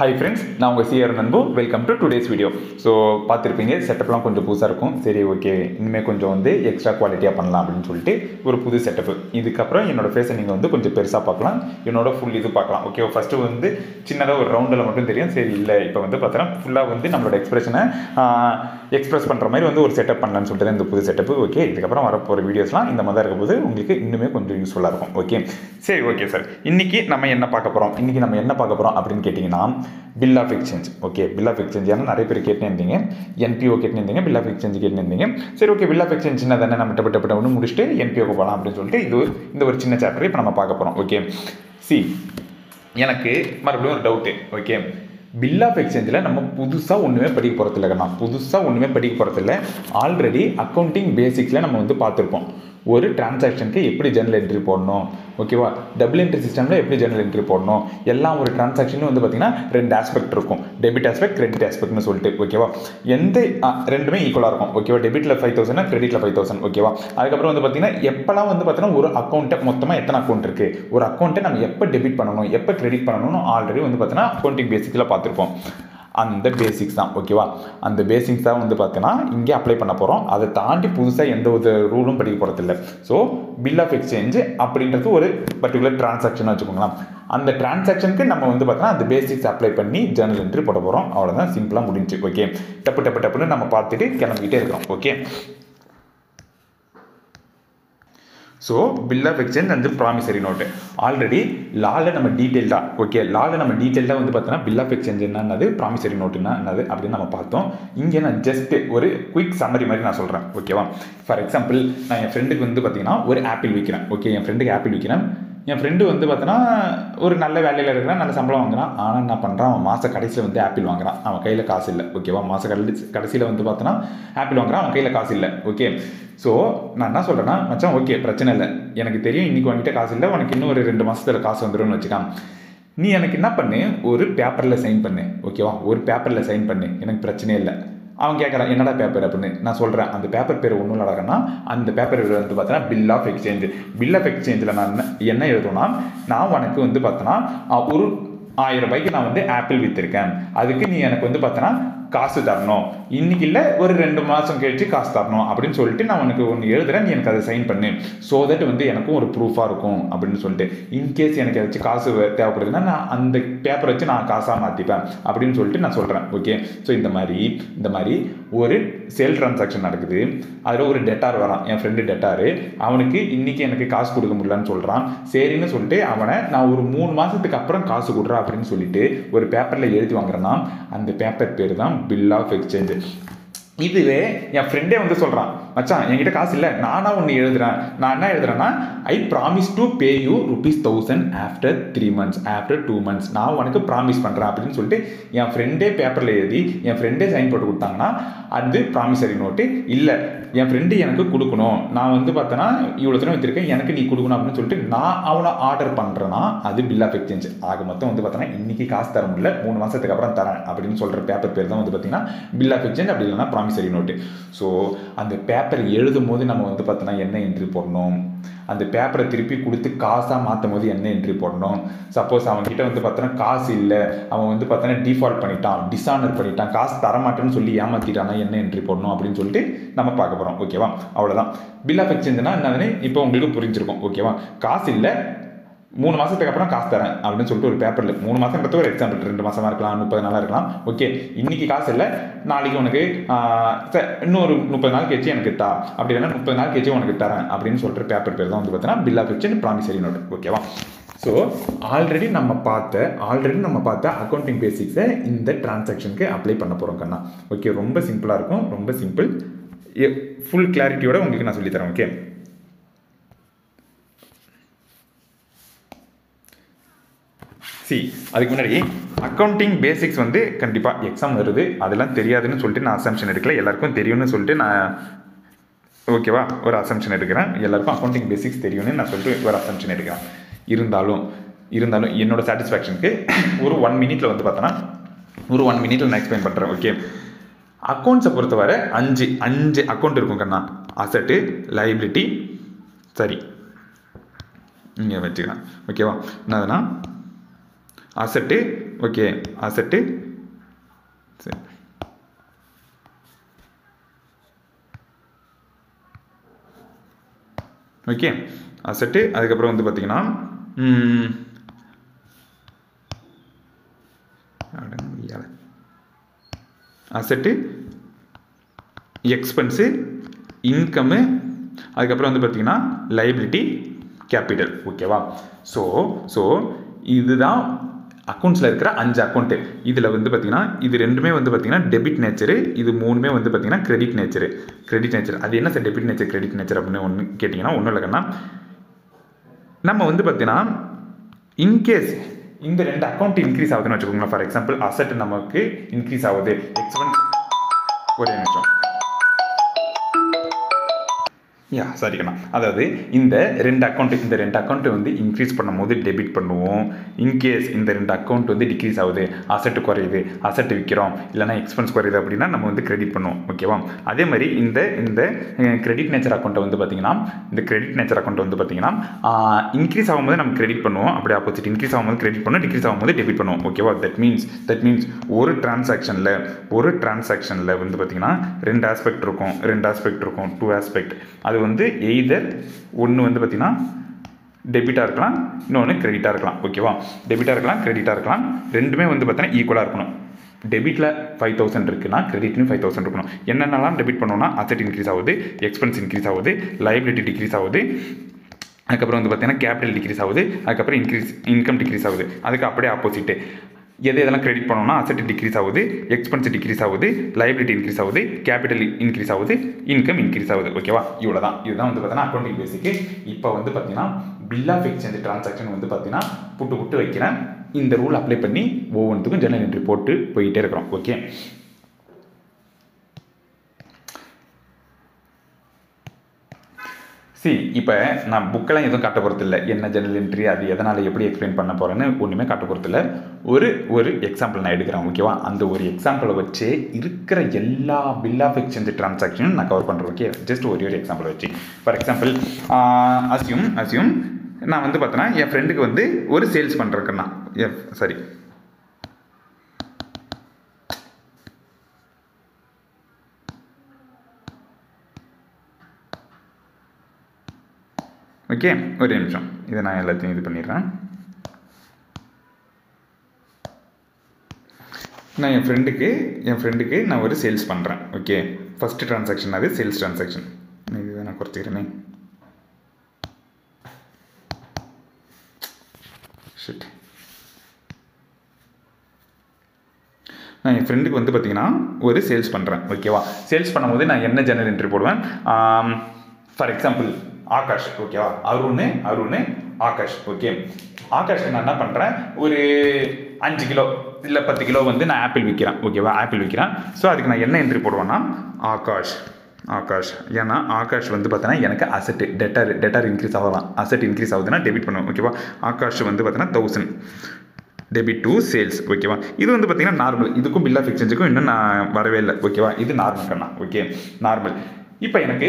Hi friends, நான் உங்கள் CR நண்பு. Welcome to today's video. So பார்த்துருப்பீங்க, செட்டப்லாம் கொஞ்சம் புதுசாக இருக்கும். சரி, ஓகே, இனிமேல் கொஞ்சம் எக்ஸ்ட்ரா குவாலிட்டியாக பண்ணலாம் அப்படின்னு சொல்லிட்டு ஒரு புது செட்டப்பு. இதுக்கப்புறம் என்னோடய ஃபேஸை நீங்கள் கொஞ்சம் பெருசாக பார்க்கலாம், என்னோட ஃபுல் இது பார்க்கலாம். ஓகே, ஃபஸ்ட்டு சின்னதாக ஒரு ரவுண்டில் மட்டும் தெரியும். சரி, இல்லை இப்போ பார்த்தோன்னா ஃபுல்லாக நம்மளோட எக்ஸ்பிரஷனை எக்ஸ்பிரஸ் பண்ணுற மாதிரி ஒரு செட்டப் பண்ணலான்னு சொல்லிட்டு தான் இந்த புது செட்டப்பு. ஓகே, இதுக்கப்புறம் வரப்போகிற வீடியோஸ்லாம் இந்த மாதிரி இருக்கும்போது உங்களுக்கு இன்னுமே கொஞ்சம் யூஸ்ஃபுல்லாக இருக்கும். ஓகே, சரி, ஓகே சார். இன்றைக்கி நம்ம என்ன பார்க்க போகிறோம் அப்படின்னு கேட்டிங்கன்னா, bill of exchange. Okay, bill of exchange ஏன்னா நிறைய பேர் கேட்டுருந்தீங்க, என்பிஓ கேட்டுருந்தீங்க, பில் ஆஃப் எக்ஸ்சேஞ்ச் கேட்டுருந்தீங்க. சரி, ஓகே, பில் ஆஃப் எக்ஸ்சேஞ்ச் சின்ன தானே, நம்ம டப்பு முடிச்சுட்டு என்பிஓக்கு போகலாம் அப்படின்னு சொல்லிட்டு இந்த ஒரு சின்ன சாப்டர் இப்போ நம்ம பார்க்க போகிறோம். ஓகே, எனக்கு மறுபடியும் ஒரு டவுட்டு. ஓகே, பில் ஆஃப் எக்ஸ்சேஞ்சில் நம்ம புதுசாக ஒன்றுமே படிக்க போகிறதில்ல. ஆல்ரெடி அக்கௌண்டிங் பேசிக்ஸில் நம்ம பார்த்துருப்போம். ஒரு டிரான்சாக்ஷனுக்கு எப்படி ஜர்னல் என்ட்ரி போடணும், ஓகேவா, டபுள் என்ட்ரி சிஸ்டமில் எப்படி ஜர்னல் என்ட்ரி போடணும், எல்லாம் ஒரு டிரான்சாக்ஷனும் பார்த்திங்கன்னா 2 ஆஸ்பெக்ட் இருக்கும், டெபிட் ஆஸ்பெக்ட், கிரெடிட் ஆஸ்பெக்ட்னு சொல்லிட்டு. ஓகேவா, ரெண்டுமே ஈக்குவலாக இருக்கும். ஓகேவா, டெபிட்டில் 5000, கிரெடிட்டில் 5000. ஓகேவா, அதுக்கப்புறம் பார்த்திங்கன்னா எப்போலாம் பார்த்தீங்கன்னா ஒரு அக்கௌண்ட்டை மொத்தமாக எத்தனை அக்கௌண்ட் இருக்குது, ஒரு அக்கௌண்ட்டை நம்ம எப்போ டெபிட் பண்ணணும், எப்போ கிரெடிட் பண்ணணும்னு ஆல்ரெடி பார்த்தீங்கன்னா அக்கௌண்டிங் பேசிக்ஸில் பார்த்துருப்போம். அந்த பேசிக்ஸ் தான். ஓகேவா, அந்த பேசிக்ஸ் தான் பார்த்தீங்கன்னா இங்கே அப்ளை பண்ண போகிறோம். அதை தாண்டி புதுசாக எந்த ஒரு ரூலும் படிக்க போகிறதில்ல. ஸோ பில் ஆஃப் எக்ஸ்சேஞ்சு அப்படின்றது ஒரு பர்டிகுலர் டிரான்சாக்ஷன் வச்சுக்கோங்களேன். அந்த டிரான்சாக்ஷனுக்கு நம்ம பார்த்தீங்கன்னா அந்த பேசிக்ஸ் அப்ளை பண்ணி ஜர்னல் என்ட்ரி போட போகிறோம். அவ்வளோதான், சிம்பிளாக முடிஞ்சு. ஓகே, டப்புன்னு நம்ம பார்த்துட்டு கிளம்பிக்கிட்டே இருக்கோம். Okay, so bill of exchange and promissory note already லாவில் நம்ம டீட்டெயில்டாக பார்த்தோன்னா பில் ஆஃப் எக்ஸ்சேஞ்ச் என்னது, ப்ராமிசரி நோட்டுன்னா என்னது அப்படின்னு நம்ம பார்த்தோம். இங்கே நான் ஜஸ்ட் ஒரு குயிக் சம்மரி மாதிரி நான் சொல்கிறேன். ஓகேவா, ஃபார் எக்ஸாம்பிள், நான் என் ஃப்ரெண்டுக்கு பார்த்தீங்கன்னா ஒரு ஆப்பிள் விற்கிறேன். ஓகே, என் ஃப்ரெண்டு பார்த்தோன்னா ஒரு நல்ல வேலையில் இருக்கிறான், நல்ல சம்பளம் வாங்குறான். ஆனால் என்ன பண்ணுறான், அவன் மாத கடைசியில் ஆப்பிள் வாங்குறான், அவன் கையில் காசு இல்லை. ஓகேவா, மாத கடைசியில் பார்த்தோன்னா ஆப்பிள் வாங்குறான், அவன் கையில் காசு இல்லை. ஓகே, ஸோ நான் என்ன சொல்கிறேன்னா, மச்சான், ஓகே, பிரச்சனை இல்லை, எனக்கு தெரியும் இன்றைக்கி வாங்கிட்ட காசு இல்லை, உனக்கு இன்னும் ஒரு 2 மாதத்தில் காசு வந்துடும்னு வச்சுக்கான். நீ எனக்கு என்ன பண்ணு, ஒரு பேப்பரில் சைன் பண்ணு. ஓகேவா, ஒரு பேப்பரில் சைன் பண்ணு, எனக்கு பிரச்சனையே இல்லை. அவன் கேட்குறான், என்னடா பேப்பர் அப்படின்னு. நான் சொல்கிறேன், அந்த பேப்பர் பேர் ஒன்றும் இல்லைனா, அந்த பேப்பர் பார்த்தோன்னா bill of exchange. Bill of எக்ஸ்சேஞ்சில் நான் என்ன எழுதுனா, நான் உனக்கு பார்த்தோன்னா ஒரு 1000 ரூபாய்க்கு நான் ஆப்பிள் விற்றுருக்கேன், அதுக்கு நீ எனக்கு பார்த்தோன்னா காசு தரணும், இன்னைக்கு இல்லை ஒரு 2 மாதம் கழிச்சு காசு தரணும் அப்படின்னு சொல்லிட்டு நான் உனக்கு ஒன்று எழுதுறேன், நீ எனக்கு அதை சைன் பண்ணு. ஸோ தட் எனக்கும் ஒரு ப்ரூஃபாக இருக்கும் அப்படின்னு சொல்லிட்டு, இன்கேஸ் எனக்கு ஏதாச்சும் காசு தேவைப்படுதுன்னா நான் அந்த பேப்பரை வச்சு நான் காசாக மாற்றிப்பேன் அப்படின்னு சொல்லிட்டு நான் சொல்கிறேன். ஓகே, ஸோ இந்த மாதிரி ஒரு சேல் டிரான்சாக்ஷன் நடக்குது. அதில் ஒரு டெட்டார் வரான், என் ஃப்ரெண்டு டெட்டாரு. அவனுக்கு இன்னைக்கு எனக்கு காசு கொடுக்க முடியலன்னு சொல்கிறான். சரின்னு சொல்லிட்டு அவனை நான் ஒரு 3 மாதத்துக்கு அப்புறம் காசு கொடுறா அப்படின்னு சொல்லிட்டு ஒரு பேப்பரில் எழுதி வாங்குறேன்னா, அந்த பேப்பர் பேர் தான் பில் ஆஃப் எக்ஸ்சேஞ்ச். இதுவே என் ஃப்ரெண்டே சொல்கிறான், மச்சான், என்கிட்ட காசு இல்லை, நானா ஒன்று எழுதுறேன். நான் என்ன எழுதுறேன்னா, I promise to pay you ₹1000 after 3 months, after 2 months, நான் உனக்கு ப்ராமிஸ் பண்ணுறேன் அப்படின்னு சொல்லிட்டு என் ஃப்ரெண்டே பேப்பரில் எழுதி என் ஃப்ரெண்டே சைன் போட்டு கொடுத்தாங்கன்னா அது ப்ராமிசரி நோட்டு. இல்லை, என் ஃப்ரெண்டு எனக்கு கொடுக்கணும், நான் பார்த்தோன்னா இவ்வளோ தூரம் வச்சுருக்கேன், எனக்கு நீ கொடுக்கணும் அப்படின்னு சொல்லிட்டு நான் அவனை ஆர்டர் பண்ணுறேன்னா அது பில் ஆஃப் எக்ஸ்சேஞ்ச். ஆக மொத்தம் பார்த்தோன்னா இன்றைக்கி காசு தர முடியல, 3 மாதத்துக்கு அப்புறம் தரேன் அப்படின்னு சொல்கிற பேப்பர் பேர் தான் பார்த்தீங்கன்னா பில் ஆஃப் எக்ஸ்சேஞ்ச், அப்படி இல்லைன்னா ப்ராமிசரி நோட்டு. ஸோ அந்த பேப்பர் எழுதும் போது நம்ம பார்த்தோன்னா என்ன என்ட்ரி போடணும், அந்த பேப்பரை திருப்பி கொடுத்து காசாக மாற்றும் போது என்ன என்ட்ரி போடணும். சப்போஸ் அவன்கிட்ட பார்த்தோன்னா காசு இல்லை, அவன் பார்த்தோன்னா டிஃபால்ட் பண்ணிட்டான், டிஸானர் பண்ணிட்டான், காசு தரமாட்டேன்னு சொல்லி ஏமாற்றிட்டானா என்ன என்ட்ரி போடணும் அப்படின்னு சொல்லிட்டு நம்ம பார்க்க போகிறோம். ஓகேவா, அவ்வளோதான். பில் ஆஃப் எக்ஸ்சேஞ்சுனா என்னதுன்னு இப்போ உங்களுக்கு புரிஞ்சிருக்கும். ஓகேவா, காசு இல்லை, 3 மாதத்துக்கு அப்புறம் காசு தரேன் அப்படின்னு சொல்லிட்டு ஒரு பேப்பரில், 3 மாதம்ன்றது ஒரு எக்ஸாம்பிள், 2 மாதமாக இருக்கலாம், 30 நாளாக இருக்கலாம். ஓகே, இன்றைக்கி காசு இல்லை, நாளைக்கு உனக்கு இன்னொரு 30 நாள் கழிச்சு எனக்கு தா, அப்படி இல்லைன்னா 30 நாள் கழிச்சு உனக்கு தரேன் அப்படின்னு சொல்கிற பேப்பர் பேர் தான் பார்த்தீங்கன்னா bill of exchange, promissory note. ஓகேவா, ஸோ ஆல்ரெடி நம்ம பார்த்த அக்கௌண்டிங் பேசிக்ஸை இந்த டிரான்சாக்ஷனுக்கு அப்ளை பண்ண போகிறோம் கண்ணா. ஓகே, ரொம்ப சிம்பிளாக இருக்கும், ரொம்ப சிம்பிள், ஃபுல் கிளாரிட்டியோட உங்களுக்கு நான் சொல்லித்தரேன். ஓகே, அதுக்கு முன்னாடி அக்கௌண்டிங் பேசிக்ஸ் கண்டிப்பாக எக்ஸாம் வருது, அதெல்லாம் தெரியாதுன்னு சொல்லிட்டு நான் அசம்ஷன் எடுக்கல, எல்லாருக்கும் தெரியும்னு சொல்லிட்டு நான், ஓகேவா, ஒரு அசம்ஷன் எடுக்கிறேன். எல்லாருக்கும் அக்கௌண்டிங் பேசிக்ஸ் தெரியும்னு நான் சொல்லிட்டு ஒரு அசம்ஷன் எடுக்கிறேன். இருந்தாலும் என்னோட சாட்டிஸ்ஃபேக்ஷனுக்கு ஒரு 1 மினிட்ல பார்த்தோன்னா ஒரு 1 மினிட்ல நான் எக்ஸ்பிளைன் பண்ணுறேன். ஓகே, அக்கௌண்ட்ஸை பொறுத்தவரை 5 அக்கௌண்ட் இருக்கும் கண்ணா. அசட்டு, லைபிலிட்டி, சரி இங்கே வச்சுக்கிறேன். ஓகேவா, என்னதுன்னா அசட்டு ஓகே அசட்டு சரி ஓகே அசட்டு அதுக்கப்புறம் வந்து பார்த்தீங்கன்னா அசட்டு எக்ஸ்பென்ஸு இன்கம்மு அதுக்கப்புறம் வந்து பார்த்தீங்கன்னா லைபிலிட்டி கேபிட்டல் ஓகேவா ஸோ இதுதான் அக்கௌண்ட்ஸில் இருக்கிற 5 அக்கௌண்ட்டு இதில் வந்து பார்த்தீங்கன்னா இது ரெண்டுமே வந்து பார்த்தீங்கன்னா டெபிட் நேச்சரு இது மூணுமே வந்து பார்த்தீங்கன்னா கிரெடிட் நேச்சர் அது என்ன sir debit nature credit nature அப்படின்னு ஒன்று கேட்டிங்கன்னா ஒன்றும் இல்லைன்னா நம்ம வந்து பார்த்தீங்கன்னா இன்கேஸ் இந்த 2 அக்கௌண்ட் இன்க்ரீஸ் ஆகுதுன்னு வச்சுக்கோங்களேன் ஃபார் எக்ஸாம்பிள் அசட் நமக்கு இன்க்ரீஸ் ஆகுது எக்ஸ்பென்ஸ் ஒரே நிமிஷம் சரிங்கண்ணா அதாவது இந்த 2 அக்கௌண்ட் வந்து இன்க்ரீஸ் பண்ணும்போது டெபிட் பண்ணுவோம் இன்கேஸ் இந்த 2 அக்கௌண்ட் வந்து டிக்ரீஸ் ஆகுது அசட்டு குறையுது அசட்டு விற்கிறோம் இல்லைனா எக்ஸ்பென்ஸ் குறையுது அப்படின்னா நம்ம வந்து கிரெடிட் பண்ணுவோம் ஓகேவா அதே மாதிரி இந்த கிரெடிட் நேச்சர் அக்கௌண்ட்டை வந்து பார்த்தீங்கன்னா இன்க்ரீஸ் ஆகும்போது நம்ம கிரெடிட் பண்ணுவோம் அப்படி ஆப்போசிட் இன்க்ரீஸ் ஆகும்போது கிரெடிட் பண்ணுவோம் டிக்ரீஸ் ஆகும்போது டெபிட் பண்ணுவோம் ஓகேவா தட் மீன்ஸ் ஒரு டிரான்சாக்ஷனில் வந்து பார்த்தீங்கன்னா 2 ஆஸ்பெக்ட் இருக்கும் 2 ஆஸ்பெக்ட் அது வந்து எய்தர் ஒன்று வந்து பார்த்தீங்கன்னா டெபிட்டாக இருக்கலாம் இன்னொன்று கிரெடிட்டாக இருக்கலாம் ஓகேவா டெபிட்டாக இருக்கலாம் கிரெடிட்டாக இருக்கலாம் ரெண்டுமே வந்து பார்த்தீங்கன்னா ஈக்குவலாக இருக்கணும் டெபிட்டில் 5000 இருக்குன்னா கிரெடிட்லையும் 5000 இருக்கணும் என்னென்னலாம் டெபிட் பண்ணோம்னா அசட் இன்க்ரீஸ் ஆகுது எக்ஸ்பென்ஸ் இன்க்ரீஸ் ஆகுது லைபிலிட்டி டிக்ரீஸ் ஆகுது அதுக்கப்புறம் வந்து பார்த்தீங்கன்னா கேபிட்டல் டிக்ரீஸ் ஆகுது அதுக்கப்புறம் இன்கம் டிக்ரீஸ் ஆகுது அதுக்கு அப்படியே ஆப்போசிட்டு எதெல்லாம் கிரெடிட் பண்ணோம்னா அசட் டிக்ரீஸ் ஆகுது எக்ஸ்பென்ஸ் டிக்ரீஸ் ஆகுது லைபிலிட்டி இன்க்ரீஸ் ஆகுது கேபிட்டல் இன்க்ரீஸ் ஆகுது இன்கம் இன்க்ரீஸ் ஆகுது ஓகேவா இதுதான் வந்து பார்த்தீங்கன்னா அக்கௌண்டிங் பேசிக்கு இப்போ வந்து பார்த்தீங்கன்னா பில் ஆஃப் எக்ஸ்சேஞ்ச் டிரான்சாக்ஷன் வந்து பார்த்தீங்கன்னா புட்டு வைக்கிறேன் இந்த ரூல் அப்ளை பண்ணி ஒவ்வொன்றுத்துக்கும் ஜெர்னல் என்ட்ரி போட்டு போயிட்டே இருக்கிறோம் ஓகே இப்போ நான் புக்கெல்லாம் எதுவும் காட்ட போகிறது இல்லை என்ன ஜெர்னல் என்ட்ரி அது எதனால் எப்படி எக்ஸ்பிளைன் பண்ண போகிறேன்னு ஒன்றுமே காட்ட போகிறது இல்லை ஒரு எக்ஸாம்பிள் நான் எடுக்கிறேன் ஓகேவா அந்த ஒரு எக்ஸாம்பிளை வச்சு இருக்கிற எல்லா பில் ஆஃப் எக்ஸ்சேஞ்ச் டிரான்சாக்ஷனும் நான் கவர் பண்ணுறேன் ஓகே ஜஸ்ட் ஒரு எக்ஸாம்பிள் வச்சு ஃபார் எக்ஸாம்பிள் அசியூம் நான் வந்து பார்த்தேன்னா என் ஃப்ரெண்டுக்கு வந்து ஒரு சேல்ஸ் பண்ணுறேன்னா சரி ஓகே ஒரு நிமிஷம் இதை நான் எல்லாத்தையும் இது பண்ணிடுறேன் நான் என் ஃப்ரெண்டுக்கு நான் ஒரு சேல்ஸ் பண்ணுறேன் ஓகே ஃபஸ்ட்டு ட்ரான்சாக்ஷன் அது சேல்ஸ் ட்ரான்சாக்ஷன் இதுதான் நான் குறைச்சிக்கிறேனே ஷிட் நான் என் ஃப்ரெண்டுக்கு வந்து பார்த்தீங்கன்னா ஒரு சேல்ஸ் பண்ணுறேன் ஓகேவா சேல்ஸ் பண்ணும்போது நான் என்ன ஜெர்னல் என்ட்ரி போடுவேன் ஃபார் எக்ஸாம்பிள் ஆகாஷ் ஓகேவா அருண் ஆகாஷ் ஓகே ஆகாஷ்க்கு நான் என்ன பண்ணுறேன் ஒரு 5 கிலோ இல்லை 10 கிலோ வந்து நான் ஆப்பிள் விற்கிறேன் ஓகேவா ஆப்பிள் விற்கிறேன் ஸோ அதுக்கு நான் என்ன என்ட்ரி போடுவேன்னா ஆகாஷ் ஏன்னா ஆகாஷ் வந்து பார்த்தோன்னா எனக்கு அசட்டு டெட்டார் இன்க்ரீஸ் ஆகலாம் அசட் இன்க்ரீஸ் ஆகுதுன்னா டெபிட் பண்ணுவேன் ஓகேவா ஆகாஷ் வந்து பார்த்தோன்னா 1000 டெபிட் டு சேல்ஸ் ஓகேவா இது வந்து பார்த்தீங்கன்னா நார்மல் இதுக்கும் பில் ஆஃப் எக்ஸ்சேஞ்சுக்கும் இன்னும் நான் வரவே இல்லை ஓகேவா இது நார்மல் கண்ணா ஓகே நார்மல் இப்போ எனக்கு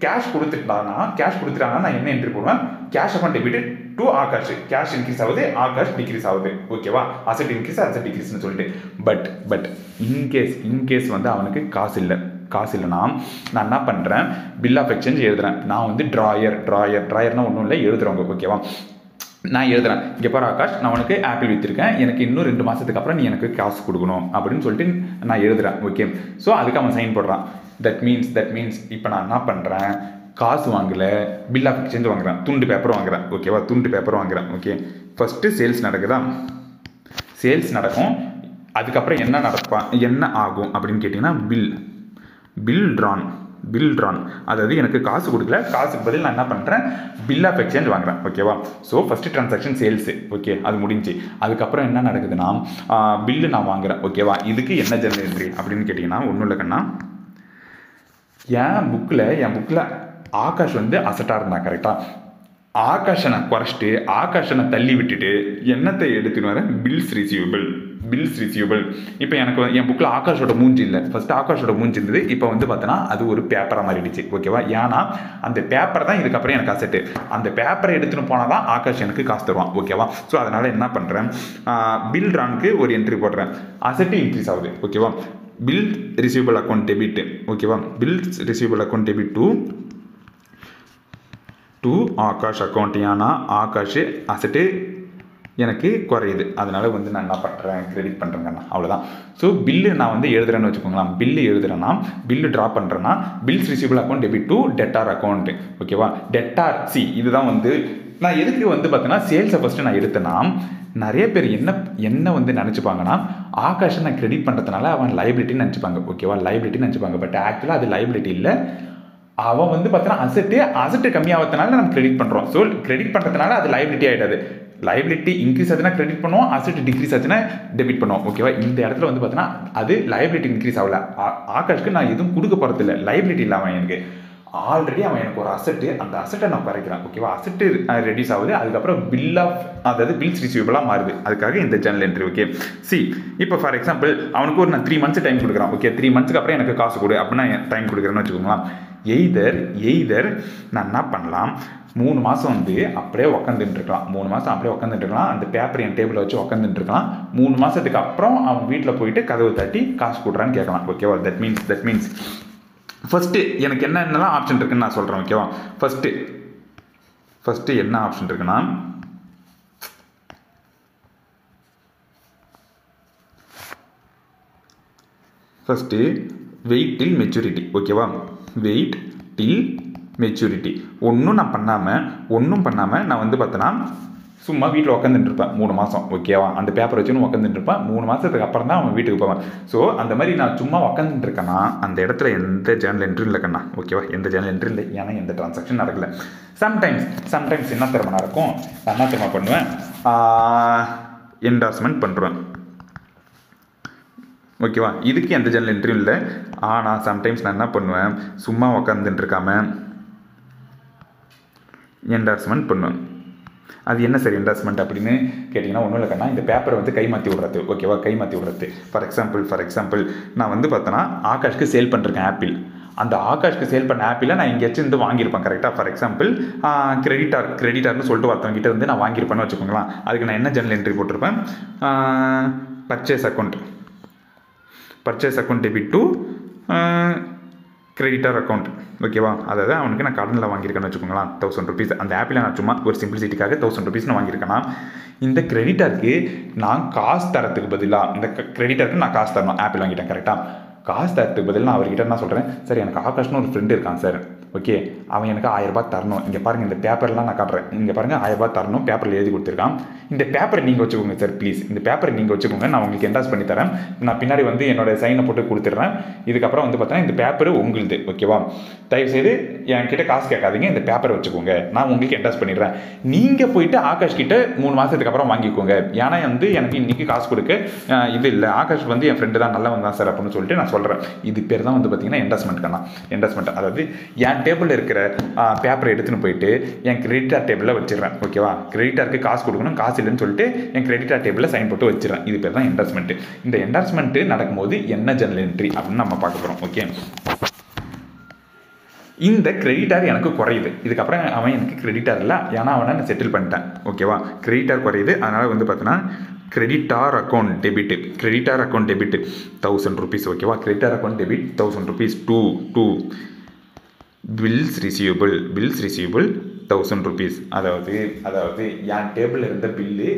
கேஷ் கொடுத்துட்டாங்கன்னா நான் என்ன என்ட்ரி போடுவேன் cash account debit to Akash cash increase ஆகுது ஆகாஷ் டிக்ரீஸ் ஆகுது ஓகேவா அசட் இன்க்ரீஸ் அசட் டிக்ரீஸ்னு சொல்லிட்டு பட் இன்கேஸ் வந்து அவனுக்கு காசு இல்லைனா நான் என்ன பண்ணுறேன் பில் ஆஃப் எக்ஸ்சேஞ்ச் எழுதுறேன் நான் வந்து ட்ராயர்னா ஒன்றும் இல்லை எழுதுறவங்க ஓகேவா நான் எழுதுறேன் இங்கே பாரு ஆகாஷ் நான் உனக்கு ஆப்பிள் விற்றுருக்கேன் எனக்கு இன்னும் 2 மாதத்துக்கு அப்புறம் நீ எனக்கு காசு கொடுக்கணும் அப்படின்னு சொல்லிட்டு நான் எழுதுறேன் ஓகே ஸோ அதுக்கு அவன் சைன் போடுறான் தட் மீன்ஸ் இப்போ நான் என்ன பண்ணுறேன் காசு வாங்கலை பில் ஆஃப் எக்ஸ்சேஞ்ச் வாங்குறேன் துண்டு பேப்பர் வாங்குறேன் ஓகேவா துண்டு பேப்பர் வாங்குறேன் ஓகே ஃபஸ்ட்டு சேல்ஸ் நடக்கும் அதுக்கப்புறம் என்ன ஆகும் அப்படின்னு கேட்டிங்கன்னா பில் ட்ரான் அதாவது எனக்கு காசு கொடுக்கல காசுக்கு பதில் நான் என்ன பண்ணுறேன் பில் ஆஃப் எக்ஸ்சேஞ்ச் வாங்குறேன் ஓகேவா so first transaction sales okay அது முடிஞ்சு அதுக்கப்புறம் என்ன நடக்குதுன்னா பில்லு நான் வாங்குறேன் ஓகேவா இதுக்கு என்ன ஜெர்னல் என்ட்ரி அப்படின்னு கேட்டிங்கன்னா ஒன்றும் இல்லைக்கண்ணா என் புக்கில் ஆகாஷ் வந்து அசட்டாக இருந்தான் கரெக்டாக ஆகாஷனை குறைச்சிட்டு ஆகாஷனை தள்ளி விட்டுட்டு என்னத்தை எடுத்துன்னு வரேன் பில்ஸ் ரிசீவபிள் பில்ஸ் ரிசீவபிள். இப்போ எனக்கு என் புக்கில் ஆகாஷோட மூஞ்சி இல்லை, ஃபர்ஸ்ட் ஆகாஷோட மூஞ்சி இருந்தது, இப்போ வந்து பார்த்தோன்னா அது ஒரு பேப்பராக மாறிடுச்சு. ஓகேவா? ஏன்னா அந்த பேப்பர் தான் இதுக்கப்புறம் எனக்கு அசெட்டு. அந்த பேப்பரை எடுத்துன்னு போனால் தான் ஆகாஷ் எனக்கு காசு தருவான். ஓகேவா? ஸோ அதனால் என்ன பண்ணுறேன், பில் ட்ரானுக்கு ஒரு என்ட்ரி போடுறேன், அசெட்டு இன்க்ரீஸ் ஆகுது. ஓகேவா? Bill receivable account debit. ஓகேவா? Bill receivable account debit to Akash account. ஏன்னா ஆகாஷ் அசெட்டு எனக்கு குறையுது, அதனால் வந்து நான் என்ன பண்ணுறேன், கிரெடிட் பண்ணுறேங்கண்ணா, அவ்வளோதான். ஸோ பில்லு நான் வந்து எழுதுறேன்னு வச்சுக்கோங்களேன், பில்லு எழுதுறேன்னா, பில்லு ட்ரா பண்ணுறேன்னா bills receivable account debit to debtor account. ஓகேவா? டெட்டார் இதுதான் வந்து நான் எதுக்கு வந்து பார்த்தீங்கன்னா சேல்ஸை ஃபஸ்ட்டு நான் எடுத்தேன்னா, நிறைய பேர் என்ன வந்து நினச்சிப்பாங்கன்னா, ஆகாஷை நான் கிரெடிட் பண்ணுறதுனால அவன் லைபிலிட்டின்னு நினச்சிப்பாங்க. ஓகேவா? லைபிலிட்டின்னு நினச்சிப்பாங்க. பட் ஆக்சுவலாக அது லைபிலிட்டி இல்லை, அவன் வந்து பார்த்தீங்கன்னா அசெட்டு கம்மியாகிறதுனால நம்ம கிரெடிட் பண்ணுறோம். ஸோ கிரெடிட் பண்ணுறதுனால அது லைபிலிட்டி ஆகிடாது. லைபிலிட்டி இன்க்ரீஸ் ஆச்சுன்னா கிரெடிட் பண்ணுவோம், அசெட் டிக்ரீஸ் ஆச்சுன்னா டெபிட் பண்ணுவோம். ஓகேவா? இந்த இடத்துல வந்து பார்த்தீங்கன்னா அது லைபிலிட்டி இன்க்ரீஸ் ஆகல. ஆகாஷ்க்கு நான் எதுவும் கொடுக்க போகிறது இல்லை, லைபிலிட்டி இல்லாமல் எனக்கு ஆல்ரெடி அவன் எனக்கு ஒரு அசெட்டு, அந்த அசெட்டை நான் குறைக்கிறேன். ஓகேவா? அசெட்டு ரெடியூஸ் ஆகுது, அதுக்கப்புறம் பில்ஸ் ரிசீவபிளாக மாறுது. அதுக்காக இந்த ஜர்னல் என்ட்ரி. ஓகே, இப்போ ஃபார் எக்ஸாம்பிள் அவனுக்கு ஒரு நான் 3 months டைம் கொடுக்குறேன். ஓகே, 3 monthsக்கு அப்புறம் எனக்கு காசு கொடு அப்படின்னா டைம் கொடுக்குறேன்னு வச்சுக்கோங்களேன். எய்தர் நான் என்ன பண்ணலாம், 3 மாதம் வந்து அப்படியே உட்காந்துட்டு இருக்கலாம், 3 மாதம் அப்படியே உட்காந்துட்டு இருக்கலாம், அந்த பேப்பர் என் டேபிளில் வச்சு உட்காந்துட்டு இருக்கலாம். 3 மாதத்துக்கு அப்புறம் அவன் வீட்டில் போயிட்டு கதவு தட்டி காசு கொடுறான்னு கேட்கலாம். ஓகேவா? தட் மீன்ஸ் ஃபஸ்ட்டு எனக்கு என்னென்னலாம் ஆப்ஷன் இருக்குன்னு நான் சொல்கிறேன். ஓகேவா? ஃபஸ்ட்டு என்ன ஆப்ஷன் இருக்குன்னா, ஃபஸ்ட்டு வெயிட் டில் மெச்சூரிட்டி. ஓகேவா? Wait till maturity. ஒன்றும் பண்ணாமல் நான் வந்து பார்த்தேன்னா சும்மா வீட்டில் உட்காந்துட்டு இருப்பேன் 3 மாதம். ஓகேவா? அந்த பேப்பர் வச்சுன்னு உட்காந்துட்டு இருப்பேன். 3 மாதத்துக்கு அப்புறம் தான் அவன் வீட்டுக்கு போவேன். ஸோ அந்த மாதிரி நான் சும்மா உட்காந்துட்டு இருக்கேன்னா அந்த இடத்துல எந்த ஜேர்னல் என்ட்ரி இல்லைக்கண்ணா. ஓகேவா? எந்த ஜேர்னல் என்ட்ரி இல்லை, ஏன்னா எந்த டிரான்சாக்ஷன் நடக்கல. சம்டைம்ஸ் என்ன திறமை நடக்கும், நான் என்ன திறமை பண்ணுவேன், என்டார்ஸ்மெண்ட் பண்ணுவேன். ஓகேவா? இதுக்கு எந்த ஜேர்னல் என்ட்ரியும் இல்லை. ஆனால் சம்டைம்ஸ் நான் என்ன பண்ணுவேன், சும்மா உட்காந்துட்டு இருக்காமல் என்டார்ஸ்மெண்ட் பண்ணுவேன். அது என்ன சார் என்டார்ஸ்மெண்ட் அப்படின்னு கேட்டிங்கன்னா, ஒன்றும் இல்லைக்கண்ணா, இந்த பேப்பரை வந்து கை மாற்றி விடுறது. ஓகேவா? கை மாற்றி விடுறது. ஃபார் எக்ஸாம்பிள் நான் வந்து பார்த்தேன்னா ஆகாஷ்க்கு சேல் பண்ணிருக்கேன் ஆப்பிள். அந்த ஆகாஷ்க்கு சேல் பண்ண ஆப்பிளை நான் எங்கேயாச்சும் இருந்து வாங்கியிருப்பேன். கரெக்டாக? ஃபார் எக்ஸாம்பிள் கிரெடிட்டார்னு சொல்லிட்டு ஒருத்தவங்கிட்ட வந்து நான் வாங்கியிருப்பேன்னு வச்சுக்கோங்களேன். அதுக்கு நான் என்ன ஜர்னல் என்ட்ரி போட்டிருப்பேன், purchase account debit to creditor account. ஓகேவா? அதாவது அவனுக்கு நான் கடனில் வாங்கியிருக்கேன்னு வச்சுக்கோங்களேன் 1000 rupees. அந்த ஆப்பில் நான் சும்மா ஒரு சிம்பிளிசிட்டிக்காக 1000 rupees நான் வாங்கியிருக்கேன்னா, இந்த கிரெடிட்டாருக்கு நான் காசு தரத்துக்கு பதிலாக, இந்த கிரெடிட்டாருக்கு நான் காசு தரணும், ஆப்பிள் வாங்கிட்டேன். கரெக்டாக? காசு தரத்துக்கு பதில் நான் அவர்கிட்ட என்ன சொல்கிறேன், சார் எனக்கு ஆகாஷ்னு ஒரு ஃப்ரெண்டு இருக்கான் சார். ஓகே, அவன் எனக்கு 1000 ரூபாய் தரணும். இங்கே பாருங்கள், இந்த பேப்பர்லாம் நான் காட்டுறேன், இங்கே பாருங்கள் 1000 ரூபாய் தரணும், பேப்பரில் எழுதி கொடுத்துருக்கான். இந்த பேப்பரை நீங்கள் வச்சுக்கோங்க சார் ப்ளீஸ், இந்த பேப்பரை நீங்கள் வச்சுக்கோங்க, நான் உங்களுக்கு என்டாஸ் பண்ணி தரேன், நான் பின்னாடி வந்து என்னோட சைனை போட்டு கொடுத்துட்றேன். இதுக்கப்புறம் வந்து பார்த்தீங்கன்னா இந்த பேப்பர் உங்களுது. ஓகேவா? தயவுசெய்து என்கிட்ட காசு கேட்காதீங்க, இந்த பேப்பரை வச்சுக்கோங்க, நான் உங்களுக்கு என்டாஸ் பண்ணிடுறேன். நீங்கள் போயிட்டு ஆகாஷ் கிட்ட 3 மாதத்துக்கு அப்புறம் வாங்கிக்கோங்க, ஏன்னா வந்து எனக்கு இன்றைக்கி காசு கொடுக்க இது இல்லை, ஆகாஷ் வந்து என் ஃப்ரெண்டு தான், நல்லவன் தான் சார் அப்படின்னு சொல்லிட்டு நான் சொல்கிறேன். இது பேர் தான் வந்து பார்த்தீங்கன்னா என்டாஸ்மெண்ட். அதாவது என் டேபிளில் இருக்கிற பேப்பரை எடுத்துன்னு போயிட்டு என் கிரெடிட்டார் டேபிளில் வச்சிடறேன். ஓகேவா? கிரெடிட்டாருக்கு காசு கொடுக்கணும், காசு இல்லைன்னு சொல்லிட்டு என் கிரெடிட்டார் டேபிளில் சைன் போட்டு வச்சிடறேன். இது பேர் தான் என்டாஸ்மெண்ட். இந்த என்டாஸ்மெண்ட் நடக்கும்போது என்ன ஜர்னல் என்ட்ரி அப்படின்னு நம்ம பார்க்க போகிறோம். ஓகே, இந்த கிரெடிட்டார் எனக்கு குறையுது, இதுக்கப்புறம் அவன் எனக்கு கிரெடிட்டார் இல்லை, ஏன்னா அவனை நான் செட்டில் பண்ணிட்டேன். ஓகேவா? கிரெடிட்டார் குறையுது, அதனால் வந்து பார்த்தீங்கன்னா கிரெடிட்டார் அக்கௌண்ட் டெபிட் 1000 rupees. ஓகேவா? Creditor account debit 1000 rupees to bills receivable 1000 rupees. அதாவது என் டேபிளில் இருந்த பில்லு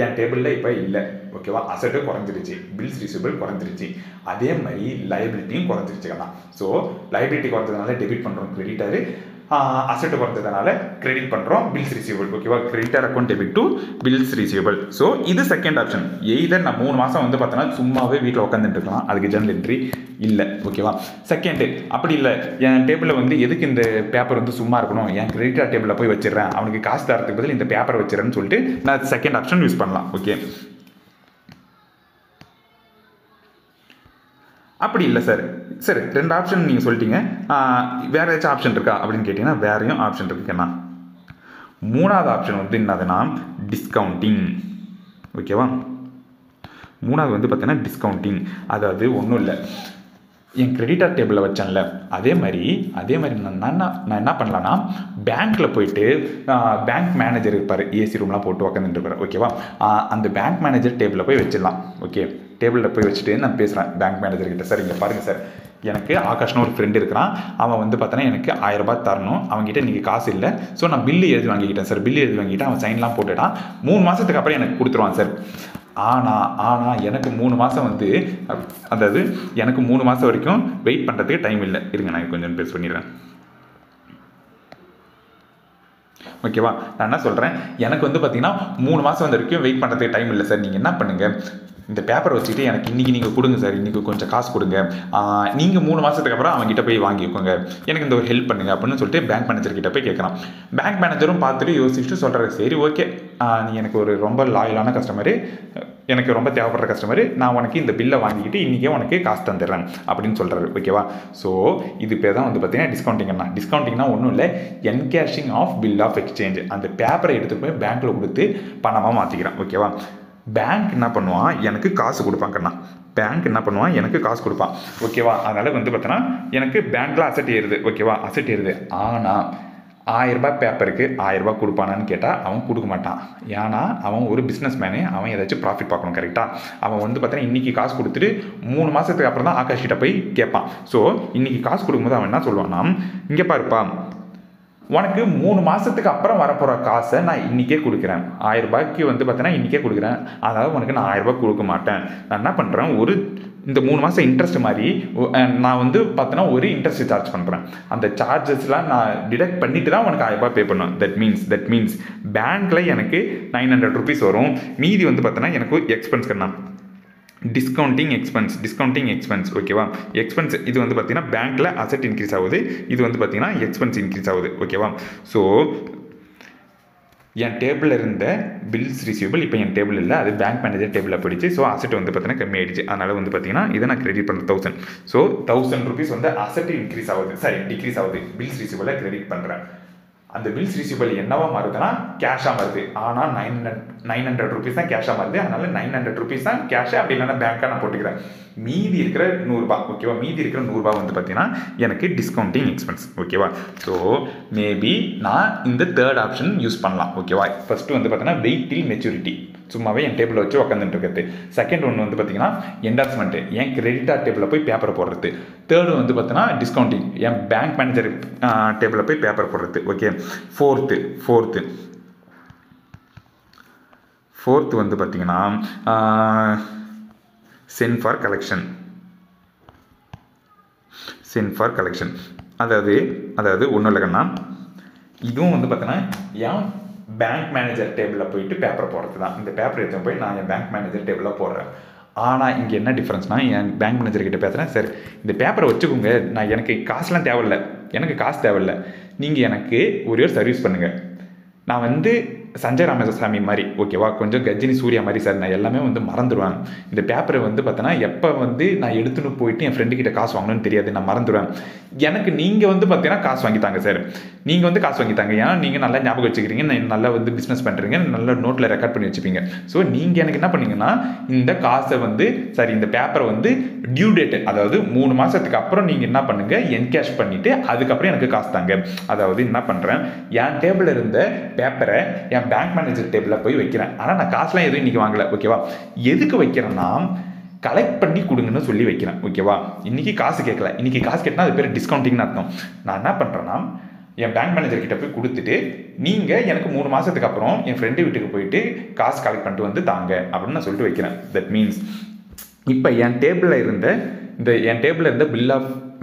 என் டேபிளில் இப்போ இல்லை. ஓகேவா? அசெட்டும் குறைஞ்சிருச்சு, பில்ஸ் ரிசீவபிள் குறைஞ்சிருச்சு, அதே மாதிரி லைபிலிட்டியும் குறைஞ்சிருச்சுக்கலாம். ஸோ லைபிலிட்டி குறைஞ்சதுனால டெபிட் பண்ணுறோம் கிரெடிட்டாரு, அசெட் குறைஞ்சதுனால கிரெடிட் பண்ணுறோம் பில்ஸ் ரிசீவபிள். ஓகேவா? Creditor account debit to bills receivable. So இது செகண்ட் ஆப்ஷன். எய்தர் நான் 3 மாதம் வந்து பார்த்தோன்னா சும்மாவே வீட்டில் உட்காந்துட்டு இருக்கலாம், அதுக்கு ஜர்னல் என்ட்ரி இல்லை. ஓகேவா? செகண்டு அப்படி இல்லை, என் டேபிளில் வந்து எதுக்கு இந்த பேப்பர் வந்து சும்மா இருக்கணும், என் கிரெடிட்டார் டேபிளில் போய் வச்சிடறேன், அவனுக்கு காசு தரத்துக்கு பதில் இந்த பேப்பரை வச்சிடறேன்னு சொல்லிட்டு நான் செகண்ட் ஆப்ஷன் யூஸ் பண்ணலாம். ஓகே, அப்படி இல்லை சார் 2 ஆப்ஷன் நீங்கள் சொல்லிட்டீங்க, வேறு ஏதாச்சும் ஆப்ஷன் இருக்கா அப்படின்னு கேட்டிங்கன்னா வேறையும் ஆப்ஷன் இருக்குண்ணா. 3வது ஆப்ஷன் வந்து என்னதுன்னா டிஸ்கவுண்டிங். ஓகேவா? மூணாவது வந்து பார்த்தீங்கன்னா டிஸ்கவுண்டிங். அதாவது ஒன்றும் இல்லை, என் கிரெடிட்டார் டேபிளில் வச்சேன்ல அதே மாதிரி நான் என்ன பண்ணலான்னா பேங்க்கில் போயிட்டு பேங்க் மேனேஜர் இருப்பார், ஏசி ரூம்லாம் போட்டு உக்காந்துட்டு இருப்பார். ஓகேவா, அந்த பேங்க் மேனேஜர் டேபிளில் போய் வச்சிடலாம். ஓகே, டேபிளில் போய் வச்சுட்டு நான் பேசுகிறேன் பேங்க் மேனேஜர்கிட்ட. சார் இங்கே பாருங்கள் சார், எனக்கு ஆகாஷ்னு ஒரு ஃப்ரெண்டு இருக்கிறான், அவன் வந்து பார்த்தோன்னா எனக்கு 1000 ரூபாய் தரணும், அவங்ககிட்ட இன்றைக்கி காசு இல்லை, ஸோ நான் பில்லு எழுதி வாங்கிக்கிட்டேன் சார். பில்லு எழுதி வாங்கிட்டு அவன் சைன்லாம் போட்டுட்டான், 3 மாதத்துக்கு அப்புறம் எனக்கு கொடுத்துருவான் சார். ஆனால் எனக்கு 3 மாதம் வந்து, அதாவது எனக்கு 3 மாதம் வரைக்கும் வெயிட் பண்ணுறதுக்கு டைம் இல்லை. இருங்க நான் கொஞ்சம் பேச பண்ணிடுறேன். ஓகேவா, நான் என்ன சொல்கிறேன், எனக்கு வந்து பார்த்தீங்கன்னா 3 மாதம் வரைக்கும் வெயிட் பண்ணுறதுக்கு டைம் இல்லை சார். நீங்கள் என்ன பண்ணுங்கள், இந்த பேப்பரை வச்சுக்கிட்டு எனக்கு இன்றைக்கி நீங்கள் கொடுங்க சார், இன்றைக்கி கொஞ்சம் காசு கொடுங்க, நீங்கள் 3 மாதத்துக்கு அப்புறம் அவங்ககிட்ட போய் வாங்கிக்கோங்க, எனக்கு இந்த ஒரு ஹெல்ப் பண்ணுங்கள் அப்படின்னு சொல்லிட்டு பேங்க் மேனேஜர்கிட்ட போய் கேட்குறான். பேங்க் மேனேஜரும் பார்த்துட்டு யோசிச்சுட்டு சொல்கிறாரு, சரி ஓகே, நீ எனக்கு ஒரு ரொம்ப லாயலான கஸ்டமரு, எனக்கு ரொம்ப தேவைப்படுற கஸ்டமரு, நான் உனக்கு இந்த பில்லை வாங்கிக்கிட்டு இன்றைக்கே உனக்கு காசு தந்துடுறேன் அப்படின்னு சொல்கிறாரு. ஓகேவா, ஸோ இது பேர் தான் வந்து பார்த்தீங்கன்னா டிஸ்கவுண்டிங்னா. டிஸ்கவுண்டிங்னா ஒன்றும் இல்லை, என்கேஷிங் ஆஃப் பில் ஆஃப் எக்ஸ்சேஞ்ச். அந்த பேப்பரை எடுத்துகிட்டு போய் பேங்க்கில் கொடுத்து பணமாக மாற்றிக்கிறான். ஓகேவா, பேங்க் என்ன பண்ணுவான், எனக்கு காசு கொடுப்பாங்கண்ணா. பேங்க் என்ன பண்ணுவான், எனக்கு காசு கொடுப்பான். ஓகேவா, அதனால் வந்து பார்த்தோன்னா எனக்கு பேங்க்கில் அசட் ஏறுது. ஓகேவா, அசட் ஏறுது. ஆனால் 1000 ரூபாய் பேப்பருக்கு 1000 ரூபாய் கொடுப்பானான்னு கேட்டால் அவன் கொடுக்க மாட்டான். ஏன்னா அவன் ஒரு பிஸ்னஸ் மேனு, அவன் ஏதாச்சும் ப்ராஃபிட் பார்க்கணும். கரெக்டாக, அவன் வந்து பார்த்தீங்கன்னா இன்றைக்கி காசு கொடுத்துட்டு 3 மாதத்துக்கு அப்புறம் தான் ஆகாஷ் கிட்ட போய் கேட்பான். ஸோ இன்றைக்கி காசு கொடுக்கும்போது அவன் என்ன சொல்லுவான்னா, இங்கே பாருப்பா, உனக்கு 3 மாதத்துக்கு அப்புறம் வரப்போகிற காசை நான் இன்றைக்கே கொடுக்குறேன், 1000 ரூபாய்க்கு வந்து பார்த்தீங்கன்னா இன்றைக்கே கொடுக்குறேன், அதாவது உனக்கு நான் 1000 ரூபாய் கொடுக்க மாட்டேன். நான் என்ன பண்ணுறேன், ஒரு இந்த 3 மாதம் இன்ட்ரெஸ்ட் மாதிரி நான் வந்து பார்த்தோன்னா ஒரு இன்ட்ரெஸ்ட் சார்ஜ் பண்ணுறேன். அந்த சார்ஜஸ்லாம் நான் டிடக்ட் பண்ணிட்டு தான் உனக்கு 1000 ரூபாய் பே பண்ணுவேன். தட் மீன்ஸ் பேங்க்கில் எனக்கு 900 ருபீஸ் வரும், மீதி வந்து பார்த்தோன்னா எனக்கு எக்ஸ்பென்ஸ் கண்ணா, டிஸ்கவுண்டிங் எக்ஸ்பென்ஸ். ஓகேவா, எக்ஸ்பென்ஸ் இது வந்து பார்த்தீங்கன்னா பேங்க்கில் அசெட் இன்க்ரீஸ் ஆகுது, இது வந்து பார்த்தீங்கன்னா எக்ஸ்பென்ஸ் இன்க்ரீஸ் ஆகுது. ஓகேவா, ஸோ என் டேபிளில் இருந்த பில்ஸ் ரிசீவபிள் இப்போ என் டேபிள் இல்லை, அது பேங்க் மேனேஜர் டேபிளில் போயிடுச்சு. ஸோ அசெட் வந்து பார்த்தீங்கன்னா கம்மி ஆயிடுச்சு. அதனால் வந்து பார்த்தீங்கன்னா இதை நான் கிரெடிட் பண்ணுறேன் 1000. ஸோ 1000 ருபீஸ் வந்து அசெட் இன்க்ரீஸ் ஆகுது, டிக்ரீஸ் ஆகுது, பில்ஸ் ரிசீவபிளை கிரெடிட் பண்ணுறேன். அந்த பில்ஸ் ரிசீவபிள் என்னவா மாறுதுன்னா கேஷாக மாறுது. ஆனால் 900 ருபீஸ் தான் கேஷாக மாறுது. அதனால 900 ருபீஸ் தான் கேஷாக, அப்படி இல்லைன்னா பேங்க்காக நான் போட்டுக்கிறேன். மீதி இருக்கிற 100 ரூபாய், ஓகேவா, மீதி இருக்கிற 100 ரூபாய் வந்து பார்த்தீங்கன்னா எனக்கு டிஸ்கவுண்டிங் எக்ஸ்பென்ஸ். ஓகேவா, ஸோ மேபி நான் இந்த தேர்ட் ஆப்ஷன் யூஸ் பண்ணலாம். ஓகேவா, ஃபர்ஸ்ட் வந்து பார்த்தீங்கன்னா வெயிட் டில் மெச்சூரிட்டி, சும்மாவே என் டேபிளில் வச்சு உட்காந்துட்டு இருக்கிறது. செகண்ட் ஒன்று வந்து பார்த்தீங்கன்னா என்டார்ஸ்மெண்ட்டு, என் கிரெடிட்டார் டேபிளில் போய் பேப்பரை போடுறது. தேர்டு வந்து பார்த்தீங்கன்னா டிஸ்கவுண்டிங், என் பேங்க் மேனேஜர் டேபிளில் போய் பேப்பர் போடுறது. ஓகே, ஃபோர்த்து வந்து பார்த்தீங்கன்னா சென்ட் ஃபார் கலெக்ஷன். அதாவது ஒன்றும் இல்லைக்கண்ணா, இதுவும் வந்து பார்த்தீங்கன்னா என் பேங்க் மேனேஜர் டேபிளில் போயிட்டு பேப்பர் போடுறது தான். இந்த பேப்பர் எடுத்து போய் நான் என் பேங்க் மேனேஜர் டேபிளில் போடுறேன். ஆனால் இங்கே என்ன டிஃப்ரென்ஸ்னால், என் பேங்க் மேனேஜர்கிட்ட பேசுகிறேன், சார் இந்த பேப்பரை வச்சுக்கோங்க, எனக்கு காசுலாம் தேவையில்லை, நீங்கள் எனக்கு ஒரே ஒரு சர்வீஸ் பண்ணுங்கள், நான் வந்து சஞ்சய் ராமசாமி மாதிரி, ஓகேவா, கொஞ்சம் கஜினி சூர்யா மாதிரி சார், நான் எல்லாமே வந்து மறந்துடுவேன். இந்த பேப்பரை வந்து பார்த்தோன்னா எப்போ வந்து நான் எடுத்துன்னு போயிட்டு என் ஃப்ரெண்டுக்கிட்ட காசு வாங்கணும்னு தெரியாது, நான் மறந்துடுவேன். எனக்கு நீங்கள் வந்து பார்த்தீங்கன்னா காசு வாங்கித்தாங்க சார், நீங்கள் வந்து காசு வாங்கித்தாங்க, ஏன்னா நீங்கள் நல்லா ஞாபகம் வச்சுக்கிறீங்க, நல்லா வந்து பிஸ்னஸ் பண்ணுறீங்க, நல்லா நோட்டில் ரெக்கார்ட் பண்ணி வச்சுப்பீங்க. ஸோ நீங்கள் எனக்கு என்ன பண்ணீங்கன்னா இந்த காசை வந்து இந்த பேப்பரை வந்து டியூ டேட், அதாவது 3 மாதத்துக்கு அப்புறம் நீங்கள் என்ன பண்ணுங்கள், என்கேஷ் பண்ணிவிட்டு அதுக்கப்புறம் எனக்கு காசு தாங்க. அதாவது என்ன பண்ணுறேன், என் டேபிளில் இருந்த பேப்பரை என் பேங்க் மேனேஜர் டேபிளில் போய் வைக்கிறேன். ஆனால் நான் காசுலாம் எதுவும் இன்றைக்கி வாங்கலை. ஓகேவா, எதுக்கு வைக்கிறேன்னா கலெக்ட் பண்ணி கொடுங்கன்னு சொல்லி வைக்கிறேன். ஓகேவா, இன்றைக்கி காசு கேட்கல, இன்றைக்கி காசு கேட்டால் அது பேர் டிஸ்கவுண்டிங்னு அர்த்தம். நான் என்ன பண்ணுறேன்னா என் பேங்க் மேனேஜர்கிட்ட போய் கொடுத்துட்டு, நீங்கள் எனக்கு 3 மாதத்துக்கு அப்புறம் என் ஃப்ரெண்டு வீட்டுக்கு போயிட்டு காசு கலெக்ட் பண்ணிட்டு வந்து தாங்க அப்படின்னு நான் சொல்லிட்டு வைக்கிறேன். தட் மீன்ஸ் இப்போ என் டேபிளில் இருந்த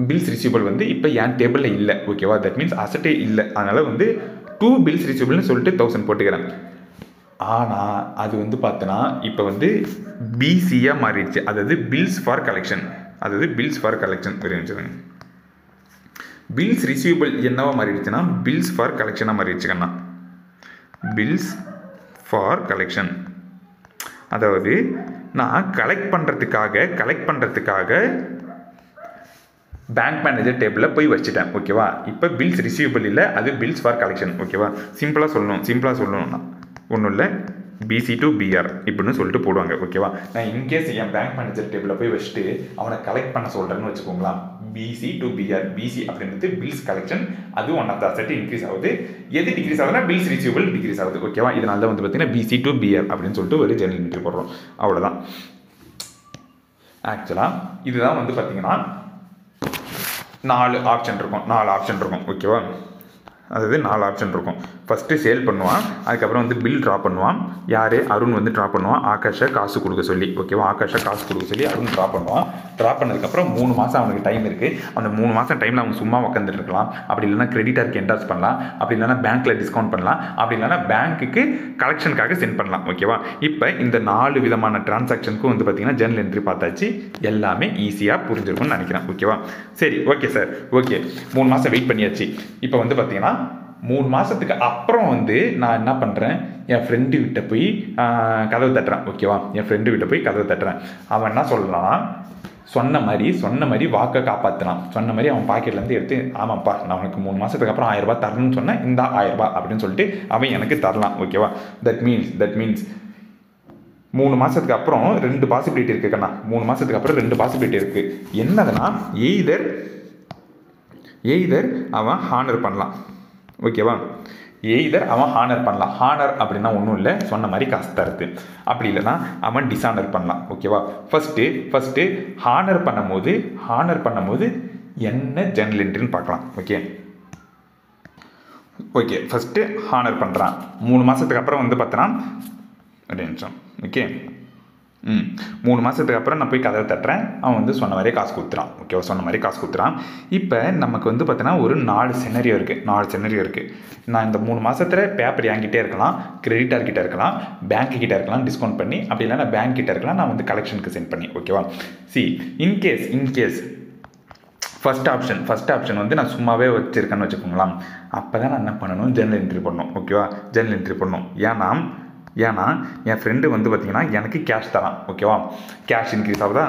பில்ஸ் ரிசீவபிள் வந்து இப்போ என் டேபிளில் இல்லை. ஓகேவா, தட் மீன்ஸ் அசட்டே இல்லை. அதனால் வந்து 2 பில்ஸ் ரிசீவபிள்னு சொல்லிட்டு 1000 போட்டுக்கிறேன். ஆனால் அது வந்து பார்த்தோன்னா இப்போ வந்து பிசியாக மாறிடுச்சு, அதாவது பில்ஸ் ஃபார் கலெக்ஷன். ஒரு நிமிஷம், பில்ஸ் ரிசீவபிள் என்னவா மாறிடுச்சுன்னா பில்ஸ் ஃபார் கலெக்ஷனாக மாறிடுச்சுக்கண்ணா. பில்ஸ் ஃபார் கலெக்ஷன், அதாவது நான் கலெக்ட் பண்ணுறதுக்காக பேங்க் மேனேஜர் டேபிளில் போய் வச்சுட்டேன். ஓகேவா, இப்போ பில்ஸ் ரிசீவபிள் இல்லை, அது பில்ஸ் ஃபார் கலெக்ஷன். ஓகேவா, சிம்பிளாக சொல்லணும்னா ஒன்றும் இல்லை, பிசி டு பிஆர் இப்படின்னு சொல்லிட்டு போடுவாங்க. ஓகேவா? நான் இன்கேஸ் என் பேங்க் மேனேஜர் டேபிளில் போய் வச்சுட்டு அவனை கலெக்ட் பண்ண சொல்கிறேன்னு வச்சுக்கோங்களா, பிசி டு பிஆர். பிசி அப்படின்றது பில்ஸ் கலெக்ஷன், அது one of the asset increase ஆகுது. எது டிக்ரீஸ் ஆகுதுன்னா பில்ஸ் ரிசீவபிள் டிக்ரீஸ் ஆகுது. ஓகேவா? இதனால வந்து பார்த்தீங்கன்னா பிசி டு பிஆர் அப்படின்னு சொல்லிட்டு ஒரு ஜெர்னல் என்ட்ரி போடுறோம். அவ்வளோதான். ஆக்சுவலாக இதுதான் வந்து பார்த்தீங்கன்னா 4 ஆப்ஷன் இருக்கும். ஓகேவா? அதாவது 4 ஆப்ஷன் இருக்கும். ஃபஸ்ட்டு சேல் பண்ணுவான், அதுக்கப்புறம் வந்து பில் ட்ரா பண்ணுவான். யார்? அருண் வந்து ட்ரா பண்ணுவான், ஆகாஷை காசு கொடுக்க சொல்லி. ஓகேவா? ஆகாஷை காசு கொடுக்க சொல்லி அருண் ட்ரா பண்ணுவான். ட்ரா பண்ணதுக்கப்புறம் 3 மாதம் அவனுக்கு டைம் இருக்குது. அந்த 3 மாதம் டைமில் அவன் சும்மா உட்காந்துட்டு இருக்கலாம். அப்படி இல்லைனா கிரெடிட்டருக்கு என்டாஸ் பண்ணலாம், அப்படி இல்லைனா பேங்க்கில் டிஸ்கவுண்ட் பண்ணலாம், அப்படி இல்லைனா பேங்க்குக்கு கலெக்ஷனுக்காக சென்ட் பண்ணலாம். ஓகேவா? இப்போ இந்த 4 விதமான டிரான்சாக்ஷனுக்கும் வந்து பார்த்தீங்கன்னா ஜெர்னல் என்ட்ரி பார்த்தாச்சு. எல்லாமே ஈஸியாக புரிஞ்சிருக்கும்னு நினைக்கிறேன். ஓகேவா? சரி, ஓகே சார், ஓகே. 3 மாதம் வெயிட் பண்ணியாச்சு. இப்போ வந்து பார்த்தீங்கன்னா 3 மாதத்துக்கு அப்புறம் வந்து நான் என்ன பண்ணுறேன், என் ஃப்ரெண்டு கிட்ட போய் கதவு தட்டுறேன். ஓகேவா? என் ஃப்ரெண்டு கிட்ட போய் கதவு தட்டுறேன். அவன் என்ன சொல்லலாம், சொன்ன மாதிரி வாக்கை காப்பாற்றலாம். சொன்ன மாதிரி அவன் பாக்கெட்லேருந்து எடுத்து, ஆமாப்பா நான் உனக்கு 3 மாதத்துக்கு அப்புறம் 1000 ரூபாய் தரணும்னு சொன்னேன், இந்த 1000 ரூபாய் அப்படின்னு சொல்லிட்டு அவன் எனக்கு தரலாம். ஓகேவா? தட் மீன்ஸ் 3 மாதத்துக்கு அப்புறம் 2 பாசிபிலிட்டி இருக்குது கண்ணா. 3 மாதத்துக்கு அப்புறம் 2 பாசிபிலிட்டி இருக்குது. என்னதுன்னா, எய்தர் அவன் ஹானர் பண்ணலாம். ஓகேவா? அவன் ஹானர் பண்ணலாம். ஹானர் அப்படின்னா ஒன்றும் இல்லை, சொன்ன மாதிரி காசு தருது. அப்படி இல்லைனா அவன் டிஸானர் பண்ணலாம். ஓகேவா? ஃபஸ்ட்டு ஹானர் பண்ணும்போது என்ன ஜெர்னல் என்ட்ரின்னு பார்க்கலாம். ஓகே ஃபஸ்ட்டு ஹானர் பண்ணுறான். 3 மாதத்துக்கு அப்புறம் வந்து பார்த்தோன்னா நிமிஷம். ஓகே 3 மாதத்துக்கு அப்புறம் நான் போய் கதவை தட்டுறேன். அவன் வந்து சொன்ன மாதிரியே காசு கொடுத்துறான். ஓகேவா? சொன்ன மாதிரி காசு கொடுத்துறான். இப்போ நமக்கு வந்து பார்த்தோன்னா ஒரு 4 செனரியோ இருக்குது. நான் இந்த 3 மாதத்தில் பேப்பர் என்கிட்டே இருக்கலாம், கிரெடிட்டார்கிட்ட இருக்கலாம், பேங்க்கிட்ட இருக்கலாம் டிஸ்கவுண்ட் பண்ணி, அப்படி இல்லைனா பேங்க் கிட்ட இருக்கலாம், நான் வந்து கலெக்ஷனுக்கு சென்ட் பண்ணி. ஓகேவா? இன்கேஸ் ஃபஸ்ட் ஆப்ஷன் வந்து நான் சும்மாவே வச்சுருக்கேன்னு வச்சுக்கோங்களேன். அப்போ தான் நான் என்ன பண்ணணும், ஜெர்னல் என்ட்ரி பண்ணணும். ஓகேவா? ஜெர்னல் என்ட்ரி பண்ணணும். ஏன்னா என் ஃப்ரெண்டு வந்து பார்த்திங்கன்னா எனக்கு கேஷ் தரான். ஓகேவா? கேஷ் இன்க்ரீஸ் ஆகுதா?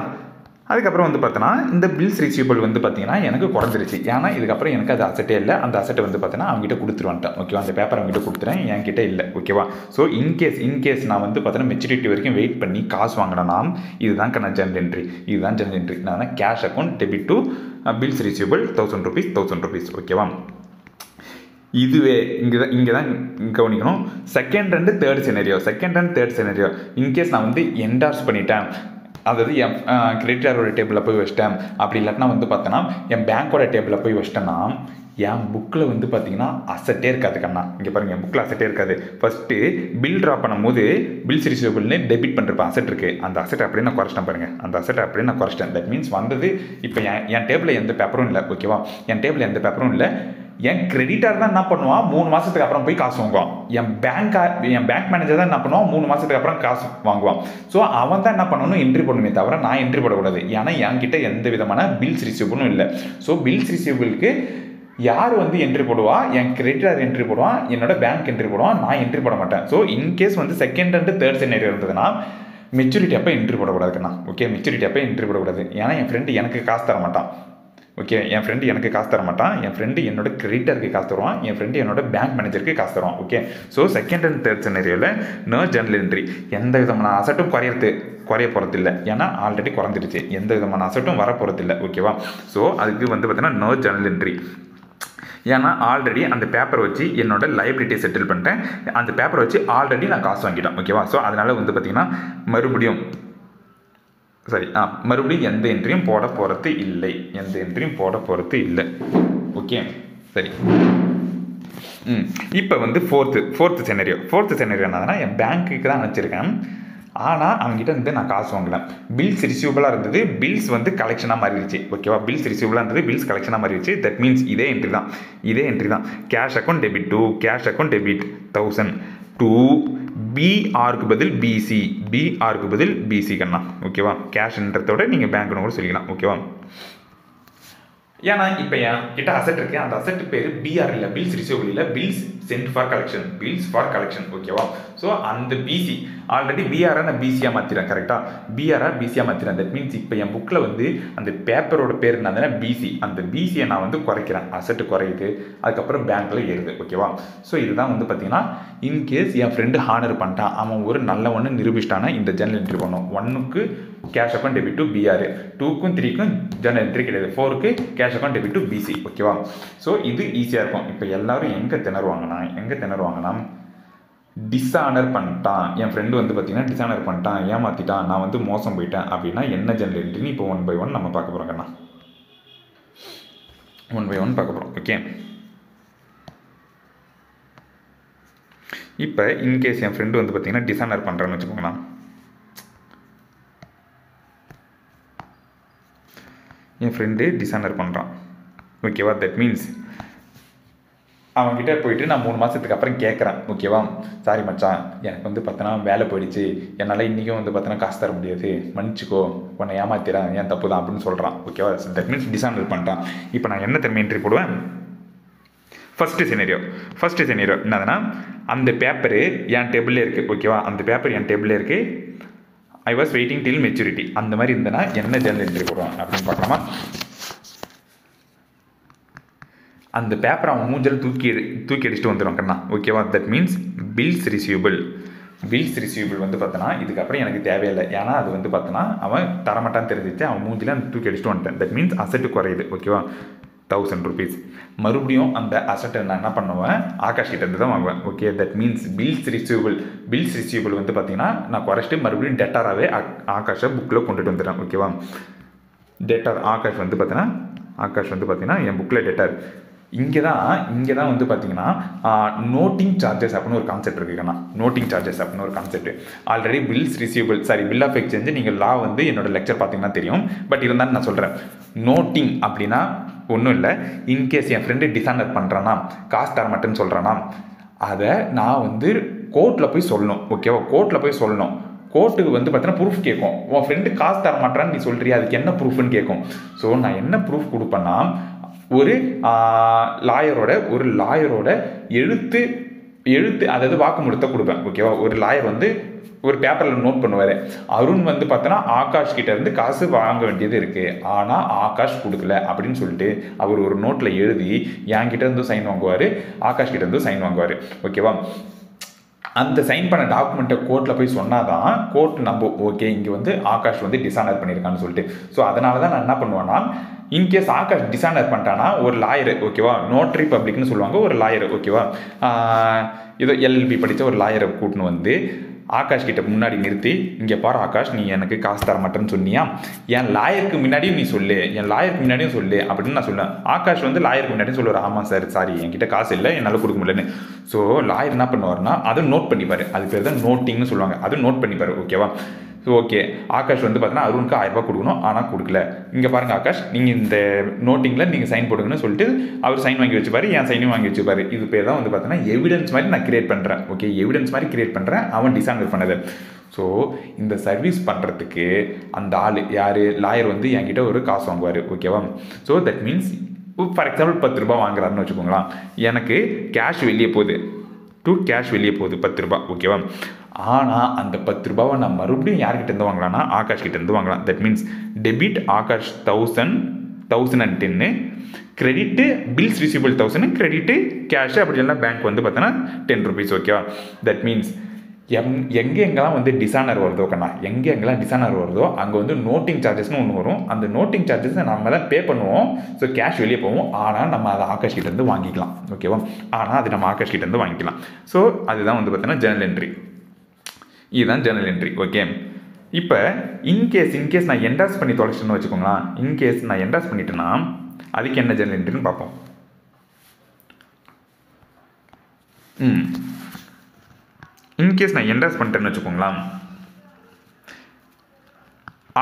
அதுக்கப்புறம் வந்து பார்த்தோன்னா இந்த பில்ஸ் ரிசீவபிள் வந்து பார்த்திங்கன்னா எனக்கு குறைஞ்சிருச்சு. ஏன்னா இதுக்கப்புறம் எனக்கு அது அசட்டே இல்லை. அந்த அசட்டை வந்து பார்த்தீங்கன்னா அவங்ககிட்ட கொடுத்துருவான்ட்டேன். ஓகேவா? அந்த பேப்பர் அவங்ககிட்ட கொடுத்துறேன், என்கிட்ட இல்லை. ஓகேவா? ஸோ இன்கேஸ் நான் வந்து பார்த்தீங்கன்னா மெச்சூரிட்டி வரைக்கும் வெயிட் பண்ணி காசு வாங்கினா இதுதான் ஜெர்னல் என்ட்ரி. நான் cash account debit to bills receivable 1000 rupees. ஓகேவா? இதுவே இங்கே தான் கவனிக்கணும். Second and third scenario in case நான் வந்து என்டார்ஸ் பண்ணிட்டேன், அதாவது என் கிரெடிட்டாரோட டேபிளில் போய் வச்சிட்டேன், அப்படி இல்லாட்டினா வந்து பார்த்தோன்னா என் பேங்க்கோட டேபிளில் போய் வச்சிட்டேன்னா என் புக்கில் வந்து பார்த்தீங்கன்னா அசட்டே இருக்காது கண்ணா. இங்கே பாருங்கள், என் புக்கில் அசட்டே இருக்காது. ஃபஸ்ட்டு பில் ட்ரா பண்ணும்போது பில்ஸ் ரிசீவபிள்னு டெபிட் பண்ணுறப்ப அசட் இருக்குது. அந்த அசட்டை அப்படியே நான் குறைச்சிட்டேன் பாருங்கள். தட் மீன்ஸ் வந்தது இப்போ என் டேபிளில் எந்த பேப்பரும் இல்லை. ஓகேவா? என் டேபிளில் எந்த பேப்பரும் இல்லை. என் கிரெடிட்டார் தான் என்ன பண்ணுவான், 3 மாதத்துக்கு அப்புறம் போய் காசு வாங்குவான். என் பேங்க் மேனேஜர் தான் என்ன பண்ணுவான், 3 மாதத்துக்கு அப்புறம் காசு வாங்குவான். ஸோ அவன் தான் என்ன பண்ணணும், என்ட்ரி பண்ணுமே தவிர நான் என்ட்ரி போடக்கூடாது. ஏன்னா என்கிட்ட எந்த விதமான பில்ஸ் ரிசீவபிளும் இல்லை. ஸோ பில்ஸ் ரிசீவபிளுக்கு யார் வந்து என்ட்ரி போடுவா, என் கிரெடிட்டார் என்ட்ரி போடுவான், என்னோட பேங்க் என்ட்ரி போடுவான், நான் என்ட்ரி போட மாட்டேன். ஸோ இன்கேஸ் வந்து செகண்ட் அண்ட் தேர்ட் சினரியோ இருந்ததுன்னா மெச்சூரிட்டி அப்போ என்ட்ரி போடக்கூடாதுண்ணா. ஓகே? மெச்சூரிட்டி அப்போ என்ட்ரி போடக்கூடாது. ஏன்னா என் ஃப்ரெண்டு எனக்கு காசு தர மாட்டான். ஓகே? என் ஃப்ரெண்டு எனக்கு காசு தர மாட்டான். என் ஃப்ரெண்டு என்னோட கிரெடிட்டருக்கு காசு தருவான், என் ஃப்ரெண்டு என்னோட பேங்க் மேனேஜருக்கு காசு தருவான். Okay? So second and third சினரியோவில் நோ ஜெர்னல் என்ட்ரி. எந்த விதமான அசட்டும் குறைய போகிறதில்லை. ஏன்னா ஆல்ரெடி குறைஞ்சிருச்சு. எந்த விதமான அசட்டும் வர போகிறதில்லை. ஓகேவா? ஸோ அதுக்கு வந்து பார்த்தீங்கன்னா நோ ஜெர்னல் என்ட்ரி. ஏன்னா ஆல்ரெடி அந்த பேப்பரை வச்சு என்னோட லைபிலிட்டியை செட்டில் பண்ணிட்டேன். அந்த பேப்பரை வச்சு ஆல்ரெடி நான் காசு வாங்கிட்டேன். ஓகேவா? ஸோ அதனால் வந்து பார்த்திங்கன்னா மறுபடியும் எந்த என்ட்ரியும் போட போகிறது இல்லை. ஓகே? சரி. இப்போ வந்து ஃபோர்த்து செனரியோ என்னதுன்னா, என் பேங்க்குக்கு தான் அனுப்பிச்சிருக்கேன். ஆனால் அவங்ககிட்ட வந்து நான் காசு வாங்கலை. பில்ஸ் ரிசீவபிளாக இருந்தது, பில்ஸ் வந்து கலெக்ஷனாக மாறிடுச்சு. ஓகேவா? பில்ஸ் ரிசீவபிளாக இருந்தது, பில்ஸ் கலெக்ஷனாக மாறிடுச்சு. தட் மீன்ஸ் இதே என்ட்ரி தான். கேஷ் அக்கௌண்ட் டெபிட் 1000 டு பிஆருக்கு பதில் பிசி கண்ணா. ஓகேவா? கேஷ்ன்றதோட நீங்கள் பேங்க்னு கூட சொல்லிக்கலாம். ஓகேவா? ஏன்னா இப்போ என் கிட்ட அசட் இருக்குது, அந்த அசட் பேர் பிஆர் இல்லை, பில்ஸ் ரிசீவபிள் இல்லை, bills sent for collection, bills for collection. ஓகேவா? ஸோ அந்த பிசி ஆல்ரெடி பிஆரை நான் பிசியாக மாற்றிறேன். கரெக்டாக? பிஆரை பிசியாக மாற்றிறேன். தட் மீன்ஸ் இப்போ என் புக்கில் வந்து அந்த பேப்பரோட பேர் என்னதுன்னா பிசி. அந்த பிசியை நான் வந்து குறைக்கிறேன். அசட்டு குறையுது, அதுக்கப்புறம் பேங்க்கில் ஏறுது. ஓகேவா? ஸோ இதுதான் வந்து பார்த்தீங்கன்னா இன்கேஸ் என் ஃப்ரெண்டு ஹானர் பண்ணிட்டான், அவன் ஒரு நல்ல ஒன்று நிரூபிச்சிட்டானா இந்த ஜர்னல் என்ட்ரி பண்ணும். 1க்கு cash account debit to BR, 2க்கும் 3க்கும் ஜர்னல் என்ட்ரி கிடையாது, 4க்கு cash account debit to PC. ஓகேவா? ஸோ இது ஈஸியாக இருக்கும். இப்போ எல்லாரும் எங்கே திணறுவாங்கன்னா டிஸானர் பண்ணிட்டான், என் ஃப்ரெண்டு வந்து பார்த்தீங்கன்னா டிஸானர் பண்ணிட்டான், ஏமாற்றிட்டான், நான் வந்து மோசம் போயிட்டேன் அப்படின்னா என்ன ஜர்னல் என்ட்ரின்னு இப்போ 1 by 1 நம்ம பார்க்க போகிறோம். கண்ணா 1 by 1 பார்க்க போகிறோம். ஓகே, இப்போ இன்கேஸ் என் ஃப்ரெண்டு வந்து பார்த்தீங்கன்னா டிஸானர் பண்ணுறான்னு வச்சுக்கோங்களா, என் ஃப்ரெண்டு டிஸானர் பண்ணுறான். ஓகேவா? தட் மீன்ஸ் அவன்கிட்ட போயிட்டு நான் 3 மாதத்துக்கு அப்புறம் கேட்குறேன். ஓகேவா? சாரி மச்சான், எனக்கு வந்து பார்த்தோன்னா வேலை போயிடுச்சு, என்னால் இன்றைக்கும் வந்து பார்த்தோன்னா காசு தர முடியாது, மன்னிச்சிக்கோ, உன்னை ஏமாத்திறேன், ஏன் தப்பு தான் அப்படின்னு சொல்கிறான். ஓகேவா? தட் மீன்ஸ் டிஸானர் பண்ணிட்டான். இப்போ நான் என்ன திரும்ப என்ட்ரி போடுவேன்? ஃபஸ்ட்டு சினேரியோ என்னதுன்னா, அந்த பேப்பரு என் டேபிளில் இருக்குது. ஓகேவா? அந்த பேப்பர் என் டேபிளில் இருக்குது. I was waiting till maturity. அந்த மாதிரி இருந்தேன்னா என்ன ஜர்னல் என்ட்ரி போடுவேன் அப்படின்னு பார்க்கலாமா? அந்த பேப்பரை அவன் மூஞ்சில் தூக்கி அடிச்சுட்டு வந்துடும். கண்ணா. ஓகேவா? தட் மீன்ஸ் பில்ஸ் ரிசீவபிள் வந்து பார்த்தோன்னா இதுக்கப்புறம் எனக்கு தேவையில்லை. ஏன்னா அது வந்து பார்த்தோன்னா அவன் தரமாட்டான்னு தெரிஞ்சிச்சு, அவன் மூஞ்சில் அந்த தூக்கி அடிச்சுட்டு வந்துட்டேன். தட் மீன்ஸ் அசட்டு குறையுது. ஓகேவா? 1000 rupees. மறுபடியும் அந்த அசட்டை நான் என்ன பண்ணுவேன்? ஆகாஷ் கிட்டேருந்து தான் வாங்குவேன். Okay, that means bills receivable வந்து பார்த்தீங்கன்னா நான் குறைச்சிட்டு மறுபடியும் டெட்டாராகவே ஆகாஷை புக்கில் கொண்டுட்டு வந்துடுறேன். ஓகேவா? டெட்டார் ஆகாஷ் வந்து பார்த்தீங்கன்னா என் புக்கில் டெட்டார். இங்கே தான் வந்து பார்த்தீங்கன்னா நோட்டிங் சார்ஜஸ் அப்படின்னு ஒரு கான்செப்ட் இருக்குங்கண்ணா. நோட்டிங் சார்ஜஸ் அப்படின்னு ஒரு concept already bill of exchange நீங்கள் லா வந்து என்னோட லெக்சர் பார்த்தீங்கன்னா தெரியும். பட் இருந்தாலும் நான் சொல்கிறேன், நோட்டிங் அப்படின்னா ஒன்றும் இல்லை. இன்கேஸ் என் ஃப்ரெண்டு டிஸானர் பண்ணுறான்னா, காசு தர மாட்டேன்னு சொல்கிறான்னா, அதை நான் வந்து கோர்ட்டில் போய் சொல்லணும். ஓகேவா? கோர்ட்டுக்கு வந்து பார்த்தீங்கன்னா ப்ரூஃப் கேட்கும். உன் ஃப்ரெண்டு காசு தர மாட்டேறான்னு நீ சொல்கிறியா, அதுக்கு என்ன ப்ரூஃப்னு கேட்கும். ஸோ நான் என்ன ப்ரூஃப் கொடுப்பேன்னா, ஒரு லாயரோட எழுத்து அதாவது வாக்குமூலத்தை கொடுப்பேன். ஓகேவா? ஒரு லாயர் வந்து ஒரு பேப்பரில் நோட் பண்ணுவார், அருண் வந்து பார்த்தோன்னா ஆகாஷ் கிட்ட இருந்து காசு வாங்க வேண்டியது இருக்குது, ஆனால் ஆகாஷ் கொடுக்கல அப்படின்னு சொல்லிட்டு அவர் ஒரு நோட்டில் எழுதி என்கிட்ட இருந்து சைன் வாங்குவார், ஆகாஷ் கிட்ட இருந்து சைன் வாங்குவார். ஓகேவா? அந்த சைன் பண்ண டாக்குமெண்ட்டை கோர்ட்டில் போய் சொன்னால் தான் கோர்ட் நம்ப ஓகே இங்கே வந்து ஆகாஷ் வந்து டிஸானர் பண்ணியிருக்கான்னு சொல்லிட்டு. ஸோ அதனால தான் நான் என்ன பண்ணுவேன்னா, இன்கேஸ் ஆகாஷ் டிஸானர் பண்ணிட்டானா ஒரு லாயரு, ஓகேவா, நோட்ரி பப்ளிக்னு சொல்லுவாங்க, ஒரு லாயரு, ஓகேவா, ஏதோ எல்எல்பி படித்த ஒரு லாயரை கூட்டின்னு வந்து ஆகாஷ் கிட்ட முன்னாடி நிறுத்தி, இங்கே பாரு ஆகாஷ், நீ எனக்கு காசு தர மாட்டேன்னு சொன்னியா, என் லாயருக்கு முன்னாடியும் நீ சொல்லு, என் லாயருக்கு முன்னாடியும் சொல்லு அப்படின்னு நான் சொல்லுவேன். ஆகாஷ் வந்து லாயருக்கு முன்னாடியும் சொல்லுவார், ஆமாம் சார், சாரி, என்கிட்ட காசு இல்லை, என்னால் கொடுக்க முடியலன்னு. ஸோ லாயர் என்ன பண்ணுவார்னா அதை நோட் பண்ணிப்பார். அது பேர் தான் நோட்டிங்னு சொல்லுவாங்க. அது நோட் பண்ணிப்பார். ஓகேவா? ஸோ ஓகே, ஆகாஷ் வந்து பார்த்தீங்கன்னா அருணுக்கு 1000 ரூபாய் கொடுக்கணும், ஆனால் கொடுக்கல. இங்கே பாருங்கள் ஆகாஷ், நீங்கள் இந்த நோட்டிங்கில் நீங்கள் சைன் போடுங்கன்னு சொல்லிட்டு அவர் சைன் வாங்கி வச்சுப்பாரு, என் சைனும் வாங்கி வச்சுப்பாரு. இது பேர் தான் வந்து பார்த்தீங்கன்னா எவிடன்ஸ் மாதிரி நான் கிரியேட் பண்ணுறேன். ஓகே, எவிடன்ஸ் மாதிரி கிரியேட் பண்ணுறேன், அவன் டிஸானர் பண்ணது. ஸோ இந்த சர்வீஸ் பண்ணுறதுக்கு அந்த ஆள் யார், லாயர் வந்து என்கிட்ட ஒரு காசு வாங்குவார். ஓகேவா? So that means for example 10 ரூபா வாங்குறாருன்னு வச்சுக்கோங்களா, எனக்கு கேஷ் வெளியே போகுது, 10 ரூபா. ஓகேவா? ஆனால் அந்த 10 ரூபாவை நான் மறுபடியும் யார்கிட்டேருந்து வாங்கலாம்னா ஆகாஷ் கிட்டேருந்து வாங்கலாம். That means debit Aakash 1010 credit bills receivable 1000, credit cash, அப்படி இல்லைனா பேங்க் வந்து பார்த்தோன்னா 10 rupees. ஓகேவா? தட் மீன்ஸ் எங்கெங்கெல்லாம் வந்து டிஸானர் வருதோ கண்ணா, எங்கெங்கெல்லாம் டிஸானர் வருதோ அங்கே வந்து நோட்டிங் சார்ஜஸ்னு ஒன்று வரும். அந்த நோட்டிங் சார்ஜஸ் நம்ம தான் பே பண்ணுவோம். ஸோ கேஷ் வெளியே போவோம், ஆனால் நம்ம அதை ஆகாஷ் கிட்டேருந்து வாங்கிக்கலாம். ஓகேவா? ஆனால் அது நம்ம ஆகாஷ் கிட்டேருந்து வாங்கிக்கலாம். ஸோ அதுதான் வந்து பார்த்தீங்கன்னா ஜர்னல் என்ட்ரி. இதுதான் ஜர்னல் என்ட்ரி. ஓகே, இப்போ இன்கேஸ் நான் என்டாஸ் பண்ணி தொலைச்சிட்டேன்னு வச்சுக்கோங்களேன். இன்கேஸ் நான் என்டாஸ் பண்ணிட்டேன்னா அதுக்கு என்ன ஜர்னல் என்ட்ரின்னு பார்ப்போம். இன்கேஸ் நான் என்டாஸ் பண்ணிட்டேன்னு வச்சுக்கோங்களேன்,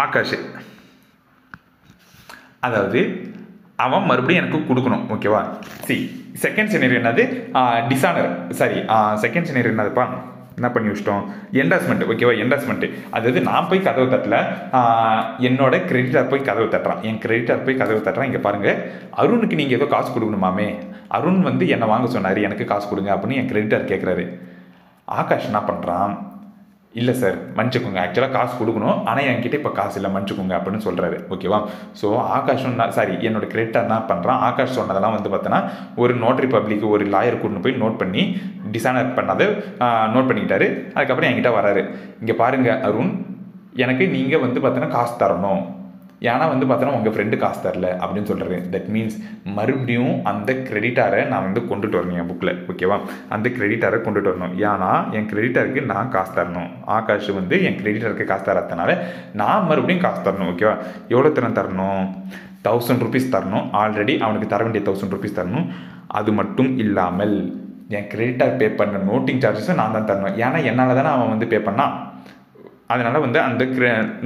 ஆகாஷ் அதாவது அவன் மறுபடியும் எனக்கு கொடுக்கணும். ஓகேவா? செகண்ட் சினேரியோ என்னது, டிஸானர், சாரி, செகண்ட் சினேரியோ என்னதுப்பா, என்ன பண்ணி வச்சிட்டோம், என்டாஸ்மெண்ட். ஓகேவா, என்டாஸ்மெண்ட். அதாவது நான் போய் கதவு தட்டல, என்னோட கிரெடிட்டார் போய் கதவு தட்டுறான். என் கிரெடிட்டார் போய் கதவு தட்டுறான். இங்கே பாருங்கள், அருணுக்கு நீங்கள் ஏதோ காசு கொடுக்கணுமாமே, அருண் வந்து என்னை வாங்க சொன்னார், எனக்கு காசு கொடுங்க அப்படின்னு என் கிரெடிட்டார் கேட்குறாரு. ஆகாஷ் என்ன பண்ணுறான், இல்லை சார் மன்னிச்சுக்கோங்க, ஆக்சுவலாக காசு கொடுக்கணும், ஆனால் என்கிட்ட இப்போ காசு இல்லை மன்னிச்சுக்கோங்க அப்படின்னு சொல்கிறாரு. ஓகேவா. ஸோ ஆகாஷும் சாரி என்னோட கிரெடிட்டார் என்ன பண்ணுறான், ஆகாஷ் சொன்னதெல்லாம் வந்து பார்த்தோன்னா ஒரு நோட்ரி பப்ளிக் ஒரு லாயர் கூட்டின்னு போய் நோட் பண்ணி டிசைனர் பண்ணதை நோட் பண்ணிக்கிட்டாரு. அதுக்கப்புறம் என்கிட்ட வராரு, இங்கே பாருங்கள் அருண், எனக்கு நீங்கள் வந்து பார்த்தோன்னா காசு தரணும், ஏன்னா வந்து பார்த்தோன்னா உங்கள் ஃப்ரெண்டு காசு தரல அப்படின்னு சொல்கிறாரு. தட் மீன்ஸ் மறுபடியும் அந்த கிரெடிட்டாரை நான் வந்து கொண்டுட்டு வரணும் என் புக்கில். ஓகேவா, அந்த கிரெடிட்டாரை கொண்டுட்டு வரணும். ஏன்னா என் கிரெடிட்டாருக்கு நான் காசு தரணும், ஆகாஷ் வந்து என் கிரெடிட்டாருக்கு காசு தராதனால நான் மறுபடியும் காசு தரணும். ஓகேவா, எவ்வளோ தரணும், 1000 rupees தரணும். ஆல்ரெடி அவனுக்கு தர வேண்டிய 1000 rupees தரணும். அது மட்டும் இல்லாமல் என் கிரெடிட்டார் பே பண்ண நோட்டிங் சார்ஜஸும் நான் தான் தரணும். ஏன்னா என்னால் தானே அவன் வந்து பே பண்ணான், அதனால் வந்து அந்த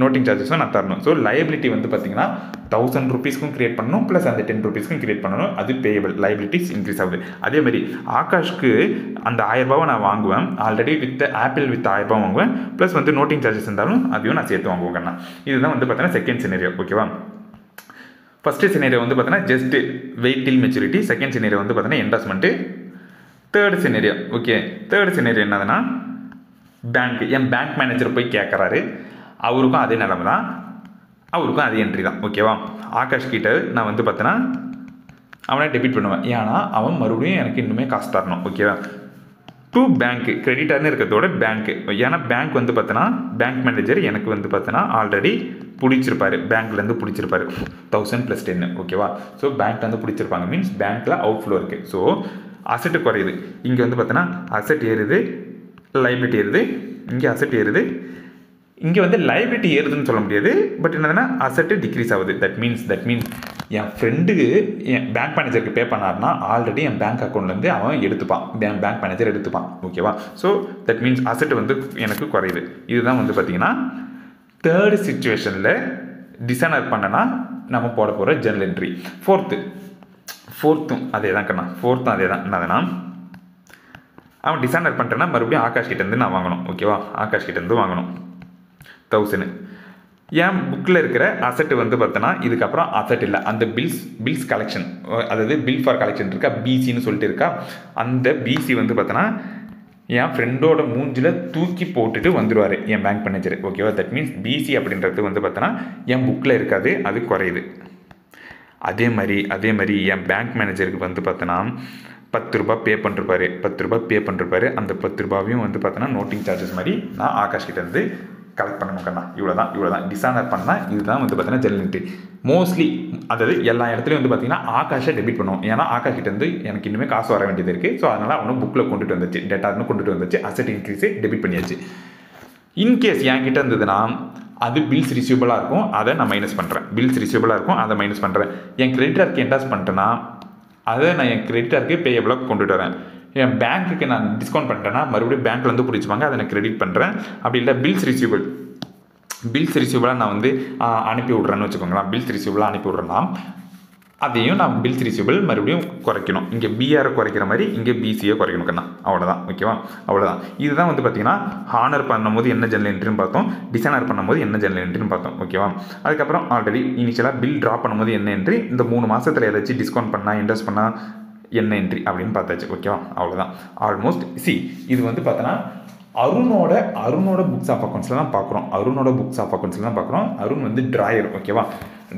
நோட்டிங் சார்ஜஸும் நான் தரணும். ஸோ லைபிலிட்டி வந்து பார்த்தீங்கன்னா 1000 rupeesக்கும் கிரியேட் பண்ணணும், ப்ளஸ் அந்த 10 rupeesக்கும் கிரியேட் பண்ணணும். அது பேயபிள், லைபிலிட்டிஸ் இன்க்ரீஸ் ஆகுது. அதேமாதிரி ஆகாஷ்க்கு அந்த 1000 ரூபாவை நான் வாங்குவேன், ஆல்ரெடி வித் ஆப்பிள் வித் 1000 ரூபாய் வாங்குவேன், ப்ளஸ் வந்து நோட்டிங் சார்ஜஸ் இருந்தாலும் அதையும் நான் சேர்த்து வாங்குவேங்கண்ணா. இதுதான் வந்து பார்த்தீங்கன்னா செகண்ட் சினேரியோ. ஓகேவா, ஃபஸ்ட்டு சினேரியோ வந்து பார்த்தீங்கன்னா just wait till maturity, second scenario வந்து பார்த்தீங்கன்னா endorsement, third scenario. Okay, third scenario என்னதுன்னா பேங்க், என் பேங்க் மேனேஜர் போய் கேட்குறாரு, அவருக்கும் அதே நிலைமை தான், அவருக்கும் அதே என்ட்ரி தான். ஓகேவா, ஆகாஷ் கிட்ட நான் வந்து பார்த்தேன்னா அவனை டெபிட் பண்ணுவேன், ஏன்னா அவன் மறுபடியும் எனக்கு இன்னுமே காசு தரணும். ஓகேவா, டு பேங்க்கு, கிரெடிட்டார்னு இருக்கிறதோட பேங்க்கு, ஏன்னா பேங்க் வந்து பார்த்தோன்னா பேங்க் மேனேஜர் எனக்கு வந்து பார்த்தோன்னா ஆல்ரெடி பிடிச்சிருப்பாரு, பேங்க்லேருந்து பிடிச்சிருப்பாரு 1000 + 10. ஓகேவா, ஸோ பேங்க்லேருந்து பிடிச்சிருப்பாங்க, மீன்ஸ் பேங்க்கில் அவுட் ஃப்ளோ இருக்குது. ஸோ அசெட்டு குறையுது, இங்கே வந்து பார்த்தோன்னா அசெட் ஏறுது, லைபிலிட்டி ஏறுது, இங்கே அசெட் ஏறுது, இங்கே வந்து லைபிலிட்டி ஏறுதுன்னு சொல்ல முடியாது, பட் என்னதுன்னா அசெட்டு டிக்ரீஸ் ஆகுது. தட் மீன்ஸ் என் ஃப்ரெண்டுக்கு என் பேங்க் மேனேஜருக்கு பே பண்ணார்னா ஆல்ரெடி என் பேங்க் அக்கௌண்ட்லேருந்து அவன் எடுத்துப்பான், என் பேங்க் மேனேஜர் எடுத்துப்பான். ஓகேவா, ஸோ தட் மீன்ஸ் அசெட் வந்து எனக்கு குறையுது. இதுதான் வந்து பார்த்திங்கன்னா தேர்டு சிச்சுவேஷனில் டிசைனர் பண்ணனா நம்ம போட போகிற ஜர்னல் என்ட்ரி. ஃபோர்த்தும் அதே தான் கண்ணா, ஃபோர்த்தும் அதே தான். என்னதுன்னா அவன் டிசைனர் பண்ணுறேன்னா மறுபடியும் ஆகாஷ் கிட்டேருந்து நான் வாங்கணும். ஓகேவா, ஆகாஷ் கிட்டேருந்து வாங்கணும் 1000. என் புக்கில் இருக்கிற அசெட் வந்து பார்த்தோன்னா இதுக்கப்புறம் அசெட் இல்லை, அந்த பில்ஸ் கலெக்ஷன், அதாவது பில் ஃபார் கலெக்ஷன் இருக்கா, பிசின்னு சொல்லிட்டு இருக்கா, அந்த பிசி வந்து பார்த்தோன்னா என் ஃப்ரெண்டோட மூஞ்சில் தூக்கி போட்டுட்டு வந்துடுவார் என் பேங்க் மேனேஜர். ஓகேவா, தட் மீன்ஸ் பிசி அப்படின்றது வந்து பார்த்தோன்னா என் புக்கில் இருக்காது, அது குறையுது. அதே மாதிரி என் பேங்க் மேனேஜருக்கு வந்து பார்த்தோன்னா 10 ரூபாய் பே பண்ணிருப்பாரு, அந்த 10 ரூபாயும் வந்து பார்த்தோன்னா நோட்டிங் சார்ஜஸ் மாதிரி நான் ஆகாஷ் கிட்டேருந்து கலெக்ட் பண்ணணும் கண்ணா. இவ்வளோதான் டிசைனர் பண்ணால் இதுதான் வந்து பார்த்தீங்கன்னா ஜர்னல் என்ட்ரி. மோஸ்ட்லி அதாவது எல்லா இடத்துலையும் வந்து பார்த்தீங்கன்னா ஆகாஷை டெபிட் பண்ணுவோம், ஏன்னா ஆகாஷ் கிட்டேருந்து எனக்கு இன்னுமே காசு வர வேண்டியது இருக்குது. ஸோ அதனால் அவனும் புக்கில் கொண்டுட்டு வந்துச்சு, டேட்டான்னு கொண்டுட்டு வந்துச்சு, அசெட் இன்க்ரீஸே டெபிட் பண்ணியாச்சு. இன்கேஸ் என்கிட்ட இருந்ததுன்னா அது பில்ஸ் ரிசீவபிளாக இருக்கும், அதை நான் மைனஸ் பண்ணுறேன், என் கிரெடிட்டாருக்கு என்டாஸ் பண்ணிட்டேன்னா அதை நான் என் கிரெடிட்டாருக்கு பேயபிளாக கொண்டுட்டு வரேன். என் பேங்க்குக்கு நான் டிஸ்கவுண்ட் பண்ணிட்டேன்னா மறுபடியும் பேங்க்லேருந்து பிடிச்சிப்பாங்க, அதை நான் கிரெடிட் பண்ணுறேன். அப்படி இல்லை பில்ஸ் ரிசீவபிளாக நான் வந்து அனுப்பி விட்றேன்னு வச்சுக்கோங்களேன், பில்ஸ் ரிசீவபிளாக அனுப்பி விட்றேன்னா அதையும் நான் பில்ஸ் ரிசீவபிள் மறுபடியும் குறைக்கணும். இங்கே பிஆரை குறைக்கிற மாதிரி இங்கே பிசியை குறைக்கணும் கண்ணா. அவ்வளோதான். ஓகேவா, அவ்வளோதான். இதுதான் வந்து பார்த்தீங்கன்னா ஹானர் பண்ணும்போது என்ன ஜர்னல் என்ட்ரின்னு பார்த்தோம், டிசைனர் பண்ணும்போது என்ன ஜர்னல் என்ட்ரின்னு பார்த்தோம். ஓகேவா, அதுக்கப்புறம் ஆல்ரெடி இனிஷியலாக பில் ட்ராப் பண்ணும்போது என்ன என்ட்ரி, இந்த 3 மாதத்தில் ஏதாச்சும் டிஸ்கவுண்ட் பண்ணால் இன்வெஸ்ட் பண்ணால் என்ன என்ட்ரி அப்படின்னு பார்த்தாச்சு. ஓகேவா, அவ்வளோதான். ஆல்மோஸ்ட் இது வந்து பார்த்தோன்னா அருணோட புக்ஸ் ஆஃப் அக்கௌண்ட்ஸில் தான் பார்க்குறோம், அருண் வந்து டிராயர். ஓகேவா,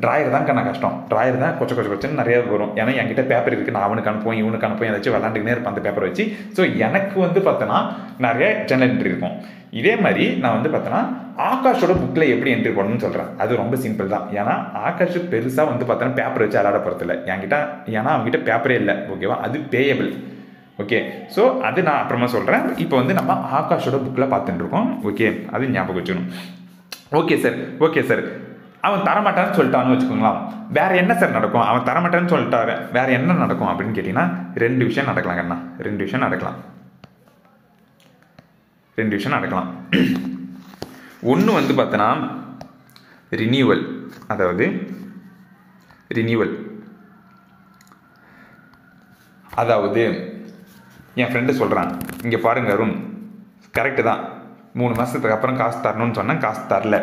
டிராயர் தான் கண்ணா கஷ்டம், டிராயர் தான் கொச்சன்னு நிறைய வரும். ஏன்னா என்கிட்ட பேப்பர் இருக்குது, நான் அவனுக்கு அனுப்புவேன் இவனுக்கு அனுப்புவேன், ஏதாச்சும் விளாண்டுக்கினே இருப்பேன் அந்த பேப்பரை வச்சு. ஸோ எனக்கு வந்து பார்த்தோன்னா நிறைய ஜர்னல் என்ட்ரி இருக்கும். இதே மாதிரி நான் வந்து பார்த்தோன்னா ஆகாஷோட புக்கில் எப்படி என்ட்ரி பண்ணணும்னு சொல்கிறேன். அது ரொம்ப சிம்பிள் தான். ஏன்னா ஆகாஷ் பெருசாக வந்து பார்த்தோன்னா பேப்பர் வச்சு விளாட போகிறதில்ல என்கிட்ட, ஏன்னா அவங்ககிட்ட பேப்பரே இல்லை. ஓகேவா, அது பேயபிள். ஓகே, ஸோ அது நான் அப்புறமா சொல்கிறேன். இப்போ வந்து நம்ம ஆகாஷோட புக்கில் பார்த்துட்டு இருக்கோம். ஓகே, அது ஞாபகம் வச்சுக்கணும். ஓகே சார் அவன் தரமாட்டான்னு சொல்லிட்டான்னு வச்சுக்கோங்களா, வேறு என்ன சார் நடக்கும், அவன் தரமாட்டான்னு சொல்லிட்டாரு வேறு என்ன நடக்கும் அப்படின்னு கேட்டிங்கன்னா 2 விஷயம் நடக்கலாம் கண்ணா, 2 விஷயம் நடக்கலாம். ஒன்று வந்து பார்த்தோன்னா ரினியூவல், அதாவது என் ஃப்ரெண்டு சொல்கிறான், இங்கே பாருங்க அருண், கரெக்டு தான். 3 மாதத்துக்கு அப்புறம் காசு தரணும்னு சொன்னேன், காசு தரல.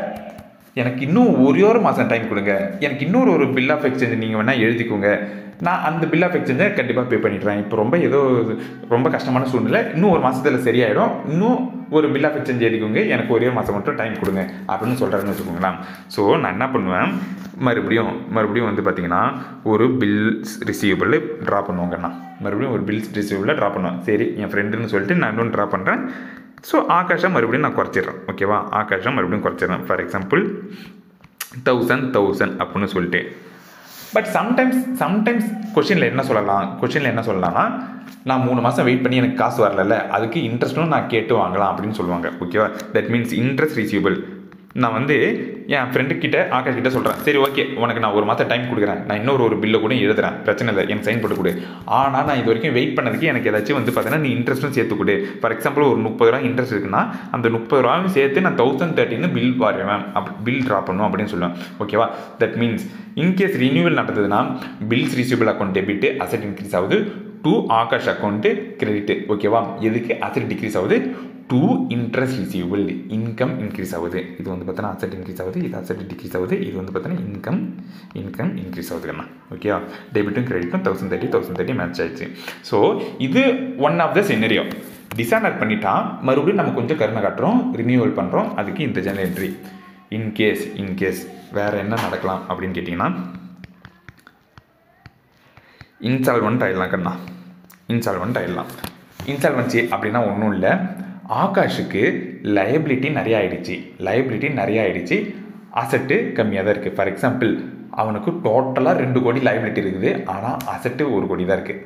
எனக்கு இன்னும் ஒரு மாதம் டைம் கொடுங்க, எனக்கு இன்னொரு பில் ஆஃப் எக்ஸ்சேஞ்ச் நீங்கள் வேணால் எழுதிக்கோங்க, நான் அந்த பில் ஆஃப் எக்ஸ்சேஞ்சை கண்டிப்பாக பே பண்ணிடுறேன். இப்போ ரொம்ப கஷ்டமான சூழ்நிலை, இன்னும் 1 மாதத்தில் சரியாயிடும், இன்னும் ஒரு பில் ஆஃப் எக்ஸ்சேஞ்ச் எழுதிக்கோங்க, எனக்கு ஒரே மாதம் மட்டும் டைம் கொடுங்க அப்படின்னு சொல்கிறாருன்னு வச்சுக்கோங்களேன். ஸோ நான் என்ன பண்ணுவேன், மறுபடியும் வந்து பார்த்திங்கன்னா ஒரு பில்ஸ் ரிசீவபிள் ட்ரா பண்ணுவாங்கண்ணா. மறுபடியும் ஒரு பில்ஸ் ரிசீவபிளில் ட்ரா பண்ணுவேன். சரி, என் ஃப்ரெண்டுன்னு சொல்லிட்டு நான் இன்னொன்று ட்ரா பண்ணுறேன். ஸோ ஆகாஷை மறுபடியும் நான் குறைச்சிட்றேன். ஓகேவா, ஆகாஷை மறுபடியும் குறைச்சிட்றேன். ஃபார் எக்ஸாம்பிள் 1000 அப்படின்னு சொல்லிட்டு. பட் சம்டைம்ஸ் கொஷினில் என்ன சொல்லலாம்னா, நான் 3 மாதம் வெயிட் பண்ணி எனக்கு காசு வரல, அதுக்கு இன்ட்ரெஸ்ட்டும் நான் கேட்டு வாங்கலாம் அப்படின்னு சொல்லுவாங்க. ஓகேவா, தட் மீன்ஸ் இன்ட்ரெஸ்ட் ரிசீவபிள். நான் வந்து என் ஃப்ரெண்டுக்கிட்ட ஆகாஷ் கிட்ட சொல்கிறேன், சரி ஓகே உனக்கு நான் 1 மாதம் டைம் கொடுக்குறேன், நான் இன்னொரு பில்லை கூட எழுதுறேன், பிரச்சனை இல்லை, எனக்கு சைன் போட்டு கொடு. ஆனால் நான் இது வரைக்கும் வெயிட் பண்ணதுக்கு எனக்கு ஏதாச்சும் வந்து பார்த்தீங்கன்னா நீ இன்ட்ரெஸ்ட்டும் சேர்த்து கொடு. ஃபார் எக்ஸாம்பிள் ஒரு 30 ரூபா இன்ட்ரெஸ்ட் இருக்குன்னா அந்த 30 ரூபாயும் சேர்த்து நான் 1030 பில் வரைவேன், பில் ட்ரா பண்ணும் அப்படின்னு சொல்லுவேன். ஓகேவா, தட் மீன்ஸ் இன்கேஸ் ரினியூவல் நடந்ததுன்னா bills receivable account debit, asset increase ஆகுது, டு ஆகாஷ் அக்கௌண்ட்டு கிரெடிட். ஓகேவா, எதுக்கு அசெட் டிக்ரீஸ் ஆகுது, to interest receivable, income increase ஆகுது. இது வந்து பார்த்தீங்கன்னா அசெட் இன்க்ரீஸ் ஆகுது, இது அசெட் டிக்ரீஸ் ஆகுது, இது வந்து பார்த்தீங்கன்னா இன்கம் இன்க்ரீஸ் ஆகுதுண்ணா. ஓகேவா, டெபிட்டும் கிரெடிட்டும் 1030 மேட்ச் ஆயிடுச்சு. ஸோ இது one of the scenario. Dishonour பண்ணிட்டா மறுபடியும் நம்ம கொஞ்சம் கருணை காட்டுறோம், ரினியூவல் பண்ணுறோம், அதுக்கு இந்த ஜெர்னல் என்ட்ரி. இன்கேஸ் வேறு என்ன நடக்கலாம் அப்படின்னு கேட்டிங்கன்னா, இன்சால்வெண்ட் ஆகிடலாம் கண்ணா. இன்சால்வன்சி அப்படின்னா ஒன்றும் இல்லை, ஆகாஷுக்கு லயபிலிட்டி நிறையா ஆகிடுச்சு, அசட்டு கம்மியாக தான் இருக்குது. ஃபார் எக்ஸாம்பிள் அவனுக்கு டோட்டலாக 2 கோடி லயபிலிட்டி இருக்குது, ஆனால் அசட்டு 1 கோடி தான் இருக்குது.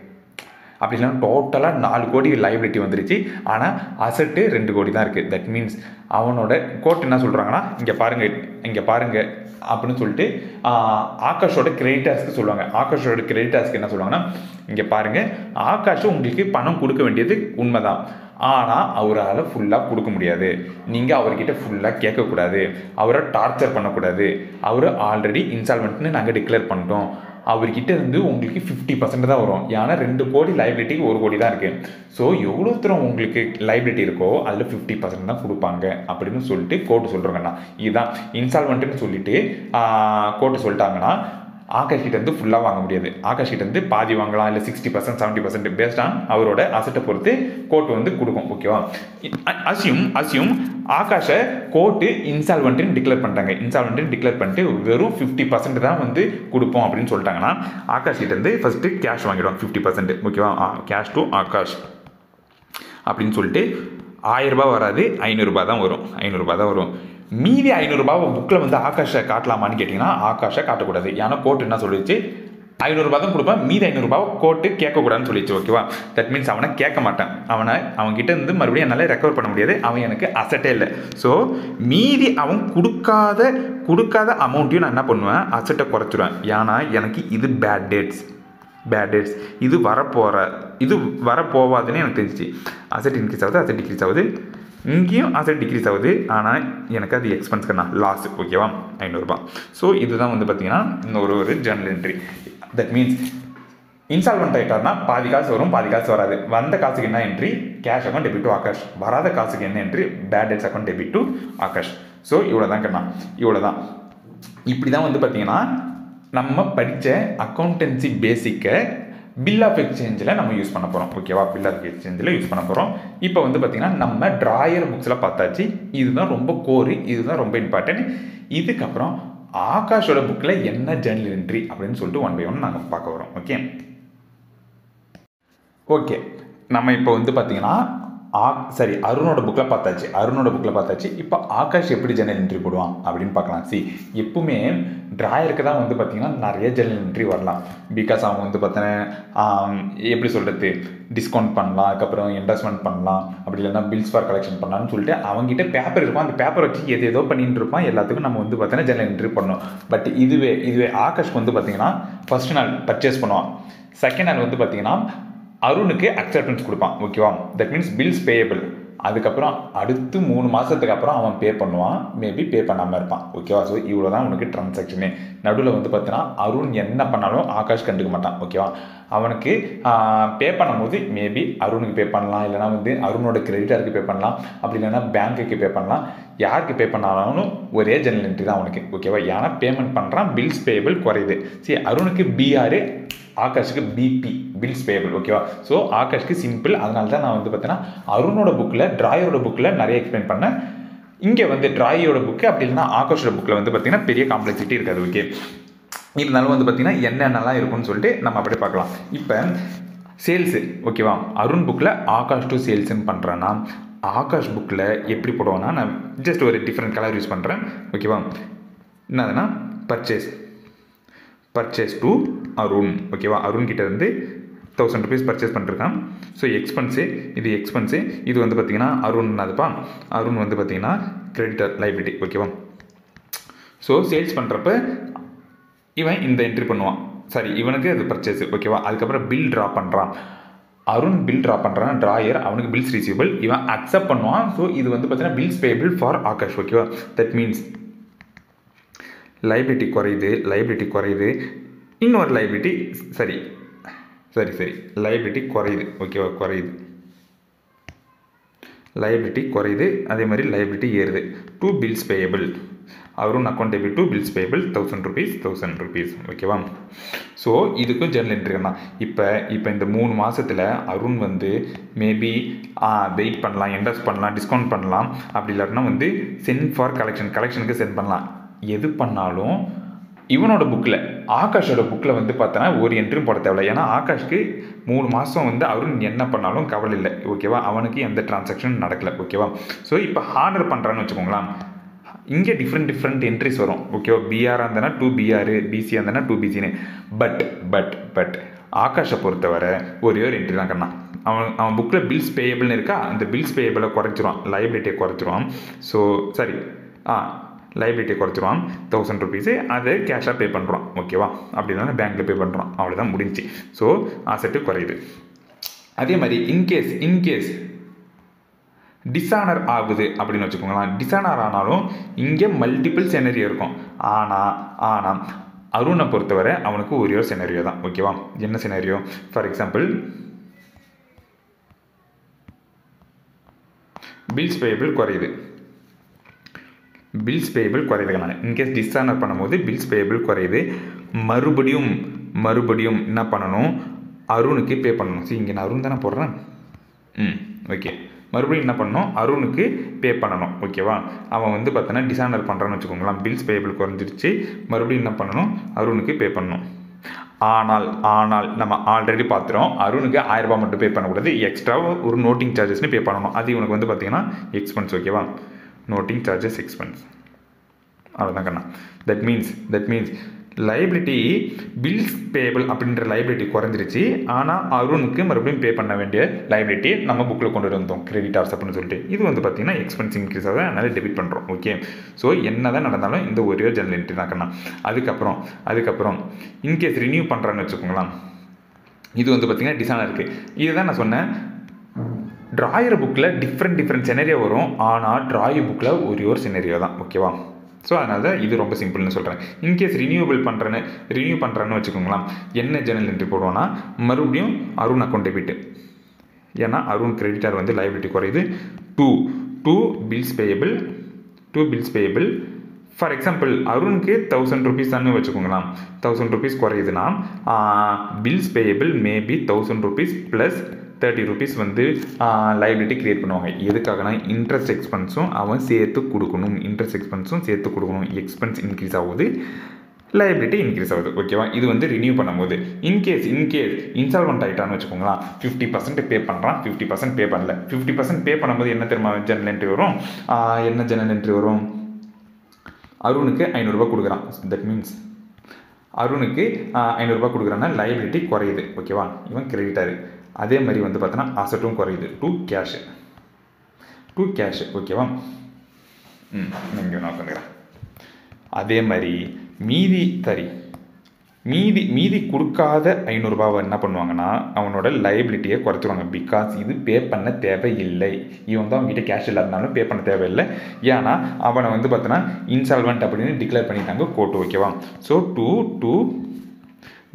அப்படி இல்லைன்னா டோட்டலாக 4 கோடி லைபிலிட்டி வந்துருச்சு, ஆனால் அசட்டு 2 கோடி தான் இருக்குது. தட் மீன்ஸ் அவனோட கோர்ட் என்ன சொல்கிறாங்கன்னா, இங்கே பாருங்கள் அப்படின்னு சொல்லிட்டு ஆகாஷோட கிரெடிட்டர்ஸ்க்கு சொல்லுவாங்க. ஆகாஷோட கிரெடிட்டர்ஸ்க்கு என்ன சொல்லுவாங்கன்னா, இங்கே பாருங்கள், ஆகாஷ் உங்களுக்கு பணம் கொடுக்க வேண்டியது உண்மைதான், ஆனால் அவரால் ஃபுல்லாக கொடுக்க முடியாது, நீங்கள் அவர்கிட்ட ஃபுல்லாக கேட்கக்கூடாது, அவரை டார்ச்சர் பண்ணக்கூடாது, அவர் ஆல்ரெடி இன்சால்வெண்ட்னு நாங்கள் டிக்ளேர் பண்ணிட்டோம், அவர்கிட்ட இருந்து உங்களுக்கு 50% தான் வரும், ஏன்னா 2 கோடி லைபிலிட்டிக்கு 1 கோடி தான் இருக்குது. ஸோ எவ்வளோ தூரம் உங்களுக்கு லைபிலிட்டி இருக்கோ அதில் 50% தான் கொடுப்பாங்க அப்படின்னு சொல்லிட்டு கோர்ட்டு சொல்கிறாங்கண்ணா. இதுதான் இன்சால்வெண்ட்டுன்னு சொல்லிட்டு கோர்ட்டு சொல்லிட்டாங்கன்னா ஆகாஷ் கிட்டேருந்து ஃபுல்லாக வாங்க முடியாது, ஆகாஷ் கிட்டேருந்து பாதி வாங்கலாம், இல்லை 60% 70% பேஸ்ட் ஆன் அவரோட அசட்டை பொறுத்து கோர்ட்டு வந்து கொடுக்கும். ஓகேவா, அசியும் ஆகாஷை கோர்ட்டு இன்சால்வெண்ட்டுன்னு டிக்ளேர் பண்ணிட்டாங்க. இன்சால்வெண்ட்டுன்னு டிக்ளேர் பண்ணிட்டு வெறும் 50% தான் வந்து கொடுப்போம் அப்படின்னு சொல்லிட்டாங்கன்னா ஆகாஷ் கிட்டேருந்து ஃபஸ்ட்டு கேஷ் வாங்கிடுவோம் 50%. ஓகேவா, கேஷ் டு ஆகாஷ் அப்படின்னு சொல்லிட்டு 1000 ரூபாய் வராது, 500 ரூபாய் தான் வரும். மீதி 500 ரூபாவை புக்கில் வந்து ஆகாஷை காட்டலாமான்னு கேட்டிங்கன்னா ஆகாஷை காட்டக்கூடாது. ஏன்னா கோர்ட்டு என்ன சொல்லிடுச்சு, 500 ரூபாய் தான் கொடுப்பேன், மீதி 500 ரூபாவை கோர்ட்டு கேட்கக்கூடாதுன்னு சொல்லிடுச்சு. ஓகேவா, தட் மீன்ஸ் அவனை கேட்க மாட்டேன், அவன்கிட்ட இருந்து மறுபடியும் என்னால் ரெக்கவர் பண்ண முடியாது, அவன் எனக்கு அசட்டே இல்லை. ஸோ மீதி அவன் கொடுக்காத அமௌண்ட்டையும் நான் என்ன பண்ணுவேன், அசட்டை குறைச்சிடுவேன். ஏன்னா எனக்கு இது பேட் டேட்ஸ், இது வரப்போவாதுன்னு எனக்கு தெரிஞ்சிச்சு. அசட் இன்க்ரீஸ் ஆகுது, அசட் டிக்ரீஸ் ஆகுது, இங்கேயும் அசட் டிக்ரீஸ் ஆகுது, ஆனால் எனக்கு அது எக்ஸ்பென்ஸ்க்கு லாஸ். ஓகேவா, 500 ரூபாய். ஸோ இதுதான் வந்து பார்த்தீங்கன்னா ஒரு journal entry. That means insolvent ஆகிட்டார்னா பாதி காசு வரும், பாதி காசு வராது. வந்த காசுக்கு என்ன entry, cash account debit to Akash. வராத காசுக்கு என்ன entry, bad debts account debit to Akash. So இவ்வளோதான் கண்ணா, இவ்வளோதான். இப்படி தான் வந்து பார்த்தீங்கன்னா நம்ம படித்த அக்கௌண்டன்சி பேசிக்கை பில் ஆஃப் எக்ஸ்சேஞ்சில் நம்ம யூஸ் பண்ண போகிறோம். ஓகேவா, பில் ஆஃப் எக்ஸ்சேஞ்சில் யூஸ் பண்ண போகிறோம். இப்போ வந்து பார்த்திங்கன்னா நம்ம ட்ராயர் புக்ஸில் பார்த்தாச்சு, இதுதான் ரொம்ப கோரி, இதுதான் ரொம்ப இம்பார்ட்டன்ட். இதுக்கப்புறம் ஆகாஷோட புக்கில் என்ன ஜர்னல் என்ட்ரி அப்படின்னு சொல்லிட்டு 1 by 1 நாங்கள் பார்க்க வரோம். ஓகே நம்ம இப்போ வந்து பார்த்திங்கன்னா அருணோட புக்கில் பார்த்தாச்சு. இப்போ ஆகாஷ் எப்படி ஜர்னல் என்ட்ரி போடுவான் அப்படின்னு பார்க்கலாம். எப்பவுமே ட்ராயருக்கு தான் வந்து பார்த்திங்கன்னா நிறைய ஜர்னல் என்ட்ரி வரலாம். பிகாஸ் அவங்க வந்து பார்த்தீங்கன்னா எப்படி சொல்கிறது, டிஸ்கவுண்ட் பண்ணலாம், அதுக்கப்புறம் இன்வெஸ்ட்மெண்ட் பண்ணலாம், அப்படி இல்லைன்னா பில்ஸ் ஃபார் கலெக்ஷன் பண்ணலாம்னு சொல்லிட்டு அவங்ககிட்ட பேப்பர் இருக்கும், அந்த பேப்பர் வச்சு ஏதோ பண்ணிட்டு இருப்பான். எல்லாத்துக்கும் நம்ம வந்து பார்த்தீங்கன்னா ஜர்னல் என்ட்ரி பண்ணணும். பட் இதுவே ஆகாஷ்க்கு வந்து பார்த்திங்கன்னா ஃபர்ஸ்ட் நாள் பர்ச்சேஸ் பண்ணுவான், செகண்ட் நாள் வந்து பார்த்திங்கன்னா அருணுக்கு அக்செப்டன்ஸ் கொடுப்பான். ஓகேவா, தட் மீன்ஸ் பில்ஸ் பேயபிள். அதுக்கப்புறம் அடுத்து 3 மாதத்துக்கு அப்புறம் அவன் பே பண்ணுவான், மேபி பே பண்ணாமல் இருப்பான். ஓகேவா? ஸோ இவ்வளோ தான் உனக்கு ட்ரான்சாக்ஷனே. நடுவில் வந்து பார்த்தீங்கன்னா அருண் என்ன பண்ணாலும் ஆகாஷ் கண்டுக்க மாட்டான். ஓகேவா? அவனுக்கு பே பண்ணும்போது மேபி அருணுக்கு பே பண்ணலாம், இல்லைனா வந்து அருணோட கிரெடிட்டருக்கு பே பண்ணலாம், அப்படி இல்லைனா பேங்க்குக்கு பே பண்ணலாம். யாருக்கு பே பண்ணாலும் ஒரே ஜெர்னல் என்ட்ரி தான் அவனுக்கு. ஓகேவா? ஏன்னா பேமெண்ட் பண்ணுறான், பில்ஸ் பேயபிள் குறையுது. சரி, அருணுக்கு பிஆர், ஆகாஷுக்கு பிபி, பில்ஸ் பேயபிள். ஓகேவா? ஸோ ஆகாஷ்க்கு சிம்பிள். அதனால தான் நான் வந்து பார்த்தீங்கன்னா அருணோட புக்கில், டிராயரோட புக்கில் நிறைய எக்ஸ்பிளைன் பண்ணேன். இங்கே வந்து டிராயோட புக்கு அப்படி இல்லைனா ஆகாஷோட புக்கில் வந்து பார்த்தீங்கன்னா பெரிய காம்ப்ளெக்சிட்டி இருக்காது. ஓகே, இருந்தாலும் வந்து பார்த்தீங்கன்னா என்னென்னலாம் இருக்குன்னு சொல்லிட்டு நம்ம அப்படியே பார்க்கலாம். இப்போ சேல்ஸு. ஓகேவா? அருண் புக்கில் ஆகாஷ் டு சேல்ஸ்ன்னு பண்ணுறேன்னா, ஆகாஷ் புக்கில் எப்படி போடுவோன்னா, நான் ஜஸ்ட் ஒரு டிஃப்ரெண்ட் கலர் யூஸ் பண்ணுறேன். ஓகேவா? என்னதுன்னா பர்ச்சேஸ் டு அருண். ஓகேவா? அருண் கிட்ட இருந்து 1000 rupees பர்ச்சேஸ் பண்ணிருக்கான். ஸோ எக்ஸ்பென்ஸு, இது எக்ஸ்பென்ஸு. இது வந்து பார்த்தீங்கன்னா அருண் அதுப்பா, அருண் வந்து பார்த்தீங்கன்னா கிரெடிட்டர் லைபிலிட்டி. ஓகேவா? ஸோ சேல்ஸ் பண்ணுறப்ப இவன் இந்த என்ட்ரி பண்ணுவான். சாரி, இவனுக்கு அது பர்ச்சேஸு. ஓகேவா? அதுக்கப்புறம் பில் ட்ரா பண்ணுறான். அருண் பில் ட்ரா பண்ணுறான், டிராயர் அவனுக்கு பில்ஸ் ரிசீவபிள், இவன் அக்செப்ட் பண்ணுவான். ஸோ இது வந்து பார்த்தீங்கன்னா பில்ஸ் பேயபிள் ஃபார் ஆகாஷ். ஓகேவா? தட் மீன்ஸ் லைபிலிட்டி குறையுது. இன்னொரு லைபிலிட்டி சரி லைபிலிட்டி குறையுது. ஓகேவா? லைபிலிட்டி குறையுது. அதே மாதிரி லைபிலிட்டி ஏறுது. To bills payable, Arun account debit to bills payable 1000 rupees. ஓகேவா? ஸோ இதுக்கும் ஜெர்னல் என்ட்ரி தான். இப்போ இந்த 3 மாதத்தில் அருண் வந்து மேபி வெயிட் பண்ணலாம், என்டர்ஸ் பண்ணலாம், டிஸ்கவுண்ட் பண்ணலாம், அப்படி இல்லாட்டினா வந்து சென்ட் ஃபார் கலெக்ஷனுக்கு சென்ட் பண்ணலாம். எது பண்ணாலும் இவனோட புக்கில், ஆகாஷோட புக்கில் வந்து பார்த்தோன்னா ஒரு என்ட்ரியும் போட தேவையில்லை. ஏன்னா ஆகாஷ்க்கு 3 மாதம் வந்து அருண் என்ன பண்ணாலும் கவலை இல்லை. ஓகேவா? அவனுக்கு எந்த டிரான்சாக்ஷனும் நடக்கலை. ஓகேவா? ஸோ இப்போ ஹார்டர் பண்ணுறான்னு வச்சுக்கோங்களேன், இங்கே டிஃப்ரெண்ட் என்ட்ரிஸ் வரும். ஓகேவா? பிஆராக இருந்தனா 2BR, பிசியாக இருந்தனா 2BCன்னு. பட் ஆகாஷை பொறுத்தவரை ஒரே ஒரு என்ட்ரி தான் கண்ணா. அவன் புக்கில் பில்ஸ் பேயபிள்னு இருக்கா, அந்த பில்ஸ் பேயபிளை குறைச்சிருவான், லைபிலிட்டியை குறைச்சிருவான். ஸோ சரி, லைபிலிட்டியை குறைச்சிருவான் 1000 rupees, அதை கேஷாக பே பண்ணுறான். ஓகேவா? அப்படின்னா பேங்க்கில் பே பண்ணுறான். அவ்வளோதான், முடிஞ்சு. ஸோ அசெட்டு குறையுது. அதே மாதிரி இன்கேஸ் டிஸானர் ஆகுது அப்படின்னு வச்சுக்கோங்களேன். டிஸானர் ஆனாலும் இங்கே மல்டிபிள் செனரியோ இருக்கும். ஆனால் அருணை பொறுத்தவரை அவனுக்கு ஒரே ஒரு செனரியோ தான். ஓகேவா? என்ன scenario? For example bills payable குறையுது. நான் இன்கேஸ் டிஸானர் பண்ணும்போது பில்ஸ் பேயபிள் குறையுது. மறுபடியும் என்ன பண்ணணும்? அருணுக்கு பே பண்ணணும். சரி, இங்கே நான் அருண் தானே போடுறேன். ஓகே, மறுபடியும் என்ன பண்ணணும்? அருணுக்கு பே பண்ணணும். ஓகேவா? அவன் வந்து பார்த்தோன்னா டிஸானர் பண்ணுறான்னு வச்சுக்கோங்களேன், பில்ஸ் பேயபிள் குறைஞ்சிருச்சு, மறுபடியும் என்ன பண்ணணும்? அருணுக்கு பே பண்ணணும். ஆனால் நம்ம ஆல்ரெடி பார்த்துறோம், அருணுக்கு 1000 ரூபாய் மட்டும் பே பண்ணக்கூடாது, எக்ஸ்ட்ரா ஒரு நோட்டிங் சார்ஜஸ்னு பே பண்ணணும். அது இவனுக்கு வந்து பார்த்தீங்கன்னா எக்ஸ்பென்ஸ். ஓகேவா? Noting charges expense. அவ்வளோதான் கண்ணா. That means liability bills payable அப்படின்ற லைபிலிட்டி குறைஞ்சிருச்சு. ஆனால் அருணுக்கு மறுபடியும் பே பண்ண வேண்டிய லைபிலிட்டி நம்ம புக்கில் கொண்டு வந்தோம், கிரெடிட்டார்ஸ் அப்படின்னு சொல்லிட்டு. இது வந்து பார்த்தீங்கன்னா எக்ஸ்பென்ஸ் இன்க்ரீஸ் ஆகுது, அதனால் டெபிட் பண்ணுறோம். ஓகே, ஸோ என்ன தான் நடந்தாலும் இந்த ஒரே ஜெர்னல் என்ட்ரி தான் கண்ணா. அதுக்கப்புறம் இன்கேஸ் ரினியூ பண்ணுறான்னு வச்சுக்கோங்களேன், இது வந்து பார்த்தீங்கன்னா டிஸானர் இருக்குது. இதுதான் நான் சொன்னேன், டிராயர் புக்கில் டிஃப்ரெண்ட் செனரியோ வரும், ஆனால் டிராயர் புக்கில் ஒரே ஒரு செனரியோ தான். ஓகேவா? ஸோ அதனால தான் இது ரொம்ப சிம்பிள்னு சொல்கிறேன். இன்கேஸ் ரினியூ பண்ணுறேன்னு வச்சுக்கோங்களேன், என்ன ஜெர்னல் என்ட்ரி போடுவோன்னா, மறுபடியும் அருண் அக்கௌண்ட் டெபிட். ஏன்னா அருண் கிரெடிட்டார் வந்து லைபிலிட்டி குறையுது. To bills payable. For example அருணுக்கு 1000 rupees தானே வச்சுக்கோங்களேன், 1000 rupees குறையுதுன்னா bills payable maybe 1000 rupees plus 30 rupees வந்து லைபிலிட்டி கிரியேட் பண்ணுவாங்க. எதுக்காகனா இன்ட்ரெஸ்ட் எக்ஸ்பென்ஸும் அவன் சேர்த்து கொடுக்கணும். எக்ஸ்பென்ஸ் இன்க்ரீஸ் ஆகுது, லைபிலிட்டி இன்க்ரீஸ் ஆகுது. ஓகேவா? இது வந்து ரினியூ பண்ணும்போது. இன்கேஸ் இன்சால்வெண்ட் ஆகிட்டான்னு வச்சுக்கோங்களேன், 50% பே பண்ணுறான், 50% பே பண்ணல. 50% பே பண்ணும்போது என்ன தெரியுமா ஜெர்னல் என்ட்ரி வரும்? அருணுக்கு 500 ரூபாய் கொடுக்குறான். தட் மீன்ஸ் அருணுக்கு 500 ரூபாய் கொடுக்குறான்னா லைபிலிட்டி குறையுது. ஓகேவா? இவன் கிரெடிட்டாரு. அதே மாதிரி வந்து பார்த்தோன்னா அசட்டும் குறையுது. To cash. ஓகேவா? இங்கே நான் பண்ணுறேன். அதே மாதிரி மீதி மீதி கொடுக்காத 500 ரூபாவை என்ன பண்ணுவாங்கன்னா அவனோட லைபிலிட்டியை குறைச்சிருவாங்க. பிகாஸ் இது பே பண்ண தேவையில்லை. இவன் தான் அவங்ககிட்ட கேஷ் இல்லாதனாலும் பே பண்ண தேவையில்லை. ஏன்னா அவனை வந்து பார்த்தோன்னா இன்சால்வெண்ட் அப்படின்னு டிக்ளேர் பண்ணிட்டாங்க கோர்ட்டு. ஓகேவா? ஸோ டூ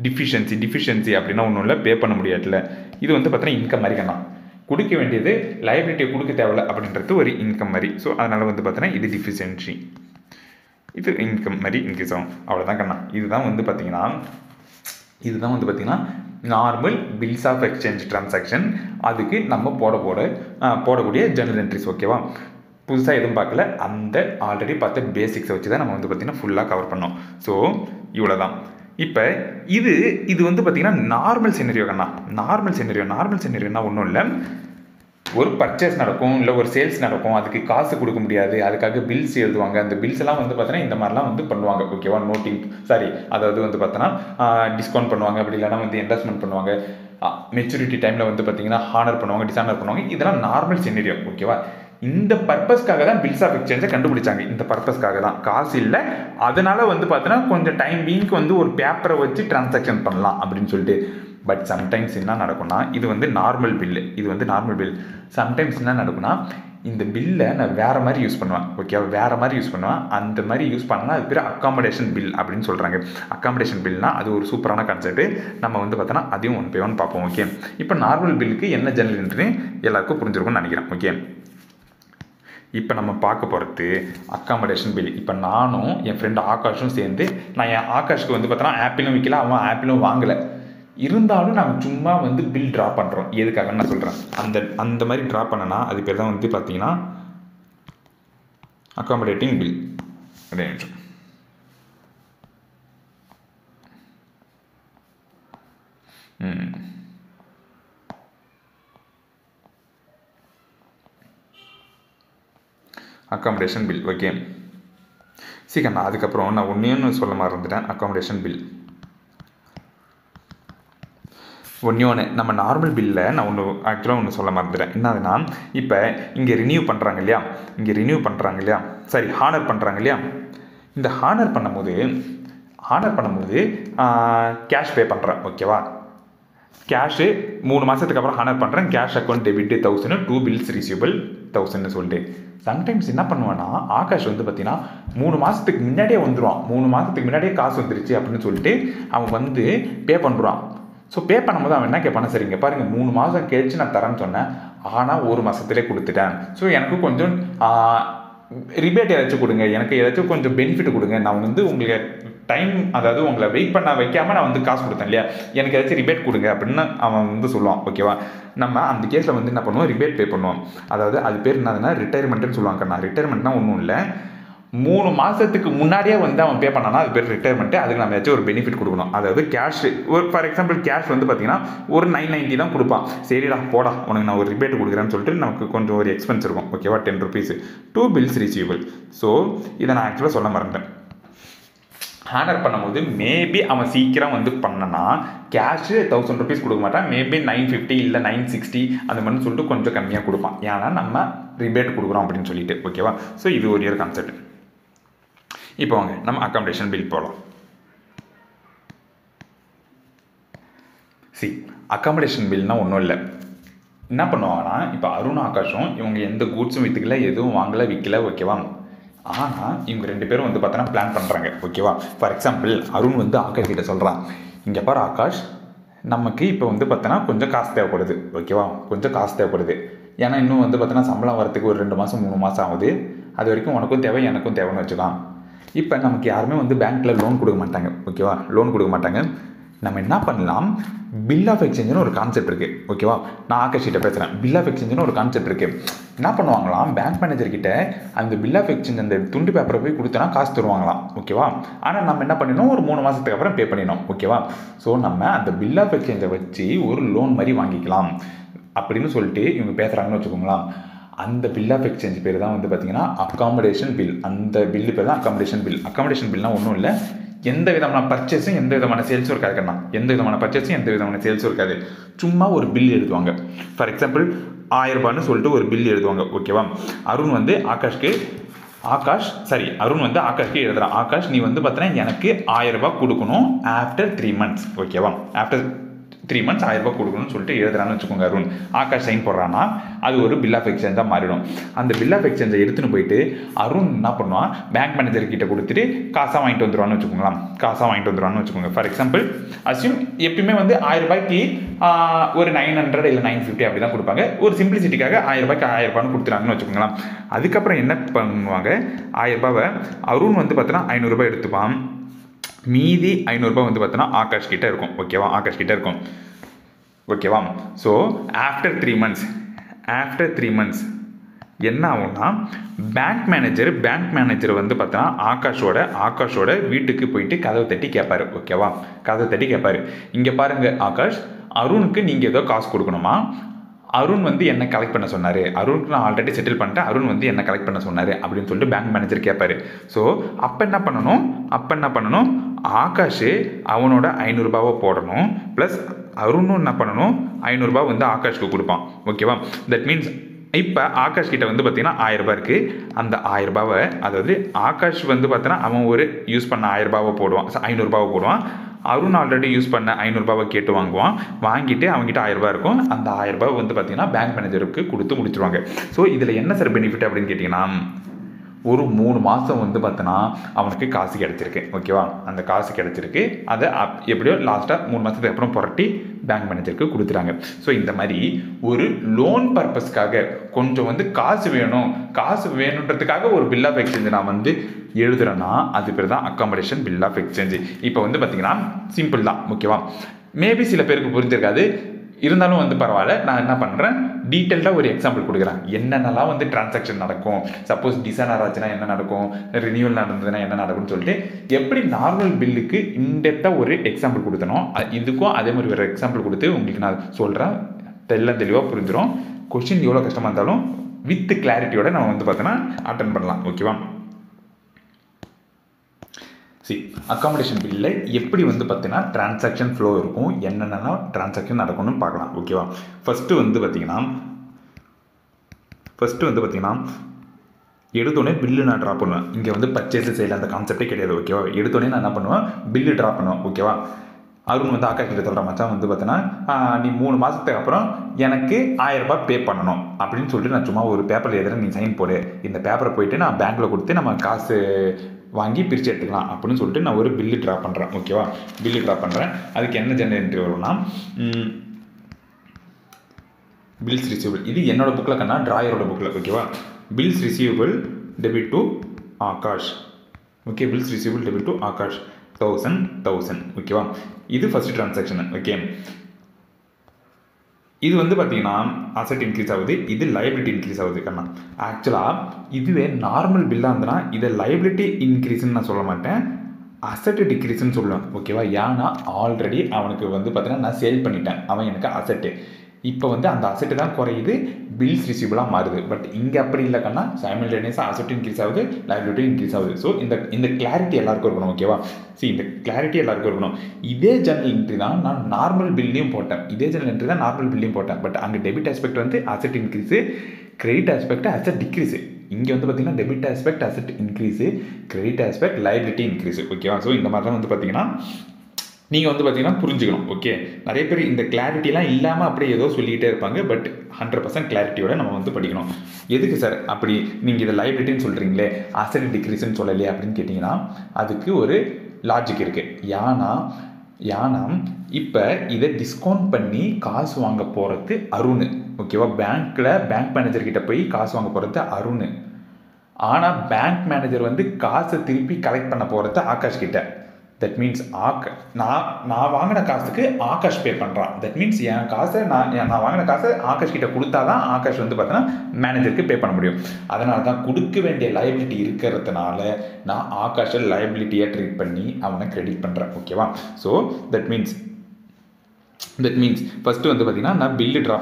டிஃபிஷியன்சி அப்படின்னா ஒன்றும் இல்லை, பே பண்ண முடியாதுல்ல. இது வந்து பார்த்தீங்கன்னா இன்கம் மாதிரி கண்ணா. கொடுக்க வேண்டியது லைபிலிட்டியை கொடுக்க தேவையில்லை அப்படின்றது ஒரு இன்கம் மாதிரி. ஸோ அதனால் வந்து பார்த்தீங்கன்னா இது டிஃபிஷியன்சி, இது இன்கம் மாதிரி இன்க்ரீஸ் ஆகும். அவ்வளோதான் கண்ணா. இதுதான் வந்து பார்த்தீங்கன்னா normal bills of exchange transaction. அதுக்கு நம்ம போடக்கூடிய ஜர்னல் என்ட்ரிஸ். ஓகேவா? புதுசாக எதுவும் பார்க்கல, அந்த ஆல்ரெடி பார்த்த பேசிக்ஸை வச்சு தான் நம்ம வந்து பார்த்திங்கன்னா ஃபுல்லாக கவர் பண்ணோம். ஸோ இவ்வளோ தான். இப்போ இது வந்து பார்த்திங்கன்னா நார்மல் சினரியோ கண்ணா. நார்மல் சினரியோனா ஒன்றும் இல்லை, ஒரு பர்ச்சேஸ் நடக்கும், இல்லை ஒரு சேல்ஸ் நடக்கும், அதுக்கு காசு கொடுக்க முடியாது, அதுக்காக பில்ஸ் எழுதுவாங்க. அந்த பில்ஸ் எல்லாம் வந்து பார்த்தோன்னா இந்த மாதிரிலாம் வந்து பண்ணுவாங்க. ஓகேவா? அதாவது வந்து பார்த்தோன்னா டிஸ்கவுண்ட் பண்ணுவாங்க, அப்படி இல்லைனா வந்து என்டர்ஸ்மெண்ட் பண்ணுவாங்க, மெச்சூரிட்டி டைமில் வந்து பார்த்தீங்கன்னா ஹானர் பண்ணுவாங்க, டிஸ்ஆனர் பண்ணுவாங்க. இதெல்லாம் நார்மல் சினரியோ. ஓகேவா? இந்த பர்பஸ்க்காக தான் பில்ஸ் ஆஃப் எக்ஸ்சேஞ்சை கண்டுபிடிச்சாங்க. இந்த பர்பஸ்க்காக தான், காசு இல்லை, அதனால வந்து பார்த்தோன்னா கொஞ்சம் டைம் பீங்க்கு வந்து ஒரு பேப்பரை வச்சு டிரான்சாக்ஷன் பண்ணலாம் அப்படின்னு சொல்லிட்டு. பட் சம்டைம்ஸ் என்ன நடக்கும்னா, இது வந்து நார்மல் பில். சம்டைம்ஸ் என்ன நடக்கும்னா, இந்த பில்லை நான் வேறு மாதிரி யூஸ் பண்ணுவேன். ஓகே? வேறு மாதிரி யூஸ் பண்ணுவேன். அந்த மாதிரி யூஸ் பண்ணால் அது பேர் அக்காமடேஷன் பில் அப்படின்னு சொல்கிறாங்க. அக்காமடேஷன் பில்னால் அது ஒரு சூப்பரான கான்செப்ட். நம்ம வந்து பார்த்தோன்னா அதையும் 1 by 1 பார்ப்போம். ஓகே? இப்போ நார்மல் பில்லுக்கு என்ன ஜர்னல் என்ட்ரி எல்லாருக்கும் புரிஞ்சிருக்கும்னு நினைக்கிறேன். ஓகே? இப்போ நம்ம பார்க்க போகிறது அக்காமடேஷன் பில். இப்போ நானும் என் ஃப்ரெண்டு ஆகாஷும் சேர்ந்து, நான் என் ஆகாஷ்க்கு வந்து பார்த்தோன்னா ஆப்பிளும் விற்கல, அவன் ஆப்பிளும் வாங்கலை, இருந்தாலும் நாங்கள் சும்மா வந்து பில் ட்ரா பண்ணுறோம். எதுக்காகன்னு நான் சொல்கிறேன். அந்த மாதிரி ட்ரா பண்ணனா அது பேர் தான் வந்து பார்த்தீங்கன்னா accommodating bill. Accommodation bill. Okay? சீக்கிரம் அதுக்கப்புறம் நான் ஒன்று சொல்ல மறந்துட்டேன். அக்காமடேஷன் பில் ஒன்று நம்ம நார்மல் பில்லில் நான் ஒன்று சொல்ல மறந்துட்டேன். என்னதுன்னா, இப்போ இங்கே ரினியூ பண்ணுறாங்க இல்லையா, ஹானர் பண்ணுறாங்க இல்லையா. இந்த ஹானர் பண்ணும்போது கேஷ் பே பண்ணுறேன். ஓகேவா? கேஷு 3 மாதத்துக்கு அப்புறம் ஹானர் பண்ணுறேன். Cash account debit 1000, 2 bills receivable 1000 சொல்லிட்டு. சம்டைம்ஸ் என்ன பண்ணுவேன்னா, ஆகாஷ் வந்து பார்த்தீங்கன்னா 3 மாதத்துக்கு முன்னாடியே வந்துடுவான். 3 மாதத்துக்கு முன்னாடியே காசு வந்துருச்சு அப்படின்னு சொல்லிட்டு அவன் வந்து பே பண்ணுறான். ஸோ பே பண்ணும்போது அவன் என்ன கேட்பானா, சரிங்க பாருங்கள் 3 மாதம் கழிச்சு நான் தரேன்னு சொன்னேன், ஆனால் 1 மாதத்துலேயே கொடுத்துட்டேன். ஸோ எனக்கு கொஞ்சம் ரிபேட் ஏதாச்சும் கொடுங்க, எனக்கு ஏதாச்சும் கொஞ்சம் பெனிஃபிட் கொடுங்க, நான் வந்து உங்களுக்கு டைம், அதாவது உங்களை வெயிட் பண்ண வைக்காமல் நான் வந்து காசு கொடுத்தேன் இல்லையா, எனக்கு ஏதாச்சும் ரிபேட் கொடுங்க அப்படின்னு அவன் வந்து சொல்லுவான். ஓகேவா? நம்ம அந்த கேஸில் வந்து என்ன பண்ணுவோம், ரிபேட் பே பண்ணுவோம். அதாவது அது பேர் என்னதுன்னா ரிட்டையர்மெண்ட்டுன்னு சொல்லுவாங்க. நான் ரிட்டையர்மெண்ட்னா ஒன்றும் இல்லை, 3 மாதத்துக்கு முன்னாடியே வந்து அவன் பே பண்ணானா அது பேர் ரிட்டையர்மெண்ட்டு. அதுக்கு நம்ம ஏதாச்சும் ஒரு பெனிஃபிட் கொடுக்கணும். அதாவது கேஷ், ஃபார் எக்ஸாம்பிள் கேஷ் வந்து பார்த்தீங்கன்னா ஒரு 990 தான் கொடுப்பான். சரிடா போடா உனக்கு நான் ஒரு ரிபேட் கொடுக்குறேன்னு சொல்லிட்டு நமக்கு கொஞ்சம் ஒரு எக்ஸ்பென்ஸ் இருக்கும். ஓகேவா? 10 rupees, 2 bills receivable. ஸோ இதை நான் ஆக்சுவலாக சொல்ல மறந்தேன். ஹானர் பண்ணும்போது மேபி அவன் சீக்கிரம் வந்து பண்ணனா கேஷு 1000 rupees கொடுக்க மாட்டான், மேபி 950 இல்லை 960 அந்த மாதிரி சொல்லிட்டு கொஞ்சம் கம்மியாக கொடுப்பான். ஏன்னா நம்ம ரிபேட் கொடுக்குறோம் அப்படின்னு சொல்லிட்டு. ஓகேவா? ஸோ இது ஒரு கான்செப்ட். இப்போ வாங்க நம்ம அக்காமடேஷன் பில் போகலாம். அக்காமடேஷன் பில்னால் ஒன்றும் இல்லை, என்ன பண்ணுவாங்கன்னா, இப்போ அருணும் ஆகாஷும் இவங்க எந்த கூட்ஸும் விற்றுக்கல, எதுவும் வாங்கலை விற்கல. ஓகேவா? ஆனால் இவங்க 2 பேரும் வந்து பார்த்தோன்னா பிளான் பண்ணுறாங்க. ஓகேவா? ஃபார் எக்ஸாம்பிள் அருண் வந்து ஆகாஷ் கிட்ட சொல்கிறான், இங்கே பாரு ஆகாஷ், நமக்கு இப்போ வந்து பார்த்தோன்னா கொஞ்சம் காசு தேவைப்படுது. ஓகேவா? கொஞ்சம் காசு தேவைப்படுது. ஏன்னா இன்னும் வந்து பார்த்தோன்னா சம்பளம் வரத்துக்கு ஒரு 2 மாதம் 3 மாதம் ஆகுது. அது வரைக்கும் உனக்கும் தேவை எனக்கும் தேவைன்னு வச்சுக்கலாம். இப்போ நமக்கு யாருமே வந்து பேங்க்கில் லோன் கொடுக்க மாட்டாங்க. ஓகேவா? லோன் கொடுக்க மாட்டாங்க. நம்ம என்ன பண்ணலாம், பில் ஆஃப் எக்ஸ்சேஞ்சுன்னு ஒரு கான்செப்ட் இருக்குது. ஓகேவா? நான் ஆகாஷ் கிட்ட பேசுகிறேன். பில் ஆஃப் எக்ஸ்சேஞ்சுன்னு ஒரு கான்செப்ட் இருக்குது. என்ன பண்ணுவாங்களாம், பேங்க் மேனேஜர்கிட்ட அந்த பில் ஆஃப் எக்ஸ்சேஞ்ச் அந்த துண்டு பேப்பரை போய் கொடுத்தனா காசு தருவாங்களாம். ஓகேவா? ஆனால் நம்ம என்ன பண்ணிடணும், ஒரு 3 மாதத்துக்கு அப்புறம் பே பண்ணிடணும். ஓகேவா? ஸோ நம்ம அந்த பில் ஆஃப் எக்ஸ்சேஞ்சை வச்சு ஒரு லோன் மாதிரி வாங்கிக்கலாம் அப்படின்னு சொல்லிட்டு இவங்க பேசுகிறாங்கன்னு வச்சுக்கோங்களேன். அந்த பில் ஆஃப் எக்ஸ்சேஞ்ச் பேர் தான் வந்து பார்த்தீங்கன்னா அக்காமடேஷன் பில். அந்த பில்லு பேர் தான் அக்காமடேஷன் பில். அக்காமடேஷன் பில்னால் ஒன்றும் இல்லை, எந்த விதமான பர்ச்சேஸும் எந்த விதமான சேல்ஸும் இருக்காதுன்னா, எந்த விதமான பர்ச்சேஸும் எந்த விதமான சேல்ஸும் இருக்காது. சும்மா ஒரு பில் எழுதுவாங்க. ஃபார் எக்ஸாம்பிள் 1000 ரூபான்னு சொல்லிட்டு ஒரு பில் எழுதுவாங்க. ஓகேவா? அருண் வந்து ஆகாஷ்க்கு அருண் வந்து ஆகாஷ்க்கு எழுதுறான், ஆகாஷ் நீ வந்து பார்த்தீங்கன்னா எனக்கு 1000 ரூபாய் கொடுக்கணும் ஆஃப்டர் 3 months, ஓகேவா? ஆஃப்டர் 3 months 1000 ரூபாய் கொடுக்கணும்னு சொல்லிட்டு எழுதுறான்னு வச்சுக்கோங்க. அருண் ஆகாஷ் சைன் போடுறான்னா அது ஒரு பில் ஆஃப் எக்ஸ்சேஞ்சாக மாறிடும். அந்த பில் ஆஃப் எக்ஸ்சேஞ்சை எடுத்துன்னு போயிட்டு அருண் என்ன பண்ணுவான், பேங்க் மேனேஜர் கிட்ட கொடுத்துட்டு காசாக வாங்கிட்டு வந்துடுவான்னு வச்சுக்கோங்க. ஃபார் எக்ஸாம்பிள் அஸ்யூம் எப்பயுமே வந்து 1000 ரூபாய்க்கு ஒரு 900 இல்லை 950 அப்படி தான் கொடுப்பாங்க. ஒரு சிம்பிளிசிட்டிக்காக 1000 ரூபாய்க்கு 1000 ரூபான்னு கொடுத்துறாங்கன்னு வச்சுக்கோங்களேன். அதுக்கப்புறம் என்ன பண்ணுவாங்க, 1000 ரூபாவை அருண் வந்து பார்த்தீங்கன்னா 500 ரூபாய் எடுத்துப்பான். மீதி 500 ரூபாய் வந்து பார்த்தோன்னா ஆகாஷ் கிட்ட இருக்கும், ஓகேவா? ஸோ ஆஃப்டர் 3 months என்ன ஆகும்னா பேங்க் மேனேஜர் வந்து பார்த்தோன்னா ஆகாஷோட வீட்டுக்கு போயிட்டு கதவை தட்டி கேட்பாரு. இங்கே பாருங்க ஆகாஷ், அருணுக்கு நீங்கள் ஏதோ காசு கொடுக்கணுமா, அருண் வந்து என்ன கலெக்ட் பண்ண சொன்னார், அருணுக்கு நான் ஆல்ரெடி செட்டில் பண்ணிட்டேன், அருண் வந்து என்ன கலெக்ட் பண்ண சொன்னார் அப்படின்னு சொல்லிட்டு பேங்க் மேனேஜர் கேட்பாரு. ஸோ அப்போ என்ன பண்ணணும், ஆகாஷ் அவனோட 500 ரூபாவை போடணும், ப்ளஸ் அருணும் என்ன பண்ணணும் 500 ரூபாய் வந்து ஆகாஷ்க்கு கொடுப்பான், ஓகேவா? தட் மீன்ஸ் இப்போ ஆகாஷ் கிட்ட வந்து பார்த்தீங்கன்னா 1000 ரூபாய் இருக்குது. அந்த 1000 ரூபாவை, அதாவது ஆகாஷ் வந்து பார்த்தீங்கன்னா அவன் ஒரு யூஸ் பண்ண 1000 ரூபாவை போடுவான், 500 ரூபாவை போடுவான். அருண் ஆல்ரெடி யூஸ் பண்ண 500 ரூபாவை கேட்டு வாங்கிட்டு அவங்ககிட்ட 1000 ரூபாய் இருக்கும். அந்த 1000 ரூபாய் வந்து பார்த்தீங்கன்னா பேங்க் மேனேஜருக்கு கொடுத்து முடிச்சிருவாங்க. ஸோ இதில் என்ன சார் பெனிஃபிட் அப்படின்னு கேட்டிங்கன்னா, ஒரு 3 மாதம் வந்து பார்த்தோன்னா அவனுக்கு காசு கிடச்சிருக்கு, ஓகேவா? அந்த காசு கிடச்சிருக்கு, அதை எப்படியோ லாஸ்ட்டாக 3 மாதத்துக்கு அப்புறம் புரட்டி பேங்க் மேனேஜருக்கு கொடுத்துட்டாங்க. ஸோ இந்த மாதிரி ஒரு லோன் பர்பஸ்க்காக கொஞ்சம் வந்து காசு வேணுன்றதுக்காக ஒரு பில் ஆஃப் எக்ஸ்சேஞ்ச் நான் வந்து எழுதுறேன்னா அது பேர் தான் அக்காமடேஷன் பில் ஆஃப் எக்ஸ்சேஞ்ச். இப்போ வந்து பார்த்தீங்கன்னா சிம்பிள் தான், ஓகேவா? மேபி சில பேருக்கு புரிஞ்சிருக்காது, இருந்தாலும் வந்து பரவாயில்ல. நான் என்ன பண்ணுறேன், டீட்டெயில்டாக ஒரு எக்ஸாம்பிள் கொடுக்குறேன். என்னென்னலாம் வந்து டிரான்சாக்ஷன் நடக்கும், சப்போஸ் டிசைனர் ஆச்சுன்னா என்ன நடக்கும், ரினியூவல் நடந்ததுன்னா என்ன நடக்கும்னு சொல்லிட்டு எப்படி நார்மல் பில்லுக்கு இன்டெப்த்தாக ஒரு எக்ஸாம்பிள் கொடுத்தனோ இதுக்கும் அதே மாதிரி ஒரு எக்ஸாம்பிள் கொடுத்து உங்களுக்கு நான் சொல்கிறேன். தெளிவாக புரிஞ்சிடும். கொஸ்டின் எவ்வளோ கஷ்டமாக இருந்தாலும் வித் கிளாரிட்டியோட நம்ம வந்து பார்த்தோன்னா அட்டன் பண்ணலாம், ஓகேவா? அக்காமடேஷன் பில்லில் எப்படி வந்து பார்த்தீங்கன்னா டிரான்சாக்ஷன் ஃப்ளோ இருக்கும், என்னென்னலாம் டிரான்சாக்ஷன் நடக்கணும்னு பார்க்கலாம், ஓகேவா? ஃபஸ்ட்டு வந்து பார்த்தீங்கன்னா எடுத்தோடனே பில்லு நான் ட்ரா பண்ணுவேன். இங்கே வந்து பர்ச்சேஸ் செய்யல அந்த கான்செப்டே கிடையாது, ஓகேவா? எடுத்தோடனே நான் என்ன பண்ணுவேன், பில்லு ட்ரா பண்ணுவேன், ஓகேவா? அருண் வந்து ஆகாஷ் கிட்ட சொல்கிற மச்சான் வந்து பார்த்தீங்கன்னா நீ 3 மாதத்துக்கு அப்புறம் எனக்கு 1000 ரூபாய் பே பண்ணணும் அப்படின்னு சொல்லிட்டு நான் சும்மா ஒரு பேப்பரில் எழுதுறேன், நீ சைன் போடு, இந்த பேப்பரை போயிட்டு நான் பேங்க்கில் கொடுத்து நம்ம காசு வாங்கி பிரித்து எடுத்துக்கலாம் அப்படின்னு சொல்லிட்டு நான் ஒரு பில்லு ட்ரா பண்ணுறேன், ஓகேவா? பில்லு ட்ரா பண்ணுறேன். அதுக்கு என்ன ஜெனரல் என்ட்ரி வரும்னா பில்ஸ் ரிசீவபிள். இது என்னோட புக்கில் கண்ணா ட்ராயரோட புக்கில், ஓகேவா? Bills receivable debit to Aakash, okay? Bills receivable debit to Aakash 1000, ஓகேவா? இது ஃபஸ்ட்டு டிரான்சாக்ஷன், ஓகே? இது வந்து பார்த்தீங்கன்னா அசெட் இன்க்ரீஸ் ஆகுது, இது லைபிலிட்டி இன்க்ரீஸ் ஆகுது கண்ணா. ஆக்சுவலாக இதுவே நார்மல் பில்லாக இருந்ததுன்னா இதை லைபிலிட்டி இன்க்ரீஸ்ன்னு நான் சொல்ல மாட்டேன், அசெட் டிக்ரீஸ்ன்னு சொல்லுவேன், ஓகேவா? ஏன்னா ஆல்ரெடி அவனுக்கு வந்து பார்த்தீங்கன்னா நான் சேல் பண்ணிட்டேன், அவன் எனக்கு அசெட்டு. இப்போ வந்து அந்த அசெட்டு தான் குறையுது, பில்ஸ் ரிசீவபிளாக மாறுது. பட் இங்கே அப்படி இல்லைக்கன்னா சைமல்டேனியஸாக அசெட் இன்க்ரீஸ் ஆகுது, லைபிலிட்டி இன்க்ரீஸ் ஆகுது. ஸோ இந்த கிளாரிட்டி எல்லாருக்கும் இருக்கணும், ஓகேவா? இந்த கிளாரிட்டி எல்லாருக்கும் இருக்கணும். இதே ஜெனரல் என்ட்ரி தான் நான் நார்மல் பில்லையும் போட்டேன், பட் அங்கே டெபிட் ஆஸ்பெக்ட் வந்து asset increase, credit aspect asset decrease. இங்கே வந்து பார்த்தீங்கன்னா debit aspect asset increase, credit aspect liability increase, ஓகேவா? ஸோ இந்த மாதிரி தான் வந்து பார்த்தீங்கன்னா நீங்கள் வந்து பார்த்தீங்கன்னா புரிஞ்சுக்கணும், ஓகே? நிறைய பேர் இந்த கிளாரிட்டிலாம் இல்லாமல் அப்படியே ஏதோ சொல்லிக்கிட்டே இருப்பாங்க, பட் 100% கிளாரிட்டியோட நம்ம வந்து படிக்கணும். எதுக்கு சார் அப்படி நீங்கள் இதை லைபிலிட்டின்னு சொல்கிறீங்களே, அசெட் டிக்ரீஸ்ன்னு சொல்லலையே அப்படின்னு கேட்டிங்கன்னா அதுக்கு ஒரு லாஜிக் இருக்குது. ஏன்னா இப்போ இதை டிஸ்கவுண்ட் பண்ணி காசு வாங்க போகிறது அருண், ஓகேவா? பேங்க் மேனேஜர்கிட்ட போய் காசு வாங்க போகிறது அருண். ஆனால் பேங்க் மேனேஜர் வந்து காசை திருப்பி கலெக்ட் பண்ண போகிறது ஆகாஷ் கிட்ட. தட் மீன்ஸ் நான் வாங்கின காசுக்கு ஆகாஷ் பே பண்ணுறான். தட் மீன்ஸ் என் காசை நான் வாங்கின காசை ஆகாஷ் கிட்ட கொடுத்தா தான் ஆகாஷ் வந்து பார்த்தீங்கன்னா மேனேஜருக்கு பே பண்ண முடியும். அதனால தான் கொடுக்க வேண்டிய லைபிலிட்டி இருக்கிறதுனால நான் ஆகாஷை லைபிலிட்டியாக ட்ரீட் பண்ணி அவனை கிரெடிட் பண்ணுறேன், ஓகேவா? ஸோ தட் மீன்ஸ் ஃபஸ்ட்டு வந்து பார்த்தீங்கன்னா நான் பில்லு ட்ரா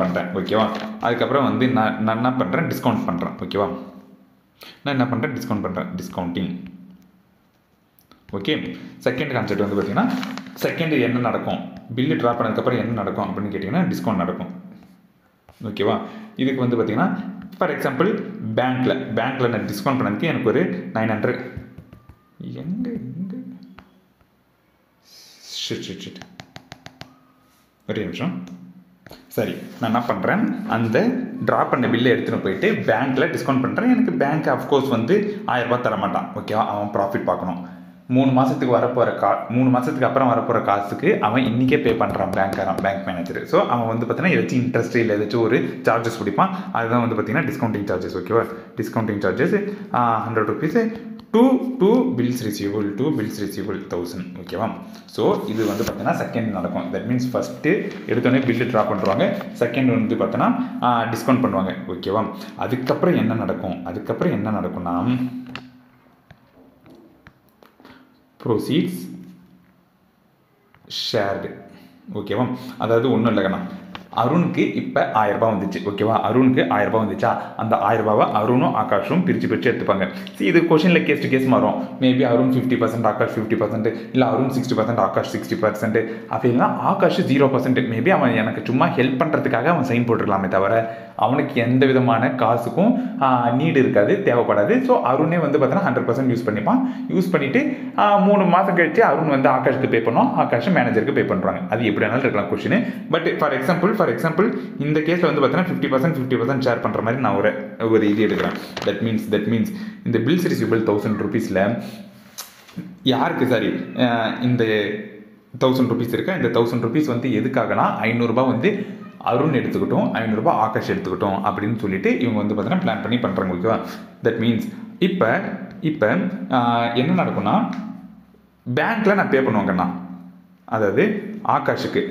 பண்ணுறேன், ஓகேவா? அதுக்கப்புறம் வந்து நான் என்ன பண்ணுறேன், டிஸ்கவுண்ட் பண்ணுறேன், ஓகேவா? Discounting, okay? செகண்ட் கான்செப்ட் வந்து பார்த்தீங்கன்னா செகண்ட் என்ன நடக்கும், பில்லு ட்ரா பண்ணதுக்கப்புறம் என்ன நடக்கும் அப்படின்னு கேட்டிங்கன்னா டிஸ்கவுண்ட் நடக்கும், ஓகேவா? இதுக்கு வந்து பார்த்தீங்கன்னா ஃபார் எக்ஸாம்பிள் பேங்க்கில் நான் டிஸ்கவுண்ட் பண்ணதுக்கு எனக்கு ஒரு 900 எங்கே ஷிட் ஒரே நிமிஷம். சரி, நான் என்ன பண்ணுறேன், அந்த ட்ரா பண்ண பில்லை எடுத்துகிட்டு போயிட்டு பேங்க்கில் டிஸ்கவுண்ட் பண்ணுறேன். எனக்கு பேங்க் அஃப்கோர்ஸ் வந்து 1000 ரூபாய் தர மாட்டான். ஓகேவா, அவன் ப்ராஃபிட் பார்க்கணும். 3 மாதத்துக்கு வரப்போகிற 3 மாதத்துக்கு அப்புறம் வரப்போகிற காசுக்கு அவன் இன்றைக்கே பே பண்ணுறான் பேங்க் மேனேஜர். ஸோ அவன் வந்து பார்த்தீங்கன்னா ஏதாச்சும் இன்ட்ரெஸ்ட் இல்லை ஏதாச்சும் ஒரு சார்ஜஸ் பிடிப்பான். அதுதான் வந்து பார்த்தீங்கன்னா டிஸ்கவுண்டிங் சார்ஜஸ். ஓகேவா, discounting charges 100 rupees to bills receivable 1000. ஓகேவா, ஸோ இது வந்து பார்த்தீங்கன்னா செகண்ட் நடக்கும். தட் மீன்ஸ் ஃபஸ்ட்டு எடுத்தோடனே பில்லு ட்ரா பண்ணுறாங்க, செகண்ட் வந்து பார்த்தோன்னா டிஸ்கவுண்ட் பண்ணுவாங்க. ஓகேவா, அதுக்கப்புறம் என்ன நடக்கும்னா ப்ரோசீட்ஸ் ஷேர்டு. ஓகேவா, அதாவது ஒன்றும் இல்லைங்கண்ணா, அருணுக்கு இப்போ 1000 ரூபாய் வந்துச்சு. ஓகேவா, அருணுக்கு 1000 ரூபாய் வந்துச்சா, அந்த 1000 ரூபாவை அருணும் ஆகாஷும் பிரித்து எடுத்துப்பாங்க. சரி, இது கொஷனில் கேஸ் டு கேஸ் மாறும். மேபி அருண் 50%, ஆகாஷ் 50%, இல்லை அருண் 60%, ஆகாஷ் 60%, அப்படின்னா ஆகாஷ் 0%. மேபி அவன் எனக்கு சும்மா ஹெல்ப் பண்ணுறதுக்காக அவன் சைன் போட்டுருக்கலாமே தவிர அவனுக்கு எந்த விதமான காசுக்கும் நீடு இருக்காது, தேவைப்படாது. ஸோ அருணே வந்து பார்த்தீங்கன்னா 100% யூஸ் பண்ணிப்பான். யூஸ் பண்ணிவிட்டு 3 மாதம் கழிச்சு அருண் வந்து ஆகாஷுக்கு பே பண்ணுவோம், ஆகாஷ் மேனேஜருக்கு பே பண்ணுறாங்க. அது எப்படி வேணாலும் இருக்கலாம் கொஷின். பட் ஃபார் எக்ஸாம்பிள் இந்த கேஸில் வந்து பார்த்தீங்கன்னா 50% ஷேர் பண்ணுற மாதிரி நான் ஒரு இது எடுக்கிறேன். தட் மீன்ஸ் இந்த பில்ஸ் ரிசீவபிள் 1000 rupeesல யாருக்கு இந்த 1000 rupees இருக்கா, இந்த 1000 rupees வந்து எதுக்காகனா 500 ரூபாய் வந்து அருண் எடுத்துக்கிட்டோம், 500 ரூபாய் ஆகாஷ் எடுத்துக்கிட்டோம் அப்படின்னு சொல்லிட்டு இவங்க வந்து பார்த்தீங்கன்னா பிளான் பண்ணி பண்ணுறாங்க. ஓகேவா, தட் மீன்ஸ் இப்போ என்ன நடக்கும்னா பேங்க்கில் நான் பே பண்ணுவாங்கண்ணா, அதாவது ஆகாஷுக்கு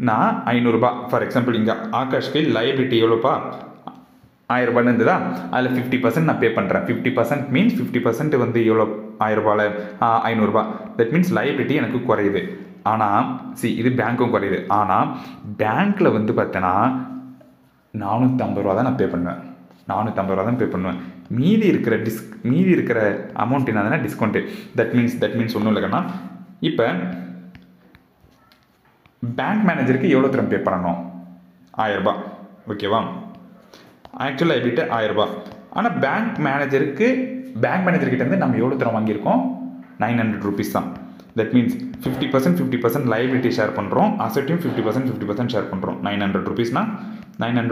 நான் 500 ரூபாய். ஃபார் எக்ஸாம்பிள் இங்கே ஆகாஷ்க்கு லைபிலிட்டி எவ்வளோப்பா, 1000 ரூபான்னு இருந்ததா, அதில் 50% நான் பே பண்ணுறேன். 50% மீன்ஸ் 50% வந்து எவ்வளோ, 1000 ரூபாயில் 500 ரூபாய். தட் மீன்ஸ் லைபிலிட்டி எனக்கு குறையுது. ஆனால் இது பேங்க்கும் குறையுது. ஆனால் பேங்க்கில் வந்து பார்த்தோன்னா 450 ரூபா தான் நான் பே பண்ணுவேன். 450 ரூபா தான் பே பண்ணுவேன். மீதி இருக்கிற அமௌண்ட் என்னதுன்னா டிஸ்கவுண்ட்டு. தட் மீன்ஸ் ஒன்றும் இல்லைன்னா இப்போ பேங்க் மேனேஜருக்கு எவ்வளோ தரம் பே பண்ணணும், 1000 ரூபாய். ஓகேவா, ஆக்சுவல் லைபிலிட்டி 1000 ரூபாய். ஆனால் பேங்க் மேனேஜர்கிட்டேருந்து நம்ம எவ்வளோ தரம் வாங்கியிருக்கோம், 900 rupees தான். தட் மீன்ஸ் 50% லைபிலிட்டி ஷேர் பண்ணுறோம், அசட்டையும் 50% ஷேர் பண்ணுறோம். 900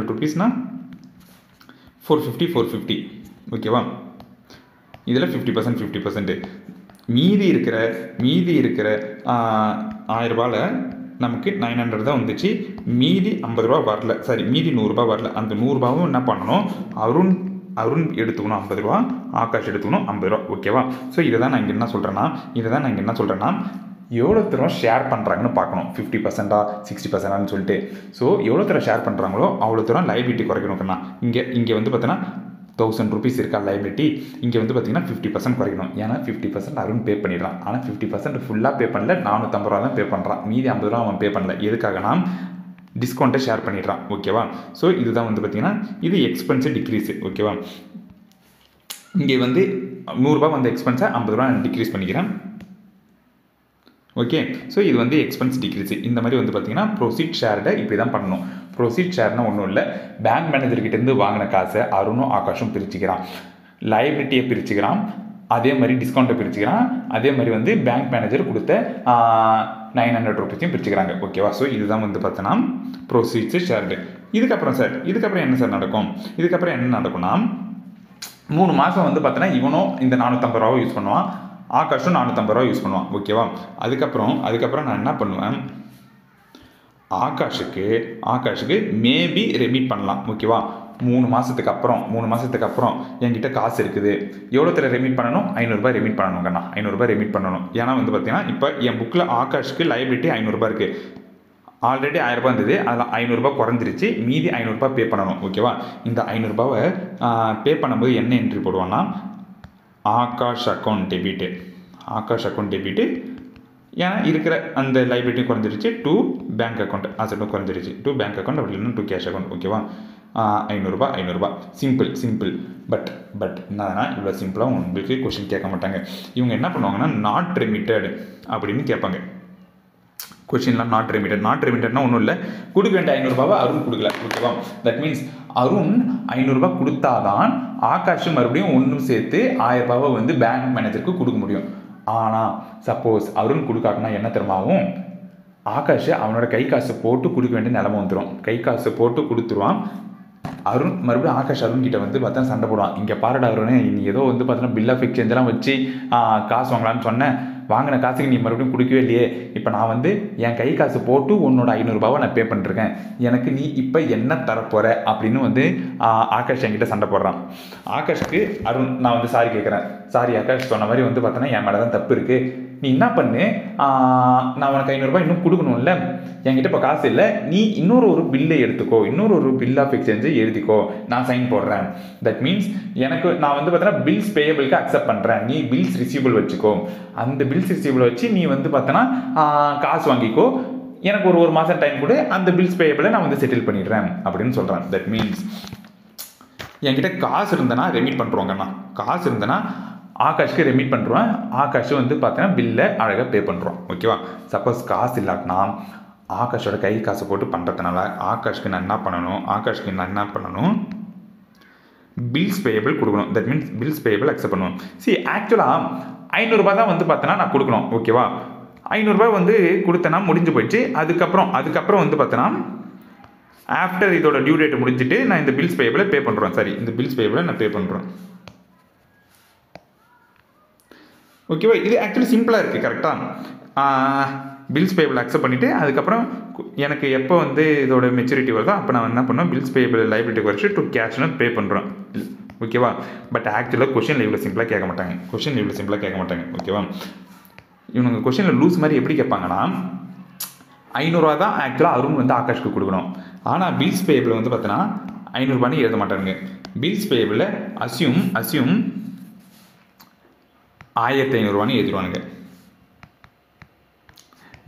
rupeesனா 450. ஓகேவா, இதில் 50% மீதி இருக்கிற 1000 ரூபாயில் நமக்கு 900 தான் வந்துச்சு. மீதி 50 ரூபா வரல, மீதி 100 ரூபா வரல. அந்த 100 ரூபாவும் என்ன பண்ணணும், அருண் எடுத்துக்கணும் 50 ரூபா, ஆகாஷ் எடுத்துக்கணும் 50 ரூபா. ஓகேவா, ஸோ இதை தான் நான் இங்கே என்ன சொல்கிறேன்னா எவ்வளோ தூரம் ஷேர் பண்ணுறாங்கன்னு பார்க்கணும். 50%, 60%ன்னு சொல்லிட்டு. ஸோ எவ்வளோ தூரம் ஷேர் பண்ணுறாங்களோ அவ்வளோ தூரம் லைபிலிட்டி குறைக்கணும்னா இங்கே வந்து பார்த்தீங்கன்னா 1000 rupees இருக்கா லைபிலிட்டி, இங்கே வந்து பார்த்தீங்கன்னா 50% குறைக்கணும். ஏன்னா 50% அருண் பே பண்ணிடலாம். ஆனால் 50% ஃபுல்லாக பே பண்ணல, 450 ரூபா தான் பே பண்ணுறான். மீதி 50 ரூபா அவன் பே பண்ணல. எதுக்காகனா டிஸ்கவுண்ட்டை ஷேர் பண்ணிடுறான். ஓகேவா, ஸோ இதுதான் வந்து பார்த்தீங்கன்னா இது எக்ஸ்பென்ஸு டிக்ரீஸு. ஓகேவா, இங்கே வந்து 100 ரூபா வந்து எக்ஸ்பென்ஸை 50 ரூபா நான் டிக்ரீஸ் பண்ணிக்கிறேன். ஓகே, ஸோ இது வந்து எக்ஸ்பென்ஸ் டிக்ரீஸு. இந்த மாதிரி வந்து பார்த்தீங்கன்னா ப்ரொசீட் ஷேர்டை இப்படி தான் பண்ணணும். ப்ரொசீட் ஷேர்னா ஒன்றும் இல்லை, பேங்க் மேனேஜர்கிட்டேருந்து வாங்கின காசை அருணும் ஆகாஷும் பிரிச்சுக்கிறான், லைபிலிட்டியை பிரிச்சுக்கிறான், அதே மாதிரி டிஸ்கவுண்ட்டை பிரிச்சுக்கிறான், அதே மாதிரி வந்து பேங்க் மேனேஜர் கொடுத்த 900 rupees பிரிச்சுக்கிறாங்க. ஓகேவா, ஸோ இதுதான் வந்து பார்த்தோன்னா ப்ரொசீட்ஸு ஷேர்டு. இதுக்கப்புறம் என்ன நடக்கும், என்ன நடக்கும்னா 3 மாதம் வந்து பார்த்தோன்னா இவனும் இந்த 450 ரூபாவை யூஸ் பண்ணுவான், ஆகாஷும் 450 ரூபா யூஸ் பண்ணுவான். ஓகேவா, அதுக்கப்புறம் நான் என்ன பண்ணுவேன், ஆகாஷுக்கு மேபி ரெமிட் பண்ணலாம். ஓகேவா, 3 மாதத்துக்கு அப்புறம் என்கிட்ட காசு இருக்குது, எவ்வளோ தர ரெமிட் பண்ணணும், 500 ரூபாய் ரெமிட் பண்ணணுங்கண்ணா. 500 ரூபாய் ரெமிட் பண்ணணும். ஏன்னா வந்து பார்த்தீங்கன்னா இப்போ என் புக்கில் ஆகாஷுக்கு லைபிலிட்டி 500 ரூபாய் இருக்குது. ஆல்ரெடி 1000 ரூபாய் இருந்தது, அதில் 500 ரூபாய் குறைஞ்சிருச்சு, மீதி 500 ரூபாய் பே பண்ணணும். ஓகேவா, இந்த 500 ரூபாவை பே பண்ணும்போது என்ன என்ட்ரி போடுவான்னா ஆகாஷ் அக்கௌண்ட் டெபிட்டு. ஏன்னா இருக்கிற அந்த லைபிலிட்டி குறைஞ்சிருச்சு, டு பேங்க் அக்கௌண்ட் அசட்டும் குறைஞ்சிருச்சு, டு பேங்க் அக்கௌண்ட் அப்படி இல்லைன்னா டு கேஷ் அக்கௌண்ட். ஓகேவா, 500 ரூபாய். சிம்பிள். பட் என்னன்னா இவ்வளோ சிம்பிளாக உங்களுக்கு கொஸ்டின் கேட்க மாட்டாங்க. இவங்க என்ன பண்ணுவாங்கன்னா நாட் ரெமிட்டட் அப்படின்னு கேட்பாங்க. கொஷின்லாம் நாட் ரெமிட்டட்னா ஒன்றும் இல்லை, கொடுக்க வேண்டிய 500 ரூபாவை அருண் கொடுக்கல. ஓகேவா? தட் மீன்ஸ் அருண் 500 ரூபாய் கொடுத்தாதான் ஆகாஷ் மறுபடியும் ஒன்றும் சேர்த்து 1000 ரூபாவை வந்து பேங்க் மேனேஜருக்கு கொடுக்க முடியும். ஆனால் சப்போஸ் அருண் கொடுக்காட்டினா என்ன தெரியுமாவும், ஆகாஷ் அவனோட கை காசு போட்டு கொடுக்க வேண்டிய நிலைமை வந்துடும். கை காசு போட்டு கொடுத்துருவான். அருண் மறுபடியும் ஆகாஷ் அருண் கிட்ட வந்து பார்த்தா சண்டை போடுவான். இங்கே பாருடா அருண், நீ ஏதோ வந்து பார்த்தோன்னா பில் ஆஃப் எக்ஸ்சேஞ்செல்லாம் வச்சு காசு வாங்கலான்னு சொன்னேன், வாங்கின காசுக்கு நீ மறுபடியும் கொடுக்கவே இல்லையே, இப்போ நான் வந்து என் கை காசு போட்டு உன்னோட 500 ரூபாவை நான் பே பண்ணிருக்கேன், எனக்கு நீ இப்போ என்ன தரப்போகிற அப்படின்னு வந்து ஆகாஷ் என்கிட்ட சண்டை போடுறான். ஆகாஷ்க்கு அருண் நான் வந்து சாரி கேட்குறேன். சாரி ஆகாஷ், சொன்ன மாதிரி வந்து பார்த்தோன்னா என் மேலே தான் தப்பு இருக்குது, நீ என்ன பண்ணு, நான் உனக்கு 500 ரூபாய் இன்னும் கொடுக்கணும்ல, என்கிட்ட இப்போ காசு இல்லை, நீ இன்னொரு பில்லை எடுத்துக்கோ, இன்னொரு பில் ஆஃப் எக்ஸ்சேஞ்சு எழுதிக்கோ, நான் சைன் போடுறேன். தட் மீன்ஸ் எனக்கு நான் வந்து பார்த்தோன்னா பில்ஸ் பேயபிளுக்கு அக்செப்ட் பண்ணுறேன், நீ பில்ஸ் ரிசீவபிள் வச்சுக்கோ, அந்த பில்ஸ் ரிசீவபிள் வச்சு நீ வந்து பார்த்தோன்னா காசு வாங்கிக்கோ, எனக்கு ஒரு மாதம் டைம் கொடு, அந்த பில்ஸ் பேயபிளை நான் வந்து செட்டில் பண்ணிடுறேன் அப்படின்னு சொல்கிறேன். தட் மீன்ஸ் என்கிட்ட காசு இருந்தேன்னா ரெமிட் பண்ணுறோங்கண்ணா, காசு இருந்தேன்னா ஆகாஷ்க்கு ரெமிட் பண்ணுறோம், ஆகாஷ் வந்து பார்த்தீங்கன்னா பில்லை அழகாக பே பண்ணுறோம். ஓகேவா? சப்போஸ் காசு இல்லாட்டினா ஆகாஷோட கை காசு போட்டு பண்ணுறதுனால ஆகாஷ்க்கு நான் என்ன பண்ணணும், பில்ஸ் பேயபிள் கொடுக்கணும். That means bills payable accept பண்ணுவோம். ஆக்சுவலாக 500 ரூபாய் தான் வந்து பார்த்தோன்னா நான் கொடுக்கணும். ஓகேவா? 500 ரூபாய் வந்து கொடுத்தேன்னா முடிஞ்சு போயிடுச்சு. அதுக்கப்புறம் வந்து பார்த்தோன்னா ஆஃப்டர் இதோட டியூ டேட் முடிஞ்சுட்டு நான் இந்த பில்ஸ் பேயபிளை பே பண்ணுறேன். சரி, இந்த பில்ஸ் பேயபிளை நான் பே பண்ணுறேன். ஓகேவா? இது ஆக்சுவலி சிம்பிளாக இருக்குது. கரெக்டாக பில்ஸ் பேயபிள் அக்செப்ட் பண்ணிவிட்டு அதுக்கப்புறம் எனக்கு எப்போ வந்து இதோட மெச்சூரிட்டி வருதோ அப்போ நான் என்ன பண்ணுவேன், பில்ஸ் பேயபிள் லைபிலிட்டி குறைச்சி டு கேஷ்னு பே பண்ணுறேன். ஓகேவா? பட் ஆக்சுவலாக கொஷினில் இவ்வளோ சிம்பிளாக கேட்க மாட்டாங்க. ஓகேவா? இவங்க கொஷினில் லூஸ் மாதிரி எப்படி கேட்பாங்கன்னா, 500 ரூபா தான் ஆக்சுவலாக அருண் வந்து ஆகாஷ்க்கு கொடுக்கணும். ஆனால் பில்ஸ் பேயபிள் வந்து பார்த்தோன்னா 500 ரூபான்னு எழுத மாட்டாங்க. பில்ஸ் பேயபிளில் அசியூம் 1500 ரூபான்னு எழுதிடுவானுங்க.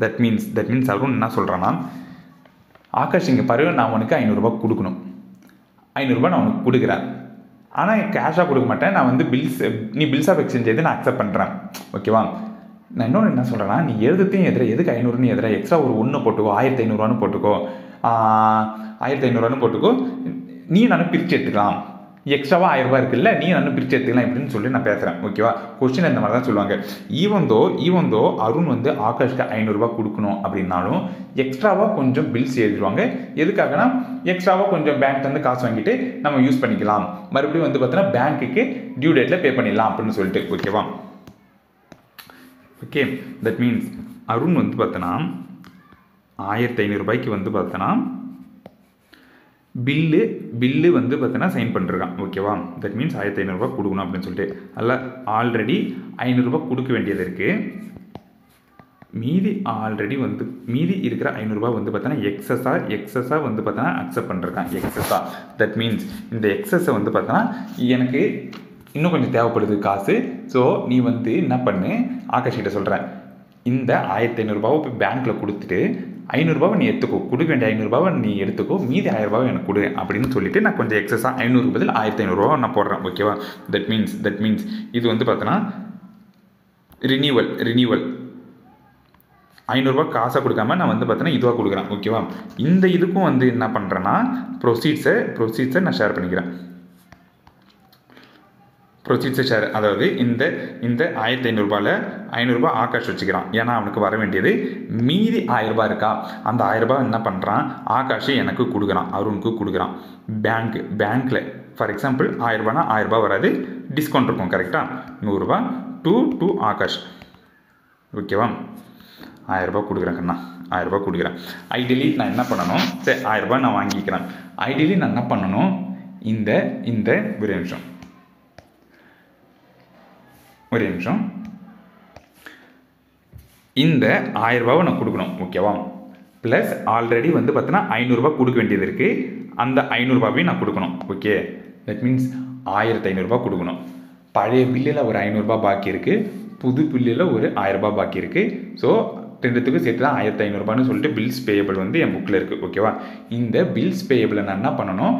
தட் மீன்ஸ் அருண் என்ன சொல்கிறான்னா, ஆகாஷ் இங்கே பாரு, நான் உனக்கு 500 ரூபாய் கொடுக்கணும், 500 ரூபாய் நான் உனக்கு கொடுக்குறேன், ஆனால் கேஷாக கொடுக்க மாட்டேன், நான் வந்து நீ பில்ஸ் ஆஃப் எக்ஸ்சேஞ்ச் எது நான் அக்செப்ட் பண்ணுறேன். ஓகேவா? நான் இன்னொன்று என்ன சொல்கிறேன்னா, நீ எழுதுத்தையும் எதுக்கு 500ன்னு எதிராக எக்ஸ்ட்ரா ஒரு 1 போட்டுக்கோ, 1500 போட்டுக்கோ, 1500 போட்டுக்கோ, நீ நானும் பிரித்து எடுத்துக்கலாம், எக்ஸ்ட்ராவாக 1000 ரூபாய் இருக்குல்ல, நீ நானும் பிரித்து எடுத்துக்கலாம் இப்படின்னு சொல்லி நான் பேசுகிறேன். ஓகேவா? கொஸ்டின் இந்த மாதிரி தான் சொல்லுவாங்க. ஈவன் தோ அருண் வந்து ஆகாஷ்க்கு 500 ரூபாய் கொடுக்கணும் அப்படின்னாலும் எக்ஸ்ட்ராவாக கொஞ்சம் பில்ஸ் எழுதிடுவாங்க. எதுக்காகனா, எக்ஸ்ட்ராவாக கொஞ்சம் பேங்க் வந்து காசு வாங்கிட்டு நம்ம யூஸ் பண்ணிக்கலாம், மறுபடியும் வந்து பார்த்தோன்னா பேங்க்குக்கு டியூ டேட்டில் பே பண்ணிடலாம் அப்படின்னு சொல்லிட்டு. ஓகேவா? ஓகே, தட் மீன்ஸ் அருண் வந்து பார்த்தோன்னா 1500 ரூபாய்க்கு வந்து பார்த்தோன்னா பில்லு வந்து பார்த்தோன்னா சைன் பண்ணிருக்கான். ஓகேவா? தட் மீன்ஸ் 1500 ரூபாய் கொடுக்கணும் அப்படின்னு சொல்லிட்டு. அதில் ஆல்ரெடி 500 ரூபாய் கொடுக்க வேண்டியது இருக்குது. மீதி இருக்கிற 500 ரூபாய் வந்து பார்த்தோன்னா எக்ஸஸாக வந்து பார்த்தோன்னா அக்செப்ட் பண்ணிருக்கான். எக்ஸஸாக தட் மீன்ஸ் இந்த எக்ஸஸை வந்து பார்த்தோன்னா எனக்கு இன்னும் கொஞ்சம் தேவைப்படுது காசு. ஸோ நீ வந்து என்ன பண்ணு, ஆகாஷ் கிட்ட சொல்கிறேன், இந்த 1500 ரூபாவை போய் பேங்க்கில் கொடுத்துட்டு 500 ரூபாவை நீ எடுத்துக்கோ, கொடுக்க வேண்டிய 500 ரூபாவை நீ எடுத்துக்கோ, மீதி 1000 ரூபாவை எனக்கு கொடு அப்படின்னு சொல்லிட்டு நான் கொஞ்சம் எக்ஸஸாக 500 பதில் 1500 ரூபா நான் போடுறேன். ஓகேவா? தட் மீன்ஸ் இது வந்து பார்த்தோன்னா ரினியூவல் 500 ரூபா காசாக கொடுக்காம நான் வந்து பார்த்தோன்னா இதுவாக கொடுக்குறேன். ஓகேவா? இந்த இதுக்கும் வந்து என்ன பண்ணுறேன்னா ப்ரொசீட்ஸை நான் ஷேர் பண்ணிக்கிறேன். ப்ரொசீட்ஸை ஷேர், அதாவது இந்த 1500 ரூபாயில் 500 ரூபாய் ஆகாஷ் வச்சுக்கிறான், ஏன்னா அவனுக்கு வர வேண்டியது மீதி 1000 ரூபாய் இருக்கா, அந்த 1000 ரூபாய் என்ன பண்ணுறான், ஆகாஷ் எனக்கு கொடுக்குறான், அருணுக்கு கொடுக்குறான். பேங்க்கில் ஃபார் எக்ஸாம்பிள் 1000 ரூபாய்னா 1000 ரூபாய் வராது, டிஸ்கவுண்ட் இருக்கும். கரெக்டாக 100 ரூபாய் டு ஆகாஷ். ஓகேவா? 1000 ரூபாய் கொடுக்குறேன் கண்ணா, 1000 ரூபாய் கொடுக்குறேன். ஐடியலி நான் என்ன பண்ணணும், சரி 1000 ரூபாய் நான் வாங்கிக்கிறேன். ஐடியலி நான் என்ன பண்ணணும், ஒரு நிமிஷம் இந்த 1000 ரூபாவை நான் கொடுக்கணும். ஓகேவா? ப்ளஸ் ஆல்ரெடி வந்து பார்த்தோன்னா 500 ரூபாய் கொடுக்க வேண்டியது இருக்குது, அந்த 500 ரூபாவையும் நான் கொடுக்கணும். ஓகே, தட் மீன்ஸ் 1500 ரூபாய் கொடுக்கணும். பழைய பில்லில் ஒரு 500 ரூபாய் பாக்கி இருக்குது, புது பில்லில் ஒரு 1000 ரூபாய் பாக்கி இருக்குது. ஸோ ரெண்டுத்துக்கும் சேர்த்து தான் 1500 ரூபான்னு சொல்லிட்டு பில்ஸ் பேயபிள் வந்து என் புக்கில் இருக்குது. ஓகேவா? இந்த பில்ஸ் பேயபிளை நான் என்ன பண்ணணும்,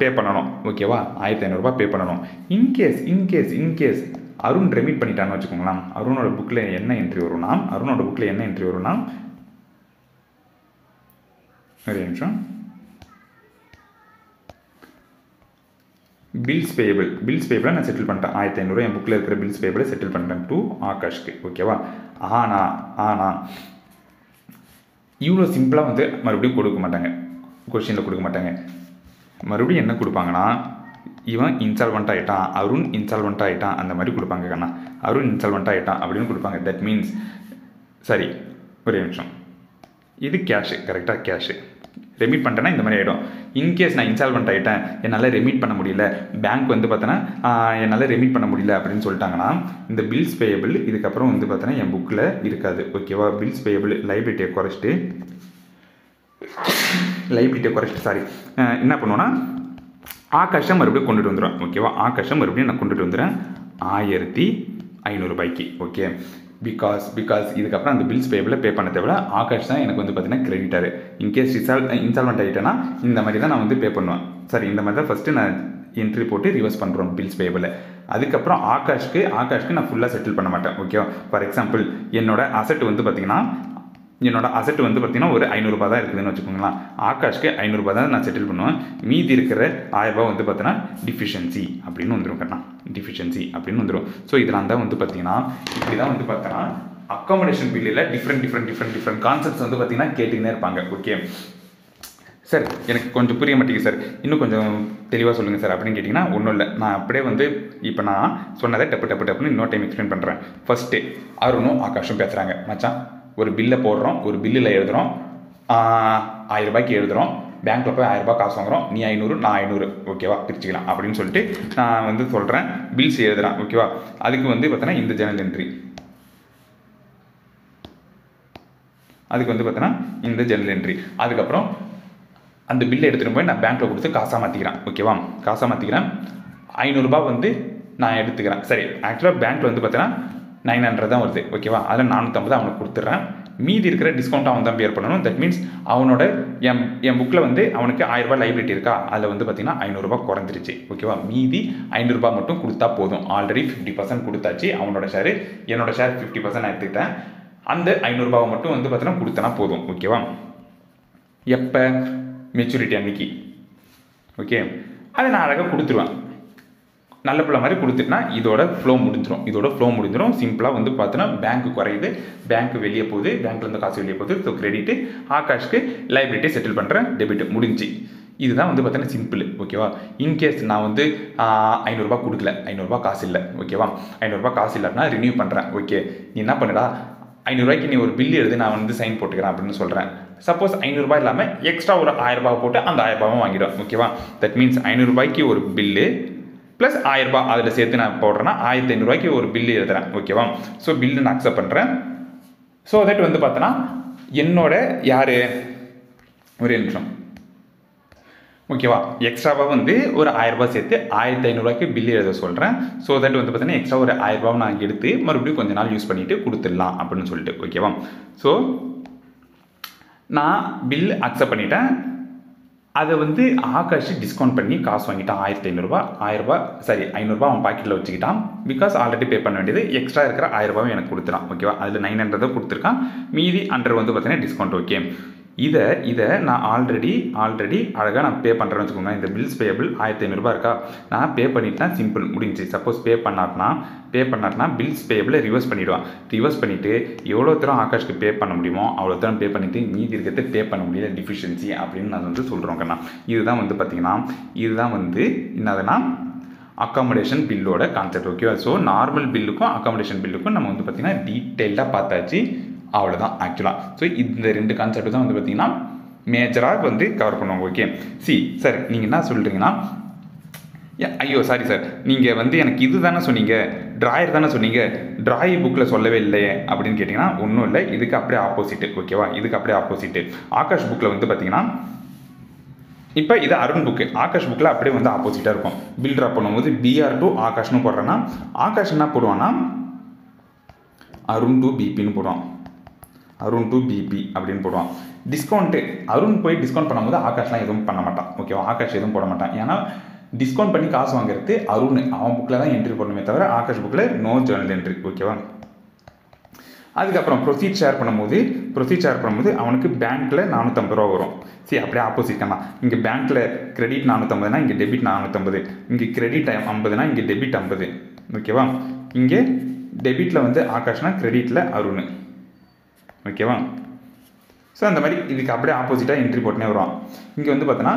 பே பண்ணணும். ஓகேவா? 1500 ரூபாய் பே பண்ணணும். இன்கேஸ் அருண் ரெமிட் பண்ணிட்டான்னு வச்சுக்கோங்களேன், அருணோட புக்கில் என்ன என்ட்ரி வரும்னா ஒரு நிமிஷம். பில்ஸ் பேபிள் நான் செட்டில் பண்ணிட்டேன். 1500 என் புக்கில் இருக்கிற பில்ஸ் பேபிளை செட்டில் பண்ணிட்டேன் டு ஆகாஷ்க்கு. ஓகேவா? ஆனால் இவ்வளோ சிம்பிளாக வந்து மறுபடியும் கொடுக்க மாட்டாங்க, கொஸ்டினில் கொடுக்க மாட்டாங்க. மறுபடியும் என்ன கொடுப்பாங்கன்னா, இவன் இன்சால்வெண்ட் ஆகிட்டான், அருண் இன்சால்வெண்ட் ஆகிட்டான், அந்த மாதிரி கொடுப்பாங்க கண்ணா. அருண் இன்சால்வெண்ட் ஆகிட்டான் அப்படின்னு கொடுப்பாங்க. தட் மீன்ஸ் சரி ஒரு நிமிஷம், இது கேஷு, கரெக்டாக கேஷு ரெமிட் பண்ணிட்டேன்னா இந்த மாதிரி ஆகிடும். இன்கேஸ் நான் இன்சால்வெண்ட் ஆகிட்டேன், என்னால் ரெமிட் பண்ண முடியல, பேங்க் வந்து பார்த்தோன்னா என்னால் ரெமிட் பண்ண முடியல அப்படின்னு சொல்லிட்டாங்கன்னா, இந்த பில்ஸ் பேயபிள் இதுக்கப்புறம் வந்து பார்த்தோன்னா என் புக்கில் இருக்காது. ஓகேவா? பில்ஸ் பேயபிள் லைபிலிட்டியை குறைச்சிட்டு சாரி என்ன பண்ணுவோன்னா, ஆகாஷம் மறுபடியும் கொண்டுட்டு வந்துடுவேன். ஓகேவா? ஆகாஷம் மறுபடியும் நான் கொண்டுட்டு வந்துடுறேன் 1500 ரூபாய்க்கு. ஓகே, பிகாஸ் இதுக்கப்புறம் அந்த பில்ஸ் பேபிளில் பே பண்ண தேவை. ஆகாஷ் தான் எனக்கு வந்து பார்த்தீங்கன்னா கிரெடிட்டாரு. இன்கேஸ் இன்ஸ்டால்மெண்ட் ஆகிட்டேன்னா இந்த மாதிரி தான் நான் வந்து பே பண்ணுவேன். சரி, இந்த மாதிரி தான் ஃபஸ்ட்டு நான் என்ட்ரி போட்டு ரிவர்ஸ் பண்ணுறோம் பில்ஸ் பேபிளில். அதுக்கப்புறம் ஆகாஷ்க்கு நான் ஃபுல்லாக செட்டில் பண்ண மாட்டேன். ஓகேவா? ஃபார் எக்ஸாம்பிள் என்னோட அசெட் வந்து பார்த்தீங்கன்னா ஒரு 500 ரூபா தான் இருக்குதுன்னு வச்சுக்கோங்களேன். ஆகாஷ்க்கு 500 ரூபா தான் நான் செட்டில் பண்ணுவேன். மீதி இருக்கிற 1000 ரூபா வந்து பார்த்தீங்கன்னா டிஃபிஷியன்சி அப்படின்னு வந்துடும் கண்ணா. டிஃபிஷியன்சி அப்படின்னு வந்துடும். ஸோ இதெல்லாம் தான் வந்து பார்த்தீங்கன்னா இப்படி தான் வந்து பார்த்தோன்னா அக்காமடேஷன் பில்லில் டிஃப்ரெண்ட் கான்செப்ட்ஸ் வந்து பார்த்தீங்கன்னா கேட்டுக்கினே இருப்பாங்க. ஓகே சார், எனக்கு கொஞ்சம் புரிய மாட்டேங்குது சார், இன்னும் கொஞ்சம் தெளிவாக சொல்லுங்கள் சார் அப்படின்னு கேட்டிங்கன்னா, ஒன்றும் இல்லை, நான் அப்படியே வந்து இப்போ நான் சொன்னதை டப்புன்னு இன்னொரு டைம் எக்ஸ்பிளைன் பண்ணுறேன். ஃபஸ்ட்டு அருணும் ஆகாஷும் பேசுகிறாங்க. மச்சான், ஒரு பில்லை போடுறோம், ஒரு பில்லில் எழுதுகிறோம், 1000 ரூபாய்க்கு எழுதுகிறோம், பேங்க்கில் போய் 1000 ரூபாய் காசு வாங்குகிறோம், நீ 500 நான் 500, ஓகேவா, பிரிச்சுக்கலாம் அப்படின்னு சொல்லிட்டு நான் வந்து சொல்கிறேன். பில்ஸ் எழுதுகிறேன். ஓகேவா? அதுக்கு வந்து பார்த்தோன்னா இந்த ஜேர்னல் என்ட்ரி, அதுக்கப்புறம் அந்த பில்லை எடுத்துகிட்டு போய் நான் பேங்க்கில் கொடுத்து காசாக மாற்றிக்கிறேன். ஓகேவா? காசாக மாற்றிக்கிறேன். 500 ரூபாய் வந்து நான் எடுத்துக்கிறேன். சரி, ஆக்சுவலாக பேங்க்கில் வந்து பார்த்தீங்கன்னா 900 தான் வருது. ஓகேவா? அதில் 450 அவனுக்கு கொடுத்துட்றேன். மீதி இருக்கிற டிஸ்கவுண்ட் அவன் தான் பேர் பண்ணணும். தட் மீன்ஸ் அவனோட என் புக்கில் வந்து அவனுக்கு 1000 ரூபாய் லைபிலிட்டி இருக்கா, அதில் வந்து பார்த்தீங்கன்னா 500 ரூபாய் குறைஞ்சிருச்சு. ஓகேவா? மீதி 500 ரூபாய் மட்டும் கொடுத்தா போதும். ஆல்ரெடி 50% கொடுத்தாச்சு அவனோட ஷேரு, என்னோட ஷேர் 50% நான் எடுத்துக்கிட்டேன். அந்த 500 ரூபாவை மட்டும் வந்து பார்த்தீங்கன்னா கொடுத்தனா போதும். ஓகேவா? எப்போ? மெச்சூரிட்டி அன்னைக்கு. ஓகே, அதை நான் அழகாக கொடுத்துருவேன். நல்ல பிள்ளை மாதிரி கொடுத்துட்டுனா இதோட ஃப்ளோ முடிஞ்சிடும். சிம்பிளாக வந்து பார்த்தோன்னா பேங்க்கு குறையுது, பேங்க் வெளியே போகுது, பேங்க்லேருந்து காசு வெளியே போகுது. ஸோ கிரெடிட்டு ஆகாஷ்க்கு லைபிலிட்டி செட்டில் பண்ணுறேன், டெபிட் முடிஞ்சு. இதுதான் வந்து பார்த்தீங்கன்னா சிம்பிள். ஓகேவா? இன்கேஸ் நான் வந்து 500 ரூபாய் கொடுக்கல, 500 ரூபாய் காசு இல்லை. ஓகேவா? 500 ரூபாய் காசு இல்லைன்னா ரினியூ பண்ணுறேன். ஓகே, நீ என்ன பண்ணுடா, 500 ரூபாய்க்கு நீ ஒரு பில் எழுது, நான் வந்து சைன் போட்டுக்கிறேன் அப்படின்னு சொல்கிறேன். சப்போஸ் 500 ரூபாய் இல்லாமல் எக்ஸ்ட்ரா ஒரு 1000 ரூபாய் போட்டு அந்த 1000 ரூபாயும் வாங்கிடும். ஓகேவா? தட் மீன்ஸ் 500 ரூபாய்க்கு ஒரு பில்லு ப்ளஸ் 1000 ரூபாய் அதில் சேர்த்து நான் போடுறேன்னா 1500 ரூபாய்க்கு ஒரு பில்லு எழுதுறேன். ஓகேவா? ஸோ பில்லு நான் அக்செப்ட் பண்ணுறேன். ஸோ தட் வந்து பார்த்தோன்னா என்னோட யார், ஒரு நிமிஷம், ஓகேவா, எக்ஸ்ட்ராவாக வந்து ஒரு 1000 ரூபாய் சேர்த்து 1500 ரூபாய்க்கு பில்லு எழுத சொல்கிறேன். ஸோ தட் வந்து பார்த்தீங்கன்னா எக்ஸ்ட்ரா ஒரு 1000 ரூபாய் நான் எடுத்து மறுபடியும் கொஞ்சம் நாள் யூஸ் பண்ணிவிட்டு கொடுத்துடலாம் அப்படின்னு சொல்லிட்டு. ஓகேவா? ஸோ நான் பில் அக்செப்ட் பண்ணிட்டேன். அதை வந்து ஆகாஷ் டிஸ்கவுண்ட் பண்ணி காசு வாங்கிட்டான் 1500 ரூபாய். 1000 ரூபாய் சாரி 500 ரூபாய் அவன் பாக்கெட்டில் வச்சுக்கிட்டான். பிகாஸ் ஆல்ரெடி பே பண்ண வேண்டியது எக்ஸ்ட்ரா இருக்கிற 1000 ரூபாயும் எனக்கு கொடுத்துட்டான். ஓகேவா? அதில் 900 கொடுத்துருக்கான், மீதி 100 வந்து பார்த்தீங்கன்னா டிஸ்கவுண்ட். ஓகே, இதை நான் ஆல்ரெடி அழகாக நான் பே பண்ணுறேன்னு வச்சுக்கோங்க. இந்த பில்ஸ் பேபிள் 1500 ரூபாய் இருக்கா, நான் பே பண்ணிட்டேன்னா சிம்பிள் முடிஞ்சு. சப்போஸ் பே பண்ணாட்னா பில்ஸ் பேபிளை ரிவர்ஸ் பண்ணிவிடுவான். ரிவர்ஸ் பண்ணிவிட்டு எவ்வளோ தூரம் ஆகாஷ்க்கு பே பண்ண முடியுமோ அவ்வளோ தூரம் பே பண்ணிவிட்டு மீதி இருக்கிறது பே பண்ண முடியல டிஃபிஷியன்சி அப்படின்னு நான் வந்து சொல்கிறோம் கண்ணா. இதுதான் வந்து பார்த்திங்கன்னா என்னதுன்னா அக்காமடேஷன் பில்லோட கான்செப்ட். ஓகேவா? ஸோ நார்மல் பில்லுக்கும் அக்காமடேஷன் பில்லுக்கும் நம்ம வந்து பார்த்திங்கன்னா டீட்டெயில்டாக பார்த்தாச்சு. அவ்வளோதான் ஆக்சுவலாக. ஸோ இந்த 2 கான்செப்ட் தான் வந்து பார்த்திங்கன்னா மேஜராக வந்து கவர் பண்ணுவாங்க. ஓகே, சார் நீங்கள் என்ன சொல்கிறீங்கன்னா, ஐயோ சாரி சார், நீங்கள் வந்து எனக்கு இது தானே சொன்னீங்க, ட்ராயர் தானே சொன்னீங்க, ட்ராயி புக்கில் சொல்லவே இல்லையே அப்படின்னு கேட்டிங்கன்னா, ஒன்றும் இல்லை, இதுக்கு அப்படியே ஆப்போசிட்டு. ஓகேவா? இதுக்கு அப்படியே ஆப்போசிட்டு. ஆகாஷ் புக்கில் வந்து பார்த்திங்கன்னா இப்போ இது அருண் புக்கு, ஆகாஷ் புக்கில் அப்படியே வந்து ஆப்போசிட்டாக இருக்கும். பில் ட்ராப் பண்ணும்போது BR to ஆகாஷ்னு போடுறேன்னா ஆகாஷ் என்ன போடுவான்னா அருண் to BP போடுவான். அருண் to BP அப்படின்னு போடுவான். டிஸ்கவுண்ட்டு அருண் போய் டிஸ்கவுண்ட் பண்ணும்போது ஆகாஷ்லாம் எதுவும் பண்ண மாட்டான். ஓகேவா? ஆகாஷ் எதுவும் போட மாட்டான். ஏன்னா டிஸ்கவுண்ட் பண்ணி காசு வாங்குறது அருண், அவன் புக்கில் தான் என்ட்ரி பண்ணணுமே தவிர ஆகாஷ் புக்கில் நோ ஜேர்னல் என்ட்ரி. ஓகேவா? அதுக்கப்புறம் ப்ரொசீட் ஷேர் பண்ணும்போது அவனுக்கு பேங்க்கில் 450 ரூபா வரும். சரி, அப்படியே ஆப்போசிட் பண்ணலாம். இங்கே பேங்க்கில் கிரெடிட் 450னா இங்கே டெபிட் 450, இங்கே கிரெடிட் 50னா இங்கே டெபிட் 50. ஓகேவா? இங்கே டெபிட்டில் வந்து ஆகாஷ்னா கிரெடிட்டில் அருண். ஓகேவா? ஸோ அந்த மாதிரி இதுக்கு அப்படியே ஆப்போசிட்டாக என்ட்ரி போட்டுனே வருவான். இங்கே வந்து பார்த்தோன்னா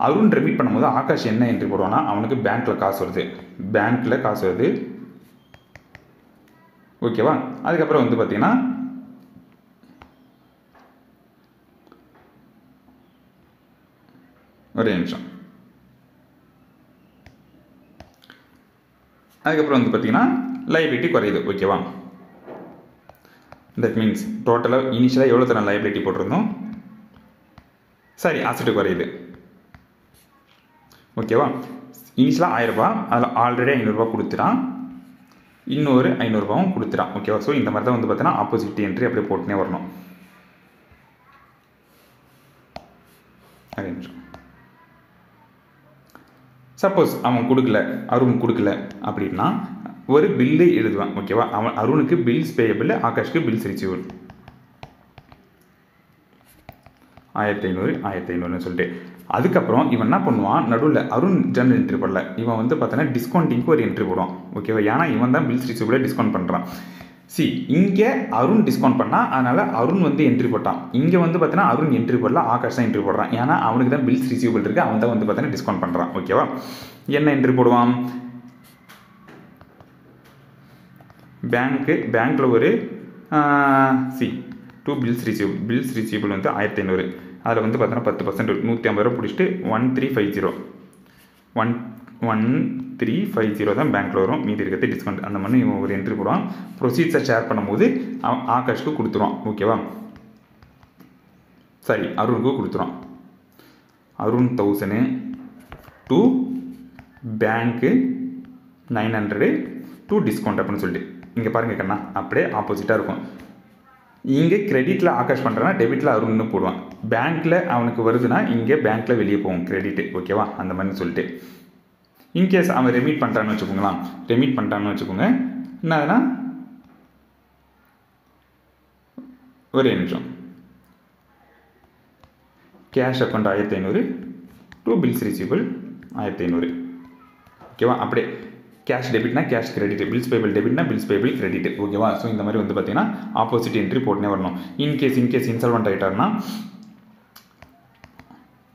அருண் ரெமிட் பண்ணும்போது ஆகாஷ் என்ன என்ட்ரி போடுவான்னா அவனுக்கு பேங்க்கில் காசு வருது. ஓகேவா? அதுக்கப்புறம் வந்து பார்த்தீங்கன்னா ஒரே நிமிஷம். அதுக்கப்புறம் வந்து பார்த்தீங்கன்னா லைபிலிட்டி குறையுது. ஓகேவா? தட் மீன்ஸ் டோட்டலாக இனிஷியலாக எவ்வளோ தரம் லைபிலிட்டி போட்டிருந்தோம், சரி அசட்டு குறையுது. ஓகேவா? இனிஷியலாக 1000 ரூபா, அதில் ஆல்ரெடி 500 ரூபா கொடுத்துட்டான், இன்னொரு 500 ரூபாவும் கொடுத்துட்டான். ஓகேவா? ஸோ இந்த மாதிரி தான் வந்து பார்த்தீங்கன்னா ஆப்போசிட் என்ட்ரி அப்படியே போட்டுனே வரணும். அதே நிமிஷம். சப்போஸ் அவன் அருண் கொடுக்கல அப்படின்னா ஒரு பில்லு எழுதுவான். ஓகேவா? அவன் அருணுக்கு பில்ஸ் பேயபிள், ஆகாஷ்க்கு பில்ஸ் ரிசீவபிள் 1500 சொல்லிட்டு. அதுக்கப்புறம் இவன் என்ன பண்ணுவான், நடுவில் அருண் ஜெனரல் என்ட்ரி போடல, இவன் வந்து பார்த்தோன்னா டிஸ்கவுண்டிங்க்கு ஒரு என்ட்ரி போடுவான். ஓகேவா? ஏன்னா இவன் தான் பில்ஸ் ரிசீவபிளை டிஸ்கவுண்ட் பண்ணுறான். இங்கே அருண் டிஸ்கவுண்ட் பண்ணால் அதனால் அருண் வந்து என்ட்ரி போட்டான். இங்கே வந்து பார்த்தீங்கன்னா அருண் என்ட்ரி போடல, ஆகாஷ் தான் என்ட்ரி போடுறான். ஏன்னா அவனுக்கு தான் பில்ஸ் ரிசீவபிள் இருக்குது, அவன் தான் வந்து பார்த்தீங்கன்னா டிஸ்கவுண்ட் பண்ணுறான். ஓகேவா? என்ன என்ட்ரி போடுவான், பேங்க்கில் ஒரு டூ பில்ஸ் ரிசீவபிள் வந்து 1500, அதில் வந்து பார்த்தோன்னா 10% 150 ரூபா பிடிச்சிட்டு 1350 தான் பேங்க்கில் வரும், மீதி இருக்கிறது டிஸ்கவுண்ட். அந்த மாதிரி இவன் ஒரு என்ட்ரி போடுவான். ப்ரொசீட்ஸை ஷேர் பண்ணும்போது அவன் ஆகாஷ்க்கு கொடுத்துருவான். ஓகேவா? சரி, அருணுக்கு கொடுத்துருவான். Arun 1000 to bank 900 to discount அப்படின்னு சொல்லிட்டு. இங்கே பாருங்கள் கண்ணா, அப்படியே ஆப்போசிட்டாக இருக்கும். இங்கே கிரெடிட்டில் ஆகாஷ் பண்ணுறான்னா டெபிட்டில் அருண்னு போடுவான். பேங்க்கில் அவனுக்கு வருதுன்னா இங்கே பேங்க்கில் வெளியே போகும் கிரெடிட்டு. ஓகேவா? அந்த மாதிரி சொல்லிட்டு இன்கேஸ் அவன் ரெமிட் பண்ணுறான்னு வச்சுக்கோங்க. என்னதுன்னா ஒரே நிமிஷம், cash account 1500 to bills receivable 1500. ஓகேவா? அப்படியே கேஷ் டெபிட்னா கேஷ் கிரெடிட், பில்ஸ் பேபிள் டெபிட்னா பில்ஸ் பேபிள் கிரெடிட். ஓகேவா? ஸோ இந்த மாதிரி வந்து பார்த்தீங்கன்னா ஆப்போசிட் என்ட்ரி போட்டுனே வரணும். இன்கேஸ் இன்சால்வெண்ட் ஆகிட்டார்னா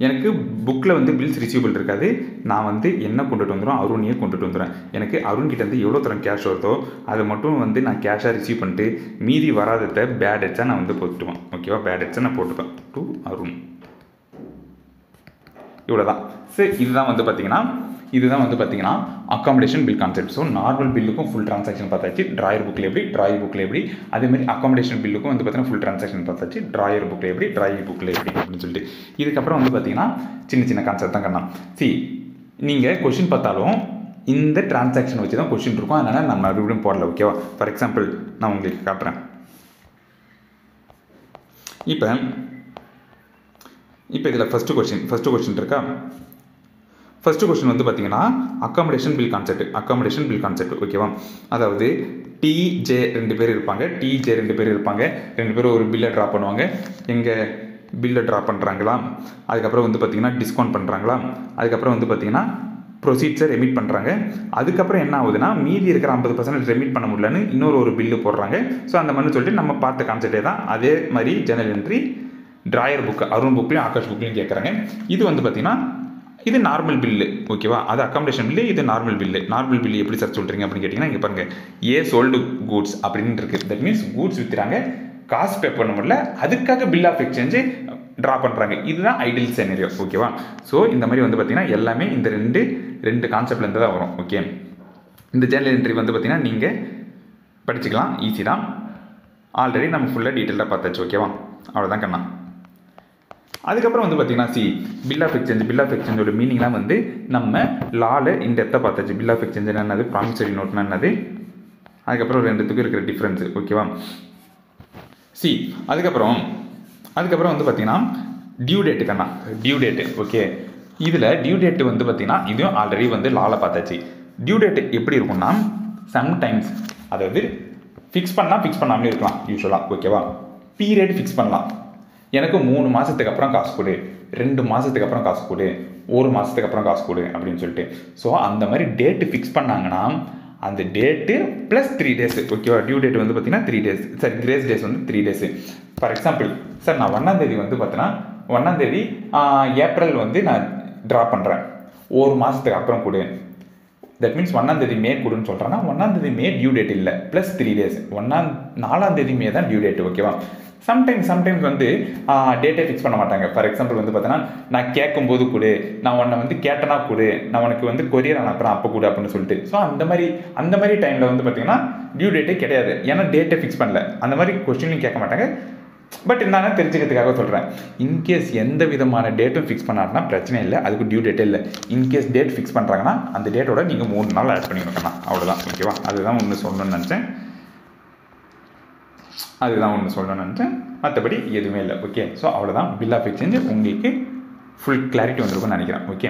எனக்கு புக்கில் வந்து பில்ஸ் ரிசீவபிள் இருக்காது, நான் வந்து என்ன கொண்டுட்டு வந்துடும், அருணையே கொண்டுட்டு வந்துடுறேன். எனக்கு அருண்கிட்டேருந்து எவ்வளோ தரம் கேஷ் வருதோ அதை மட்டும் வந்து நான் கேஷாக ரிசீவ் பண்ணிட்டு மீதி வராததை பேட் ஹெட்ஸாக நான் வந்து போட்டுவேன். ஓகேவா? பேட் ஹெட்ஸை நான் போட்டுப்பேன் டு அருண். இவ்வளோதான். சரி, இதுதான் வந்து பார்த்தீங்கன்னா accommodation bill concept. So normal பில்லுக்கும் ஃபுல் ட்ரான்சாக்ஷன் பார்த்தாச்சு, ட்ராயர் புக்கில் எப்படி, அதேமாதிரி அக்காமடேஷன் பில்லுக்கும் வந்து பார்த்தீங்கன்னா ஃபுல் ட்ரான்சாக்ஷன் பார்த்தாச்சு, ட்ராயர் புக்கில் எப்படி அப்படின்னு சொல்லிட்டு. இதுக்கப்புறம் வந்து பார்த்தீங்கன்னா சின்ன கான்செப்ட் தான் கண்ணா. நீங்கள் கொஷின் பார்த்தாலும் இந்த ட்ரான்சாக்ஷன் வச்சு தான் கொஷின் இருக்கும், அதனால் நான் மறுபடியும் போடல. ஓகேவா? ஃபார் எக்ஸாம்பிள் நான் உங்களுக்கு காட்டுறேன். இப்போ இதில் ஃபஸ்ட்டு கொஷின் இருக்கா? ஃபஸ்ட்டு கொஸ்டின் வந்து பார்த்தீங்கன்னா அக்காமடேஷன் பில் கான்செப்ட். ஓகேவா? அதாவது டிஜே 2 பேர் இருப்பாங்க, 2 பேரும் ஒரு பில்லை ட்ரா பண்ணுவாங்க. எங்கள் பில்லை ட்ரா பண்ணுறாங்களா, அதுக்கப்புறம் வந்து பார்த்தீங்கன்னா டிஸ்கவுண்ட் பண்ணுறாங்களா, அதுக்கப்புறம் வந்து பார்த்தீங்கன்னா ப்ரொசீட்ஸை ரெமிட் பண்ணுறாங்க. அதுக்கப்புறம் என்ன ஆகுதுன்னா மீதி இருக்கிற 50% ரெமிட் பண்ண முடியலன்னு இன்னொரு பில்லு போடுறாங்க. ஸோ அந்த மாதிரி சொல்லிட்டு நம்ம பார்த்த கான்செப்டே தான். அதே மாதிரி general entry drawer book Arun புக்லையும் ஆகாஷ் புக்லையும் கேட்குறாங்க. இது வந்து பார்த்தீங்கன்னா இது நார்மல் பில்லு. ஓகேவா? அது அக்காமடேஷன் பில்லு, இது நார்மல் பில்லு எப்படி சார் சொல்கிறீங்க அப்படின்னு கேட்டிங்கன்னா இங்கே பாருங்கள், ஏ சோல்டு கூட்ஸ் அப்படின்னு இருக்குது. தட் மீன்ஸ் கூட்ஸ் விற்கிறாங்க, காசு பே பண்ண முடியல, அதுக்காக பில் ஆஃப் எக்ஸ்சேஞ்சு ட்ரா பண்ணுறாங்க. இதுதான் ஐடியல் சினாரியோ. ஓகேவா? ஸோ இந்த மாதிரி வந்து பார்த்தீங்கன்னா எல்லாமே இந்த ரெண்டு கான்செப்ட்லேருந்து தான் வரும். ஓகே, இந்த ஜேர்னல் என்ட்ரி வந்து பார்த்தீங்கன்னா நீங்கள் படிச்சுக்கலாம், ஈஸி தான். ஆல்ரெடி நம்ம ஃபுல்லாக டீட்டெயிலாக பார்த்தாச்சு. ஓகேவா? அவ்வளோதான் கண்ணா. அதுக்கப்புறம் வந்து பார்த்தீங்கன்னா பில் ஆஃப் எக்ஸ்சேஞ்சோட மீனிங்லாம் வந்து நம்ம லால இந்த இடத்த பார்த்தாச்சு. பில் ஆஃப் எக்ஸ்சேஞ்ச் என்னது, ப்ராமிசரி நோட்னா என்னது, அதுக்கப்புறம் ரெண்டுத்துக்கும் இருக்கிற டிஃப்ரென்ஸு. ஓகேவா? அதுக்கப்புறம் வந்து பார்த்தீங்கன்னா டியூ டேட்டு. ஓகே, இதில் டியூ டேட்டு வந்து பார்த்தீங்கன்னா இதுவும் ஆல்ரெடி வந்து லால பார்த்தாச்சு. டியூ டேட்டு எப்படி இருக்கும்னா சம்டைம்ஸ், அதாவது ஃபிக்ஸ் பண்ணால் ஃபிக்ஸ் பண்ணாமலே இருக்கலாம் யூஸ்வலாக, ஓகேவா. பீரியட் ஃபிக்ஸ் பண்ணலாம். எனக்கு 3 மாதத்துக்கு அப்புறம் காசு கொடு, 2 மாதத்துக்கு அப்புறம் காசு கொடு, 1 மாதத்துக்கு அப்புறம் காசு கொடு அப்படின்னு சொல்லிட்டு. ஸோ அந்த மாதிரி டேட்டு ஃபிக்ஸ் பண்ணாங்கன்னா அந்த டேட்டு ப்ளஸ் 3 டேஸ், ஓகேவா. டியூ டேட் வந்து பார்த்தீங்கன்னா 3 டேஸ், சரி கிரேஸ் டேஸ் வந்து 3 டேஸ். ஃபார் எக்ஸாம்பிள் சார் நான் 1ஆம் தேதி வந்து பார்த்தீங்கன்னா 1ஆம் தேதி ஏப்ரல் வந்து நான் ட்ரா பண்ணுறேன், 1 மாதத்துக்கு அப்புறம் கொடு. தட் மீன்ஸ் 1ஆம் தேதி மே கொடுன்னு சொல்கிறேன்னா 1ஆம் தேதி மே டியூ டேட் இல்லை, ப்ளஸ் 3 டேஸ். 4ஆம் தேதி மே தான் டியூ டேட், ஓகேவா. சம்டைம்ஸ் வந்து டேட்டே ஃபிக்ஸ் பண்ண மாட்டாங்க. ஃபார் எக்ஸாம்பிள் வந்து பார்த்தீங்கன்னா நான் கேட்கும்போது கொடு, நான் உன்னை வந்து கேட்டனா கொடு, நான் உனக்கு வந்து கொரியர் அனுப்புறேன் அப்போ கொடு அப்படின்னு சொல்லிட்டு. ஸோ அந்த மாதிரி டைமில் வந்து பார்த்தீங்கன்னா டியூ டேட்டே கிடையாது, ஏன்னா டேட்டே ஃபிக்ஸ் பண்ணல. அந்த மாதிரி கொஸ்டின்லையும் கேட்க மாட்டாங்க. பட் இருந்தாலும் தெரிஞ்சுக்கிறதுக்காக சொல்கிறேன். இன்கேஸ் எந்த விதமான டேட்டும் ஃபிக்ஸ் பண்ணாருன்னா பிரச்சனை இல்லை, அதுக்கு டியூ டேட்டே இல்லை. இன்கேஸ் டேட் ஃபிக்ஸ் பண்ணுறாங்கன்னா அந்த டேட்டோட நீங்கள் 3 நாள் ஆட் பண்ணிக்கணும், அவ்வளோதான், ஓகேவா. அதுதான் ஒன்று சொல்லணும்னு நினச்சேன், மற்றபடி எதுவுமே இல்லை, ஓகே. ஸோ அவ்வளோதான், பில் ஆஃப் எக்ஸ்சேஞ்ச் உங்களுக்கு ஃபுல் கிளாரிட்டி வந்திருக்கும்னு நினைக்கிறேன், ஓகே.